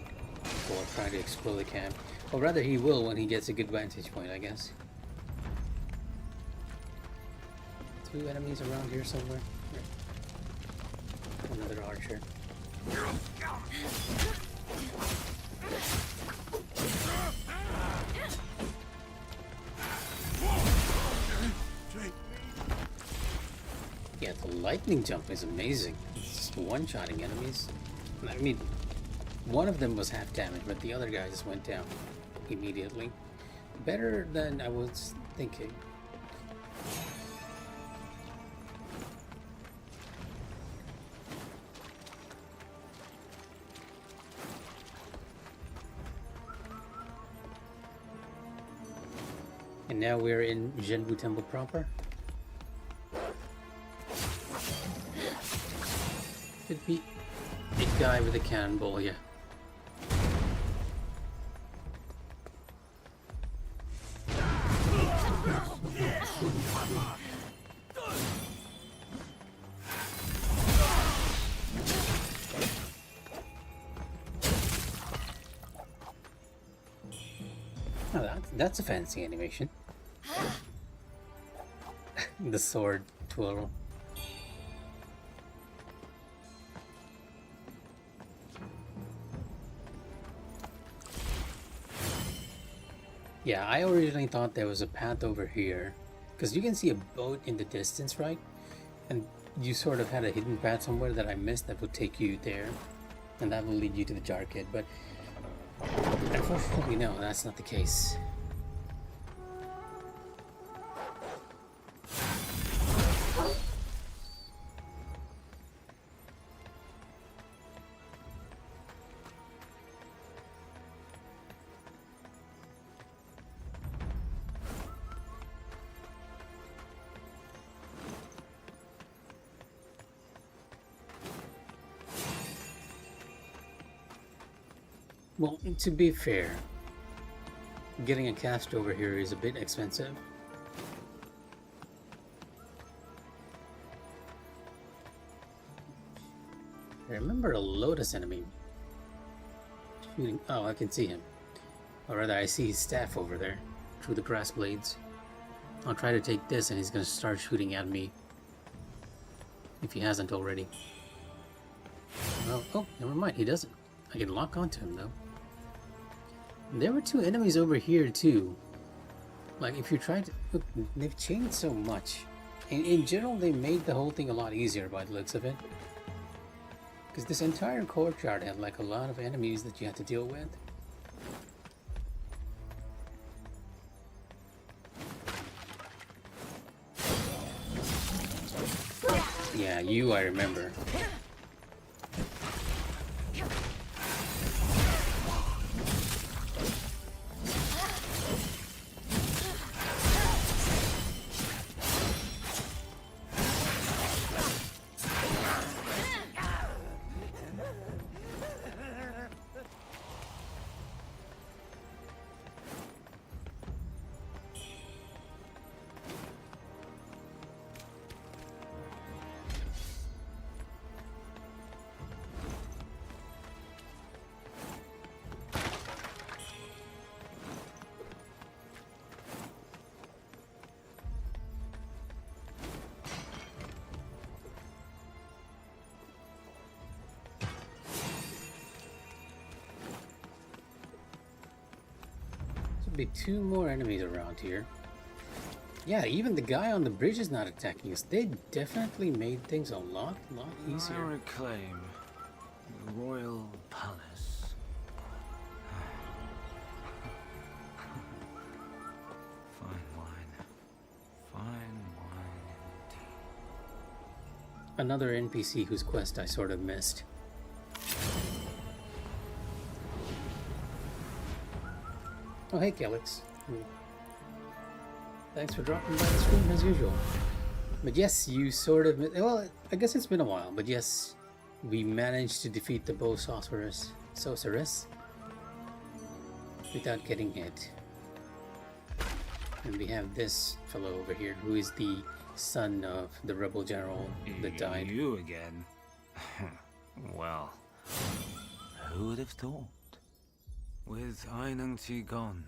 S1: or trying to explore the camp. Or rather he will when he gets a good vantage point, I guess. Two enemies around here somewhere. Another archer. Yeah, the lightning jump is amazing. It's just one-shotting enemies. I mean, one of them was half damage, but the other guy just went down immediately. Better than I was thinking. And now we're in Zhenbu Temple proper. Could be a guy with a cannonball, yeah. Oh, that's a fancy animation. The sword twirl. Yeah, I originally thought there was a path over here, Because you can see a boat in the distance, right? And you sort of had a hidden path somewhere that I missed that would take you there. And that will lead you to the jar kit. But unfortunately, no, that's not the case. Well, to be fair, getting a cast over here is a bit expensive. I remember a Lotus enemy shooting. Oh, I can see him. Or rather, I see his staff over there through the grass blades. I'll try to take this and he's gonna start shooting at me. If he hasn't already. Well, oh, never mind, he doesn't. I can lock onto him though. There were two enemies over here too. Like if you try to look, they've changed so much. In general, they made the whole thing a lot easier by the looks of it. Because this entire courtyard had like a lot of enemies that you had to deal with. Yeah, you I remember. Be two more enemies around here. Yeah, even the guy on the bridge is not attacking us. They definitely made things a lot easier.
S5: I reclaim the royal palace. Fine wine. Fine wine indeed.
S1: Another NPC whose quest I sort of missed. Oh, hey, Calyx. Thanks for dropping by the stream as usual. But yes, you sort of... Well, I guess it's been a while, but yes, we managed to defeat the Bo Sorceress without getting hit. And we have this fellow over here, who is the son of the rebel general that died.
S5: You again? Well, who would have thought? With Ainungti gone,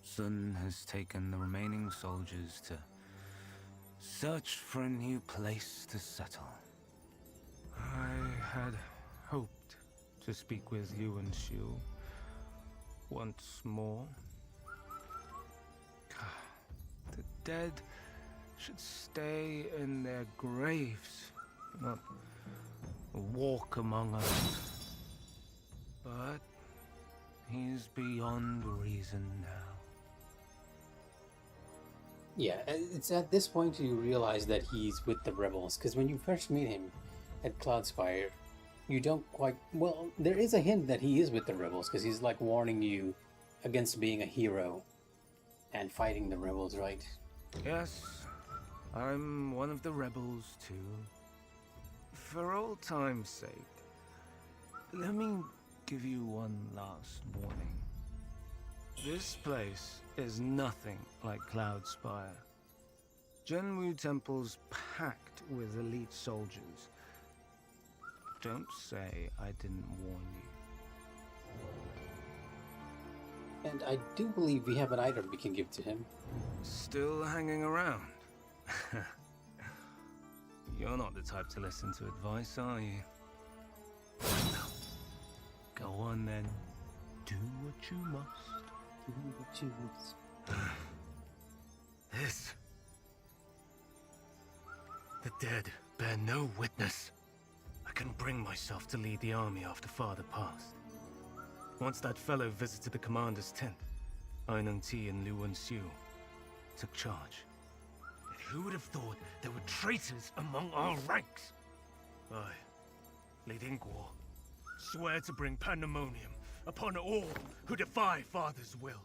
S5: Sun has taken the remaining soldiers to search for a new place to settle.
S6: I had hoped to speak with you and Shu once more. The dead should stay in their graves, not walk among us. But he's beyond reason now.
S1: Yeah, it's at this point you realize that he's with the rebels, because when you first meet him at Cloudspire, you don't quite... Well, there is a hint that he is with the rebels, because he's like warning you against being a hero and fighting the rebels, right?
S6: Yes, I'm one of the rebels too. For old time's sake, let me give you one last warning. This place is nothing like Cloudspire. Zhenwu Temple's packed with elite soldiers. Don't say I didn't warn you.
S1: And I do believe we have an item we can give to him.
S6: Still hanging around? You're not the type to listen to advice, are you? Go on then. Do what you must.
S1: Do what you must.
S6: This The dead bear no witness. I couldn't bring myself to lead the army after Father passed. Once that fellow visited the commander's tent, Ainung Ti and Liu Wenxiu took charge. And who would have thought there were traitors among our ranks? I, Li Dingguo, swear to bring pandemonium upon all who defy Father's will.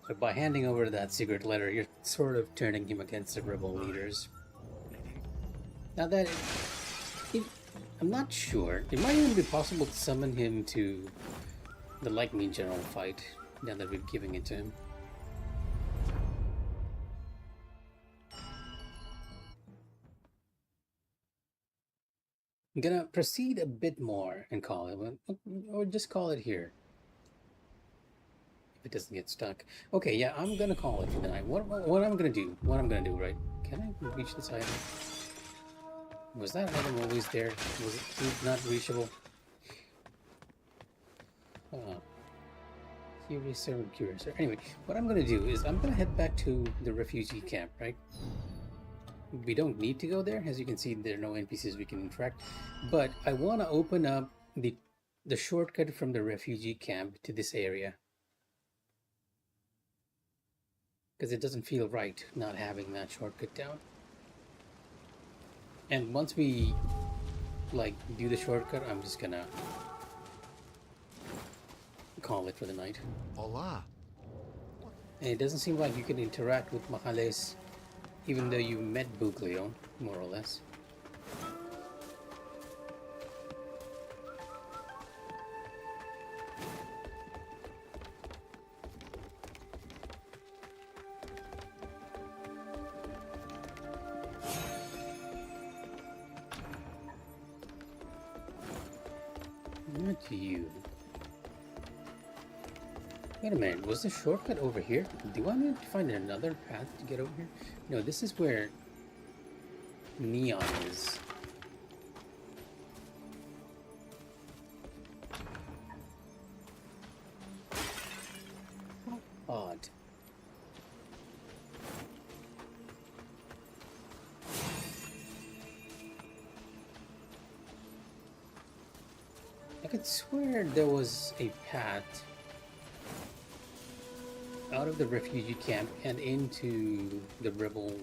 S1: So by handing over that secret letter, you're sort of turning him against the rebel leaders. Now that I'm not sure. It might even be possible to summon him to the Lightning General fight, now that we're giving it to him. I'm gonna proceed a bit more and call it, or just call it here. If it doesn't get stuck. Okay, yeah, I'm gonna call it for the night. What I'm gonna do, right? Can I reach this item? Was that item always there? Was it not reachable? Curious. Anyway, what I'm gonna do is I'm gonna head back to the refugee camp, right? We don't need to go there. As you can see, there are no NPCs we can interact. But I want to open up the shortcut from the refugee camp to this area. Because it doesn't feel right not having that shortcut down. And once we do the shortcut, I'm just gonna call it for the night.
S5: Hola.
S1: And it doesn't seem like you can interact with Mahales, even though you met Buglio, more or less. Not you. Wait a minute, was the shortcut over here? Do I need to find another path to get over here? No, this is where Neon is. How odd. I could swear there was a path out of the refugee camp and into the rebel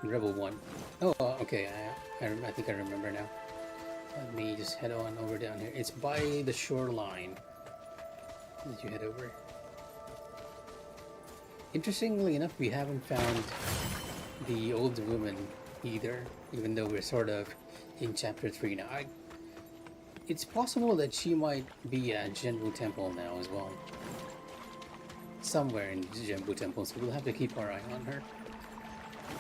S1: one. Oh, okay. I think I remember now. Let me just head on over down here. It's by the shoreline. Did you head over? Interestingly enough, we haven't found the old woman either, even though we're sort of in chapter 3 now. It's possible that she might be at Zhenbu Temple now as well. Somewhere in Zhenbu Temple, so we'll have to keep our eye on her.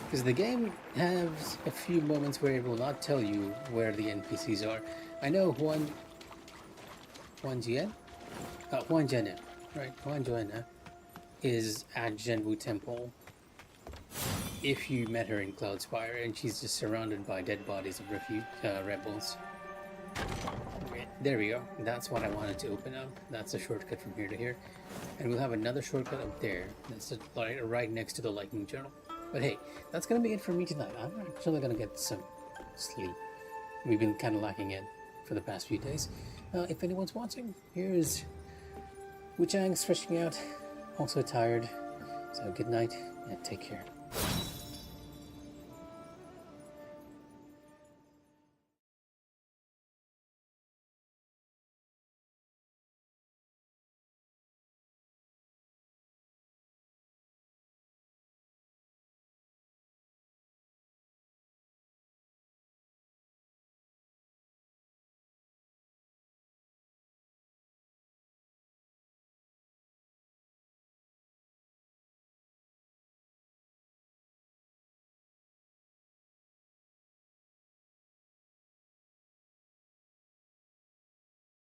S1: Because the game has a few moments where it will not tell you where the NPCs are. I know Huan Jian? Huan Jian, right? Huan Jian is at Zhenbu Temple. If you met her in Cloudspire, and she's just surrounded by dead bodies of rebels. Okay, there we go. That's what I wanted to open up. That's a shortcut from here to here. And we'll have another shortcut up there. That's right next to the Lightning Journal. But hey, that's going to be it for me tonight. I'm actually going to get some sleep. We've been kind of lacking it for the past few days. If anyone's watching, here's Wuchang stretching out. Also tired. So good night and take care.